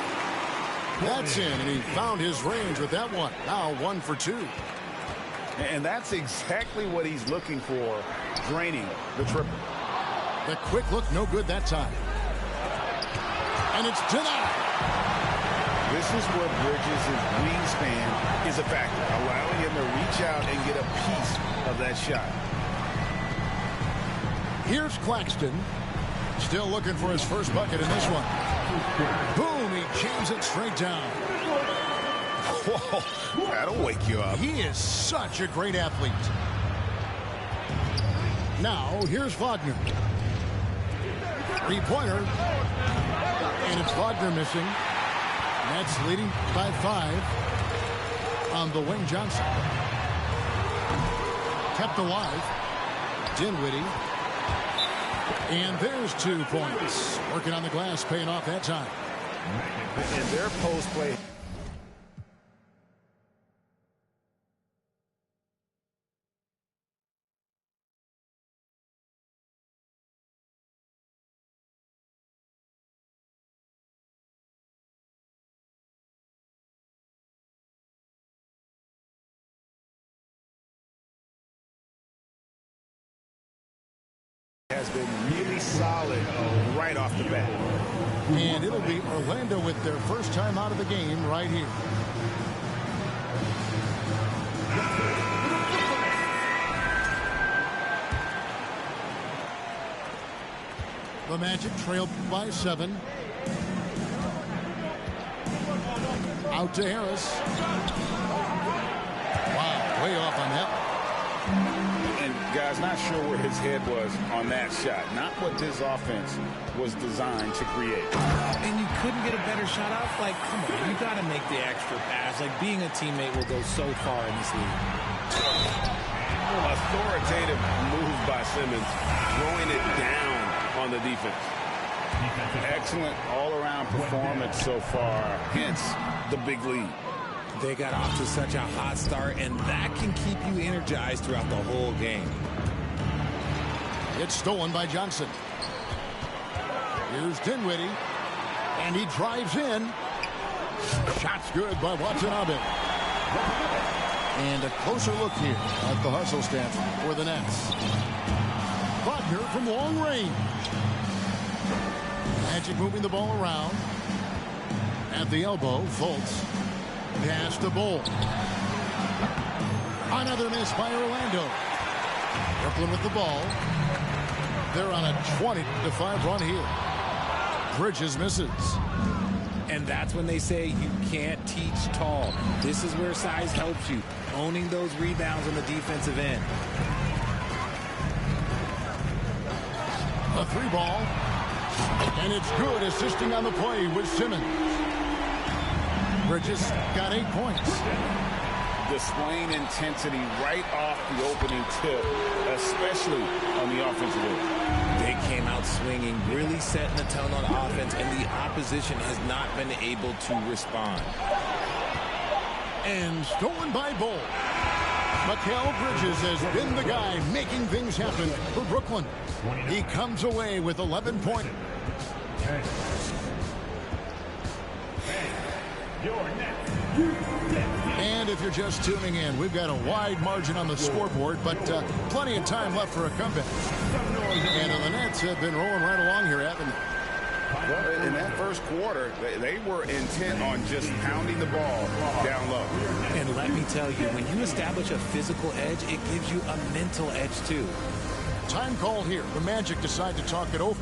That's in, and he found his range with that one. Now 1 for 2. And that's exactly what he's looking for, draining the triple. The quick look, no good that time. And it's denied. This is where Bridges' wingspan is a factor, allowing him to reach out and get a piece of that shot. Here's Claxton. Still looking for his first bucket in this one. Boom, he jams it straight down. Whoa, that'll wake you up. He is such a great athlete. Now, here's Wagner. Three-pointer. And it's Wagner missing. Nets leading by 5 on the wing. Johnson. Kept alive. Dinwiddie. And there's 2 points. Working on the glass, paying off that time. And their post play. Has been really solid right off the bat. And it'll be Orlando with their first time out of the game right here. The Magic trail by 7. Out to Harris. Wow, way off on that. And guys, not sure where his head was on that shot. Not what this offense was designed to create. And you couldn't get a better shot off? Like, come on, you got to make the extra pass. Like, being a teammate will go so far in this league. Authoritative move by Simmons, throwing it down on the defense. Excellent all-around performance so far, hence the big lead. They got off to such a hot start, and that can keep you energized throughout the whole game. It's stolen by Johnson. Here's Dinwiddie, and he drives in. Shot's good by Watanabe. And a closer look here at the hustle stats for the Nets. Wagner from long range. Magic moving the ball around. At the elbow, Fultz. Pass the Bull. Another miss by Orlando. Brooklyn with the ball. They're on a 20-5 run here. Bridges misses. And that's when they say you can't teach tall. This is where size helps you. Owning those rebounds on the defensive end. A 3-ball. And it's good, assisting on the play with Simmons. Bridges got 8 points. Displaying intensity right off the opening tip, especially on the offensive end. They came out swinging, really setting the tone on offense, and the opposition has not been able to respond. And stolen by Bull. Mikal Bridges has been the guy making things happen for Brooklyn. He comes away with 11 points. And if you're just tuning in, we've got a wide margin on the scoreboard, but plenty of time left for a comeback. And the Nets have been rolling right along here, haven't they? Well, in that first quarter, they were intent on just pounding the ball down low. And let me tell you, when you establish a physical edge, it gives you a mental edge, too. Time call here. The Magic decide to talk it over.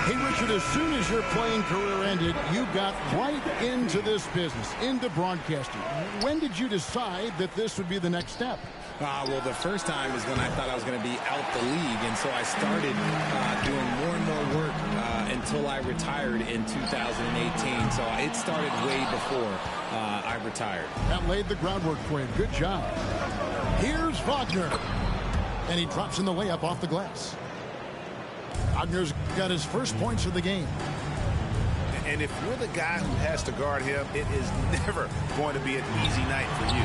Hey, Richard, as soon as your playing career ended, you got right into this business, into broadcasting. When did you decide that this would be the next step? Well, the first time is when I thought I was going to be out the league, and so I started doing more and more work until I retired in 2018. So it started way before I retired. That laid the groundwork for you. Good job. Here's Wagner, and he drops in the layup off the glass. Wagner's got his first points of the game. And if you're the guy who has to guard him, it is never going to be an easy night for you.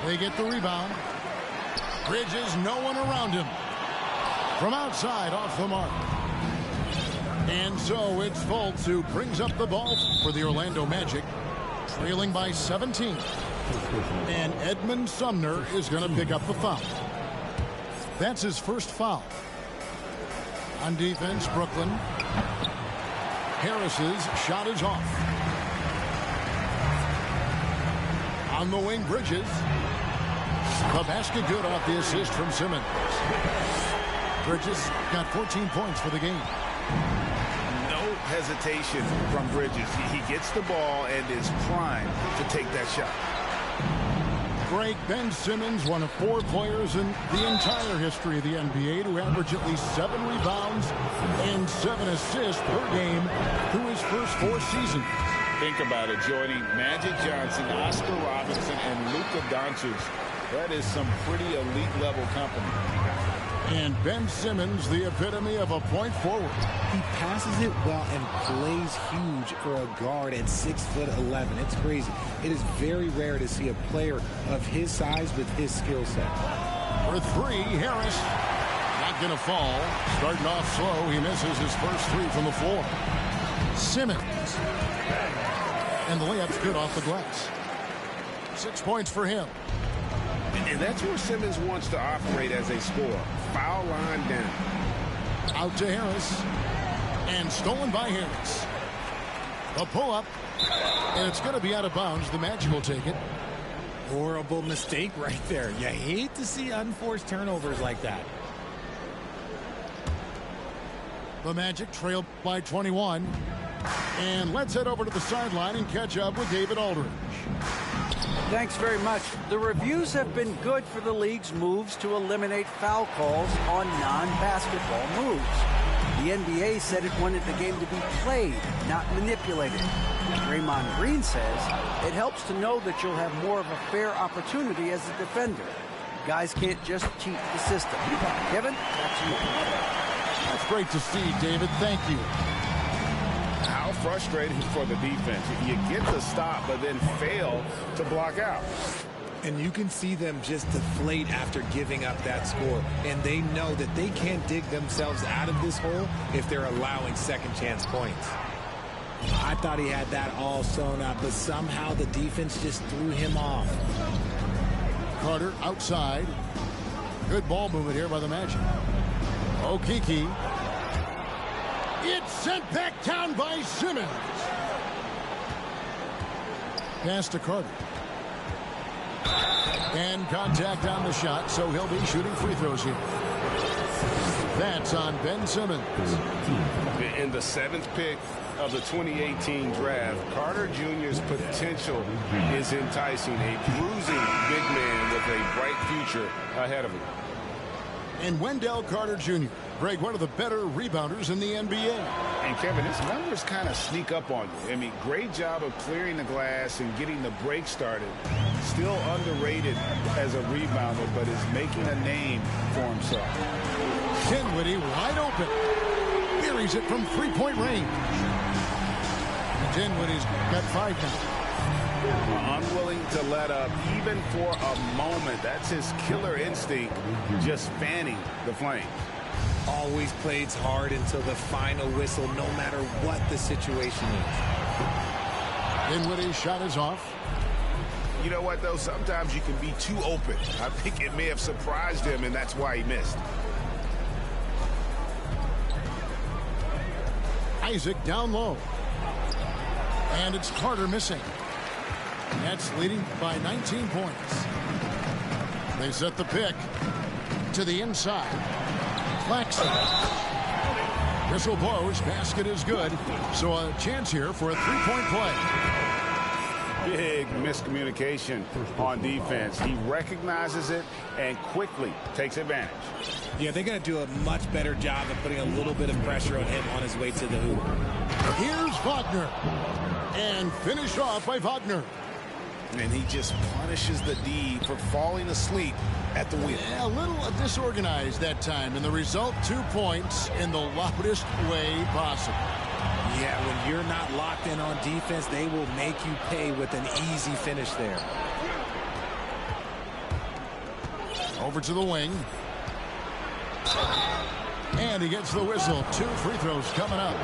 They get the rebound. Bridges, no one around him. From outside, off the mark. And so it's Fultz who brings up the ball for the Orlando Magic, trailing by 17. And Edmund Sumner is going to pick up the foul. That's his first foul. On defense, Brooklyn. Harris's shot is off. On the wing, Bridges. The basket good off the assist from Simmons. Bridges got 14 points for the game. No hesitation from Bridges. He gets the ball and is primed to take that shot. Great. Ben Simmons, one of 4 players in the entire history of the NBA to average at least 7 rebounds and 7 assists per game through his first 4 seasons. Think about it, joining Magic Johnson, Oscar Robertson, and Luka Doncic. That is some pretty elite level company. And Ben Simmons, the epitome of a point forward. He passes it well and plays huge for a guard at 6'11". It's crazy. It is very rare to see a player of his size with his skill set. For 3, Harris. Not going to fall. Starting off slow, he misses his first 3 from the floor. Simmons. And the layup's good off the glass. 6 points for him. And that's where Simmons wants to operate as a scorer. Foul line down. Out to Harris. And stolen by Harris. A pull-up. And it's going to be out of bounds. The Magic will take it. Horrible mistake right there. You hate to see unforced turnovers like that. The Magic trail by 21. And let's head over to the sideline and catch up with David Aldridge. Thanks very much. The reviews have been good for the league's moves to eliminate foul calls on non-basketball moves. The NBA said it wanted the game to be played, not manipulated. Draymond Green says it helps to know that you'll have more of a fair opportunity as a defender. Guys can't just cheat the system. Kevin, back to you. That's great to see, David. Thank you. How frustrating for the defense. You get the stop, but then fail to block out. And you can see them just deflate after giving up that score. And they know that they can't dig themselves out of this hole if they're allowing second chance points. I thought he had that all sewn up, but somehow the defense just threw him off. Carter outside. Good ball movement here by the Magic. Okeke It's sent back down by Simmons. Pass to Carter. And contact on the shot, so he'll be shooting free throws here. That's on Ben Simmons. In the 7th pick of the 2018 draft, Carter Jr.'s potential is enticing. A bruising big man with a bright future ahead of him. And Wendell Carter Jr., Greg, one of the better rebounders in the NBA. And Kevin, his numbers kind of sneak up on you. I mean, great job of clearing the glass and getting the break started. Still underrated as a rebounder, but is making a name for himself. Dinwiddie wide open. Buries it from three-point range. Dinwiddie's got 5 now. Unwilling to let up even for a moment. That's his killer instinct, just fanning the flames. Always plays hard until the final whistle, no matter what the situation is. Dinwiddie's shot is off. You know what, though? Sometimes you can be too open. I think it may have surprised him, and that's why he missed. Isaac down low. And it's Carter missing. Nets leading by 19 points. They set the pick to the inside. Claxton. Whistle blows. Basket is good. So a chance here for a three-point play. Big miscommunication on defense. He recognizes it and quickly takes advantage. Yeah, they're going to do a much better job of putting a little bit of pressure on him on his way to the hoop. Here's Wagner. And finished off by Wagner. And he just punishes the D for falling asleep at the wheel. Yeah, a little disorganized that time. And the result, 2 points in the loudest way possible. Yeah, when you're not locked in on defense, they will make you pay with an easy finish there. Over to the wing. And he gets the whistle. 2 free throws coming up.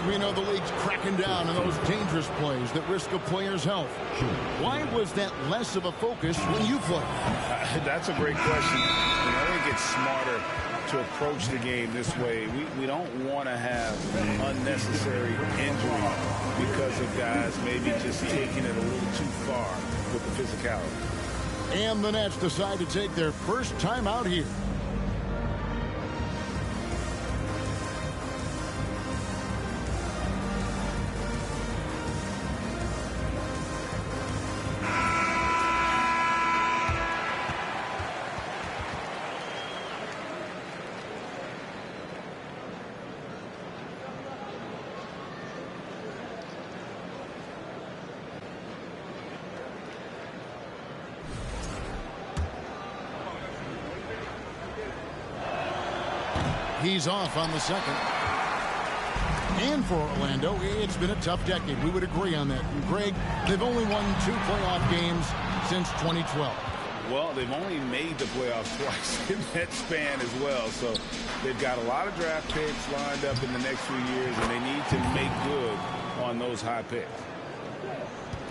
We know the league's cracking down on those dangerous plays that risk a player's health. Why was that less of a focus when you play? That's a great question. I think it's smarter to approach the game this way. We don't want to have unnecessary injury because of guys maybe just taking it a little too far with the physicality. And the Nets decide to take their first time out here. He's off on the second. And for Orlando, it's been a tough decade. We would agree on that. And Greg, they've only won 2 playoff games since 2012. Well, they've only made the playoffs twice in that span as well. So they've got a lot of draft picks lined up in the next few years, and they need to make good on those high picks.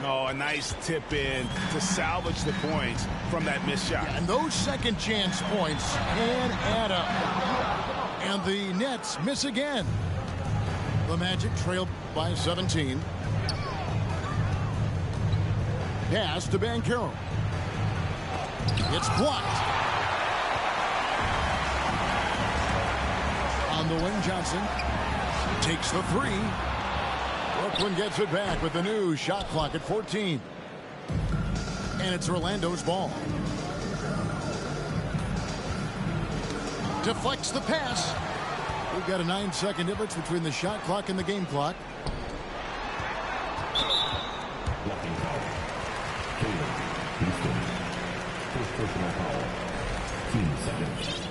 Oh, a nice tip in to salvage the points from that missed shot. Yeah, and those second chance points can add up. And the Nets miss again. The Magic trail by 17. Pass to Banchero. It's blocked. On the wing, Johnson takes the 3. Brooklyn gets it back with the new shot clock at 14. And it's Orlando's ball. Deflects the pass. We've got a 9-second difference between the shot clock and the game clock. Blocking foul. Taylor, Houston. First personal foul. 15 seconds.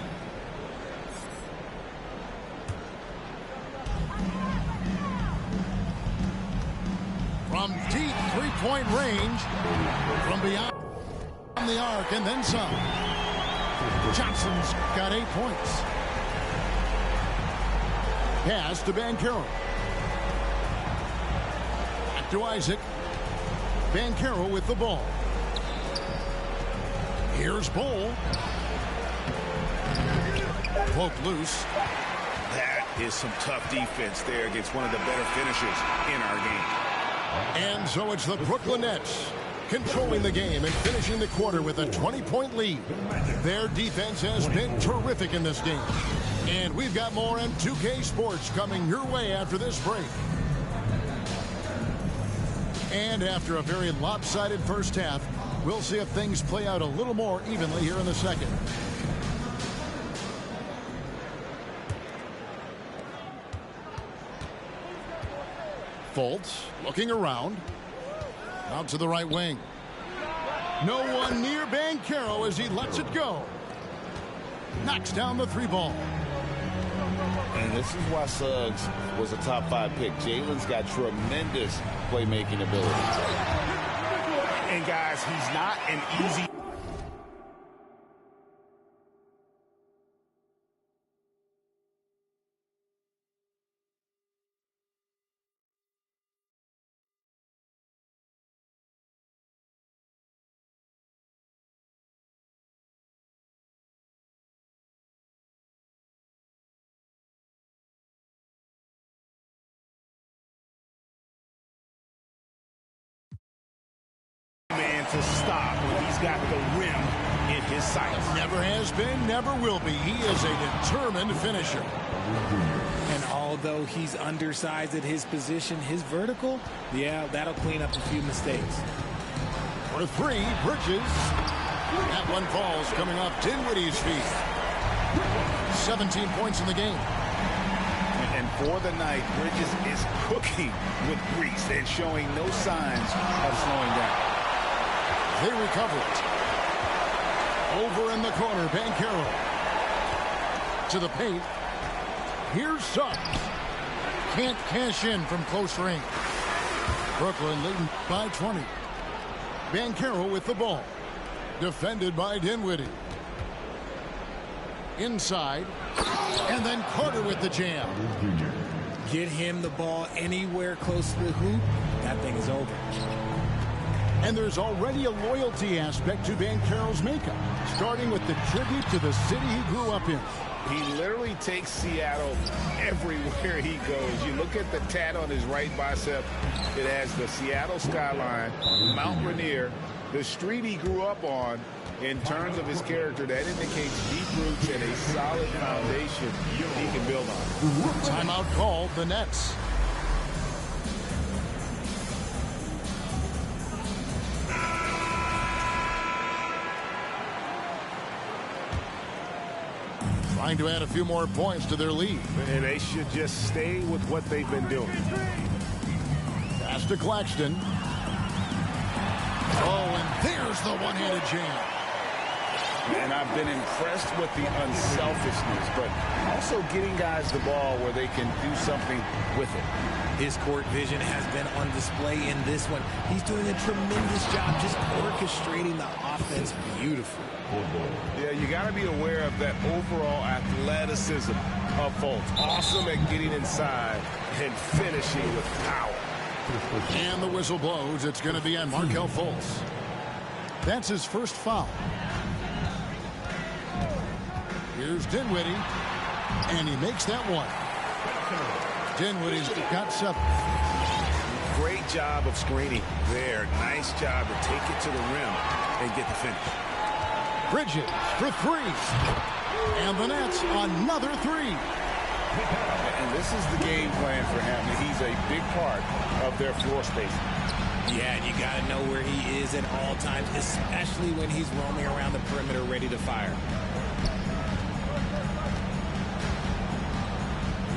From deep three-point range. From beyond the arc and then some. Johnson's got 8 points. Pass to Banchero. Back to Isaac. Banchero with the ball. Here's Bol. Poke loose. That is some tough defense there against one of the better finishers in our game. And so it's the Brooklyn Nets controlling the game and finishing the quarter with a 20-point lead. Their defense has been terrific in this game. And we've got more on 2K Sports coming your way after this break. And after a very lopsided first half, we'll see if things play out a little more evenly here in the second. Fultz looking around. Out to the right wing. No one near Banchero as he lets it go. Knocks down the 3 ball. And this is why Suggs was a top 5 pick. Jalen's got tremendous playmaking ability. And guys, he's not an easy... man to stop when he's got the rim in his sights. Never has been, never will be. He is a determined finisher. And although he's undersized at his position, his vertical, yeah, that'll clean up a few mistakes. For 3, Bridges. That one falls coming off Dinwiddie's feet. 17 points in the game. And for the night, Bridges is cooking with grease and showing no signs of slowing down. They recover it. Over in the corner, Banchero. To the paint. Here's Suggs. Can't cash in from close range. Brooklyn leading by 20. Banchero with the ball. Defended by Dinwiddie. Inside. And then Carter with the jam. Get him the ball anywhere close to the hoop, that thing is over. And there's already a loyalty aspect to Banchero's makeup, starting with the tribute to the city he grew up in. He literally takes Seattle everywhere he goes. You look at the tat on his right bicep. It has the Seattle skyline, Mount Rainier, the street he grew up on. In terms of his character, that indicates deep roots and a solid foundation he can build on. Timeout called the Nets. Trying to add a few more points to their lead. And they should just stay with what they've been doing. Pass to Claxton. Oh, and there's the one-handed jam. And I've been impressed with the unselfishness, but also getting guys the ball where they can do something with it. His court vision has been on display in this one. He's doing a tremendous job just orchestrating the offense beautifully. Yeah, you got to be aware of that overall athleticism of Fultz. Awesome at getting inside and finishing with power. And the whistle blows. It's going to be on Markelle Fultz. That's his first foul. Here's Dinwiddie, and he makes that one. Dinwiddie's got 7. Great job of screening there. Nice job to take it to the rim and get the finish. Bridges for 3. And the Nets another 3. And this is the game plan for him. He's a big part of their floor spacing. Yeah, and you got to know where he is at all times, especially when he's roaming around the perimeter ready to fire.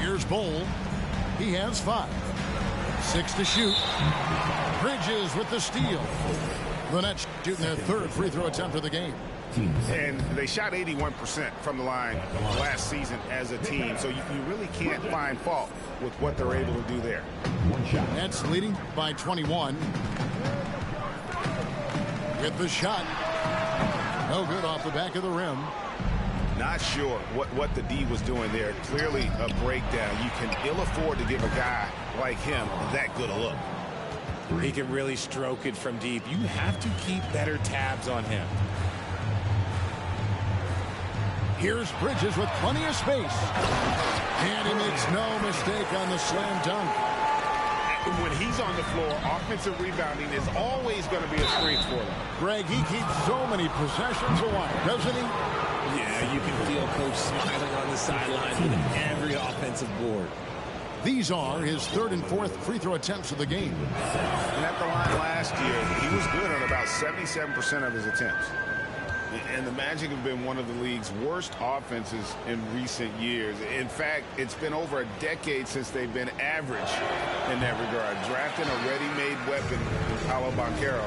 Here's Bol. He has 5. 6 to shoot. Bridges with the steal. The Nets shooting their 3rd free throw attempt of the game. And they shot 81% from the line last season as a team, so you really can't find fault with what they're able to do there. Nets leading by 21. With the shot. No good off the back of the rim. Not sure what the D was doing there. Clearly a breakdown. You can ill afford to give a guy like him that good a look. He can really stroke it from deep. You have to keep better tabs on him. Here's Bridges with plenty of space. And he makes no mistake on the slam dunk. When he's on the floor, offensive rebounding is always going to be a strength for them. Greg, he keeps so many possessions alive, doesn't he? Yeah, you can feel Coach smiling on the sidelines with every offensive board. These are his 3rd and 4th free throw attempts of the game. And at the line last year, he was good on about 77% of his attempts. And the Magic have been one of the league's worst offenses in recent years. In fact, it's been over a decade since they've been average in that regard. Drafting a ready-made weapon in Paolo Banchero,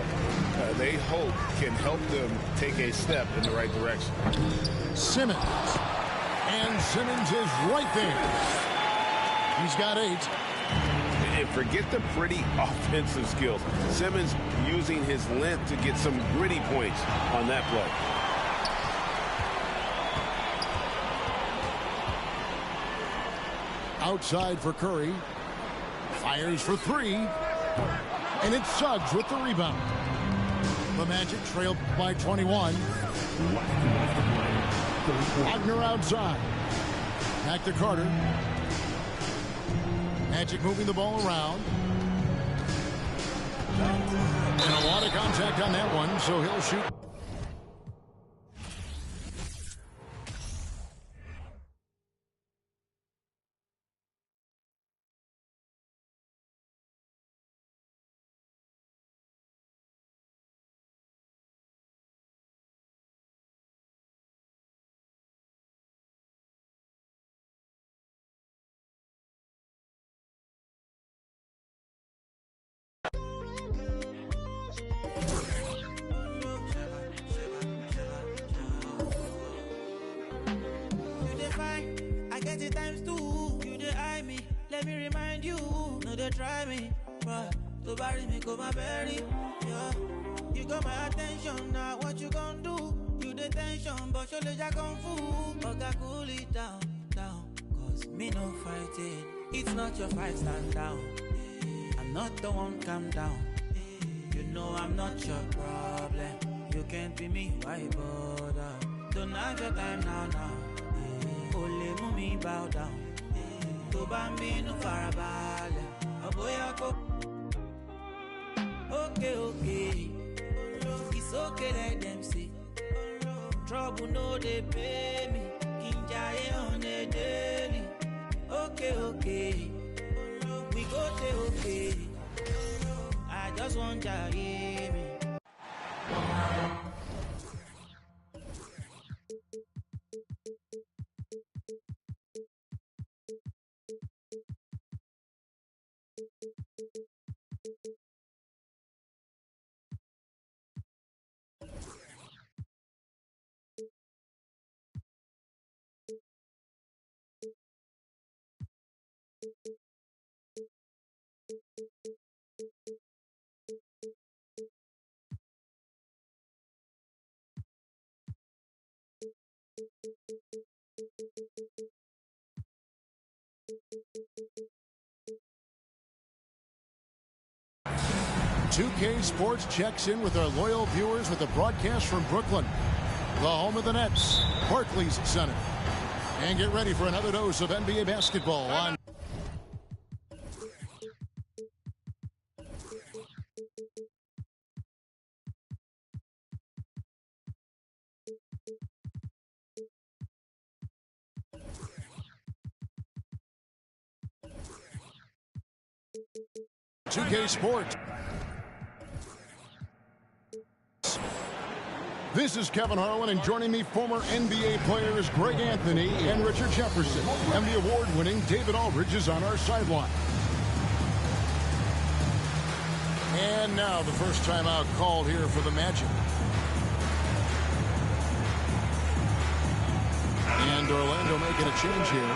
they hope can help them take a step in the right direction. Simmons. And Simmons is right there. He's got 8. And forget the pretty offensive skills. Simmons using his length to get some gritty points on that play. Outside for Curry. Fires for 3. And it's Suggs with the rebound. The Magic trailed by 21. Wagner outside. Back to Carter. Magic moving the ball around. And a lot of contact on that one, so he'll shoot. I get it times 2. You dey eye me, let me remind you. No, they try me, but to bury me, go my berry. Yeah, you got my attention now. What you gonna do? You the tension, but your legs are kung fu. Okay, cool it down, down. Cause me no fighting. It's not your fight, stand down. I'm not the one, calm down. You know I'm not your problem. You can't be me, why bother? Don't have your time now. Only mummy bow down. To bambino farabale. Aboyako. Okay. It's okay, let them see. Trouble no they pay me. Kinjaye on a daily. Okay. We go to okay. I just want to hear me. .2K Sports checks in with our loyal viewers with a broadcast from Brooklyn, the home of the Nets, Barclays Center. And get ready for another dose of NBA basketball on .2K Sports. This is Kevin Harlan, and joining me, former NBA players Greg Anthony and Richard Jefferson. And the award-winning David Aldridge is on our sideline. And now the first timeout called here for the Magic. And Orlando making a change here.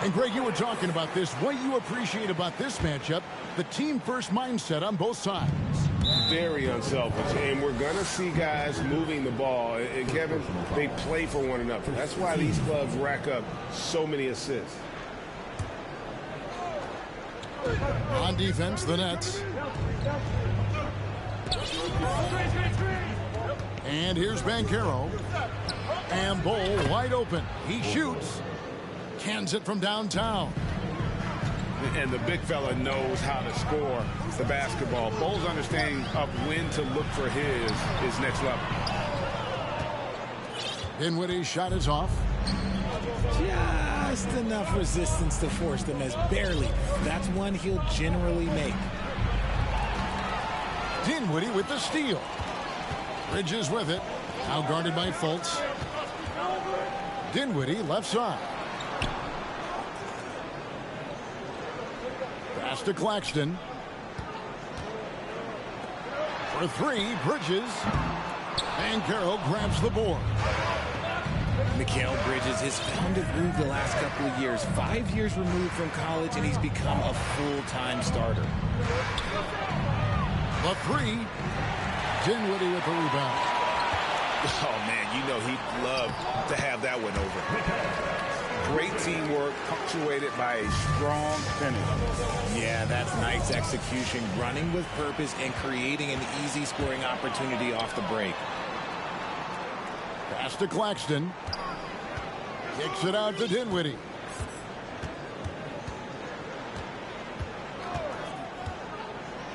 And Greg, you were talking about this. What you appreciate about this matchup, the team-first mindset on both sides. Very unselfish, and we're going to see guys moving the ball. And Kevin, they play for one another. That's why these clubs rack up so many assists. On defense, the Nets. And here's Banchero. And Bull wide open. He shoots. Cans it from downtown. And the big fella knows how to score the basketball. Bull's understanding of when to look for his next level. Dinwiddie's shot is off. Just enough resistance to force them as barely. That's one he'll generally make. Dinwiddie with the steal. Bridges with it. Now guarded by Fultz. Dinwiddie left side. Pass to Claxton. For three, Bridges. And Carroll grabs the board. Mikal Bridges has found a groove the last couple of years. 5 years removed from college, and he's become a full-time starter. The three. Dinwiddie with the rebound. Oh, man, you know he'd love to have that one over. Great teamwork, punctuated by a strong finish. Yeah, that's nice execution, running with purpose and creating an easy scoring opportunity off the break. Pass to Claxton. Kicks it out to Dinwiddie.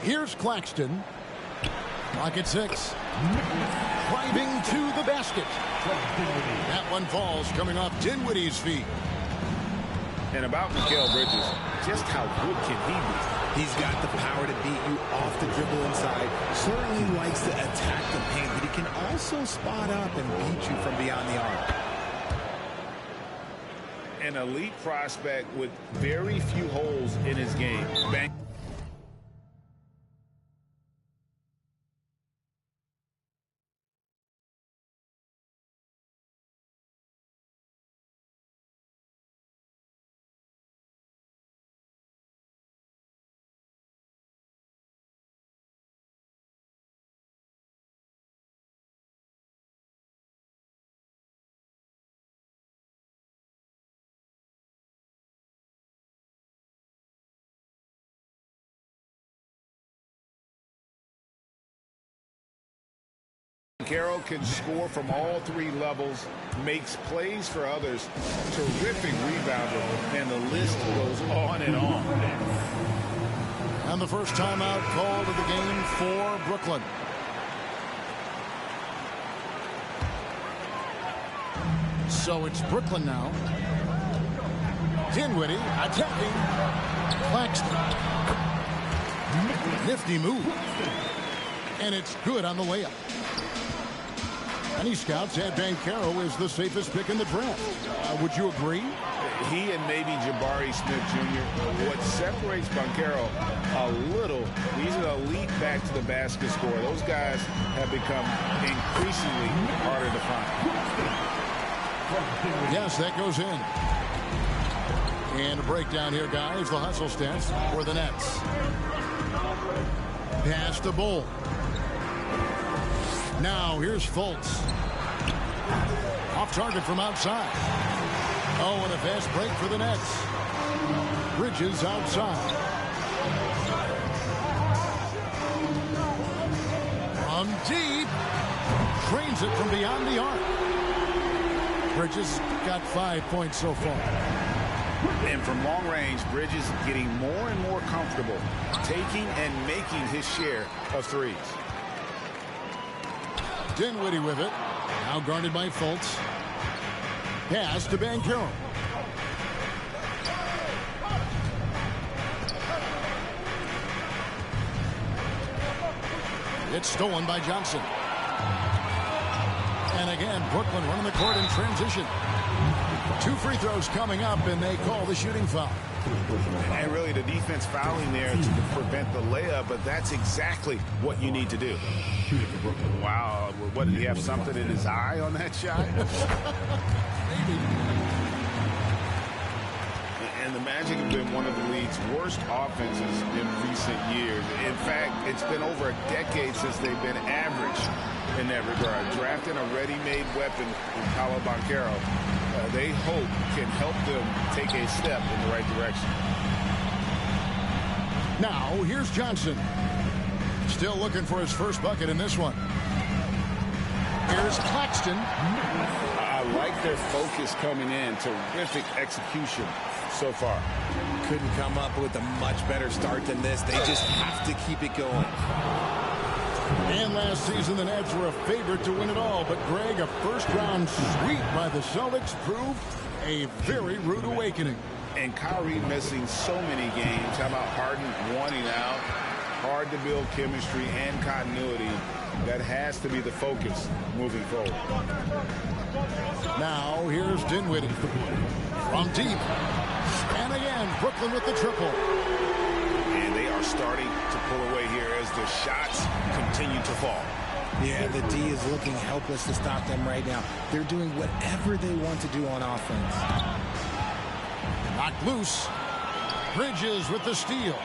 Here's Claxton. Clock at 6. Driving to the basket. That one falls coming off Dinwiddie's feet. And about Mikal Bridges, just how good can he be? He's got the power to beat you off the dribble inside. Certainly likes to attack the paint, but he can also spot up and beat you from beyond the arc. An elite prospect with very few holes in his game. Bang. Carroll can score from all three levels, makes plays for others, terrific rebounder, and the list goes on and on. And the first timeout called of the game for Brooklyn. So it's Brooklyn now. Dinwiddie attacking. Claxton. Nifty move. And it's good on the layup. Many scouts had Banchero as the safest pick in the draft. Would you agree? He and maybe Jabari Smith Jr. What separates Banchero a little, he's an elite back to the basket scorer. Those guys have become increasingly harder to find. Yes, that goes in. And a breakdown here, guys. The hustle stats for the Nets. Pass the Bull. Now here's Fultz. Off target from outside. Oh, and a fast break for the Nets. Bridges outside. From deep. Trains it from beyond the arc. Bridges got 5 points so far. And from long range, Bridges getting more and more comfortable taking and making his share of threes. Dinwiddie with it. Now guarded by Fultz. Pass to Banchero. It's stolen by Johnson. And again, Brooklyn running the court in transition. 2 free throws coming up, and they call the shooting foul. And really the defense fouling there to prevent the layup, but that's exactly what you need to do. Wow, what, did he have something in his eye on that shot? And the Magic have been one of the league's worst offenses in recent years. In fact, it's been over a decade since they've been average in that regard. Drafting a ready-made weapon in Paolo Banchero, they hope can help them take a step in the right direction. Now, here's Johnson. Still looking for his first bucket in this one. Here's Claxton. I like their focus coming in. Terrific execution so far. Couldn't come up with a much better start than this. They just have to keep it going. And last season, the Nets were a favorite to win it all. But, Greg, a first-round sweep by the Celtics proved a very rude awakening. And Kyrie missing so many games. How about Harden wanting out? Hard to build chemistry and continuity. That has to be the focus moving forward. Now, here's Dinwiddie from deep. And again, Brooklyn with the triple. And they are starting to pull away here as the shots continue to fall. Yeah, the D is looking helpless to stop them right now. They're doing whatever they want to do on offense. Knocked loose. Bridges with the steal.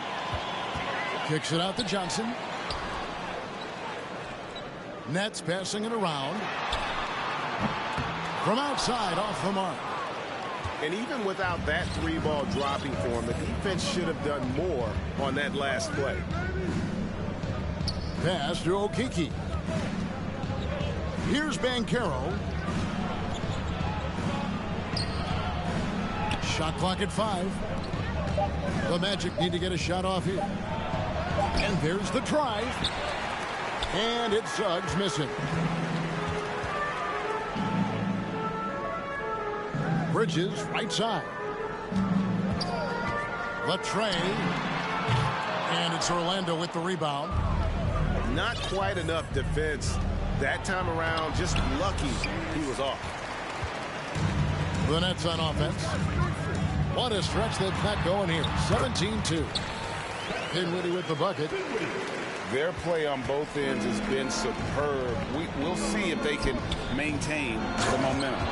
Kicks it out to Johnson. Nets passing it around. From outside, off the mark. And even without that three-ball dropping for him, the defense should have done more on that last play. Pass to Okeke. Here's Banchero. Shot clock at 5. The Magic need to get a shot off here. And there's the drive. And it's Suggs missing. Bridges, right side. Latrey. And it's Orlando with the rebound. Not quite enough defense that time around. Just lucky he was off. The Nets on offense. What a stretch they've got going here. 17-2. Dinwiddie with the bucket. Their play on both ends has been superb. We'll see if they can maintain the momentum.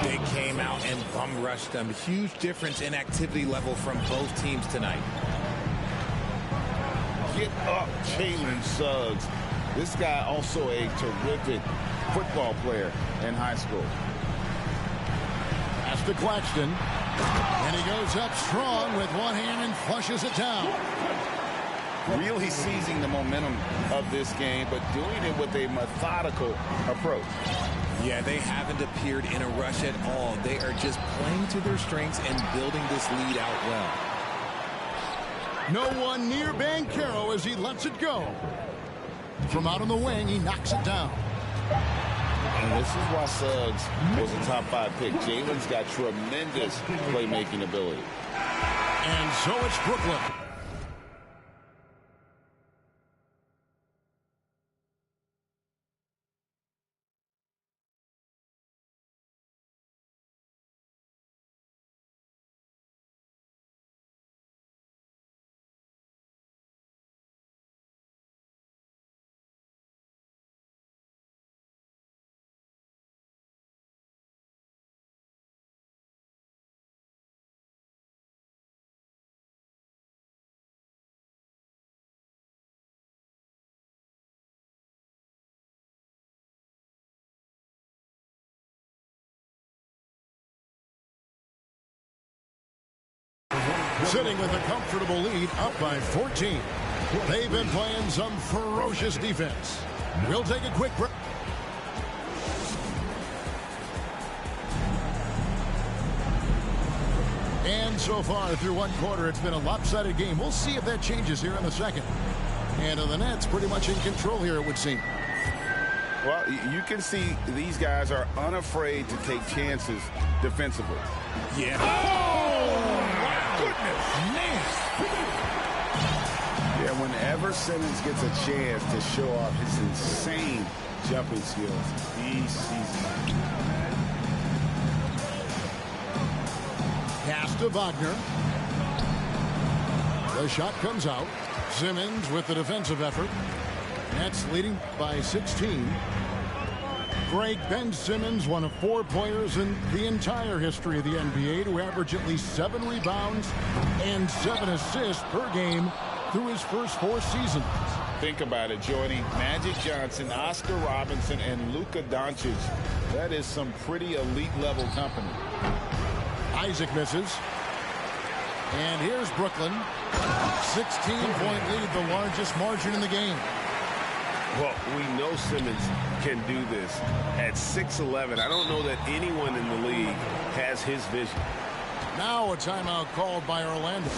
They came out and bum rushed them. Huge difference in activity level from both teams tonight. Get up, Jalen Suggs. This guy also a terrific football player in high school. Pass to Claxton. And he goes up strong with one hand and flushes it down. Really seizing the momentum of this game, but doing it with a methodical approach. Yeah, they haven't appeared in a rush at all. They are just playing to their strengths and building this lead out well. No one near Banchero as he lets it go. From out on the wing, he knocks it down. And this is why Suggs was a top 5 pick. Jalen's got tremendous playmaking ability. And so it's Brooklyn. Sitting with a comfortable lead, up by 14. They've been playing some ferocious defense. We'll take a quick break. And so far through one quarter, it's been a lopsided game. We'll see if that changes here in the second. And the Nets pretty much in control here, it would seem. Well, you can see these guys are unafraid to take chances defensively. Yeah. Oh, my goodness. Man. Yeah, whenever Simmons gets a chance to show off his insane jumping skills, he sees it. Pass to Wagner. The shot comes out. Simmons with the defensive effort. Nets leading by 16. Greg, Ben Simmons, one of 4 players in the entire history of the NBA to average at least 7 rebounds and 7 assists per game through his first 4 seasons. Think about it, joining Magic Johnson, Oscar Robinson, and Luka Doncic. That is some pretty elite level company. Isaac misses. And here's Brooklyn. 16-point lead, the largest margin in the game. Well, we know Simmons can do this. At 6'11", I don't know that anyone in the league has his vision. Now a timeout called by Orlando.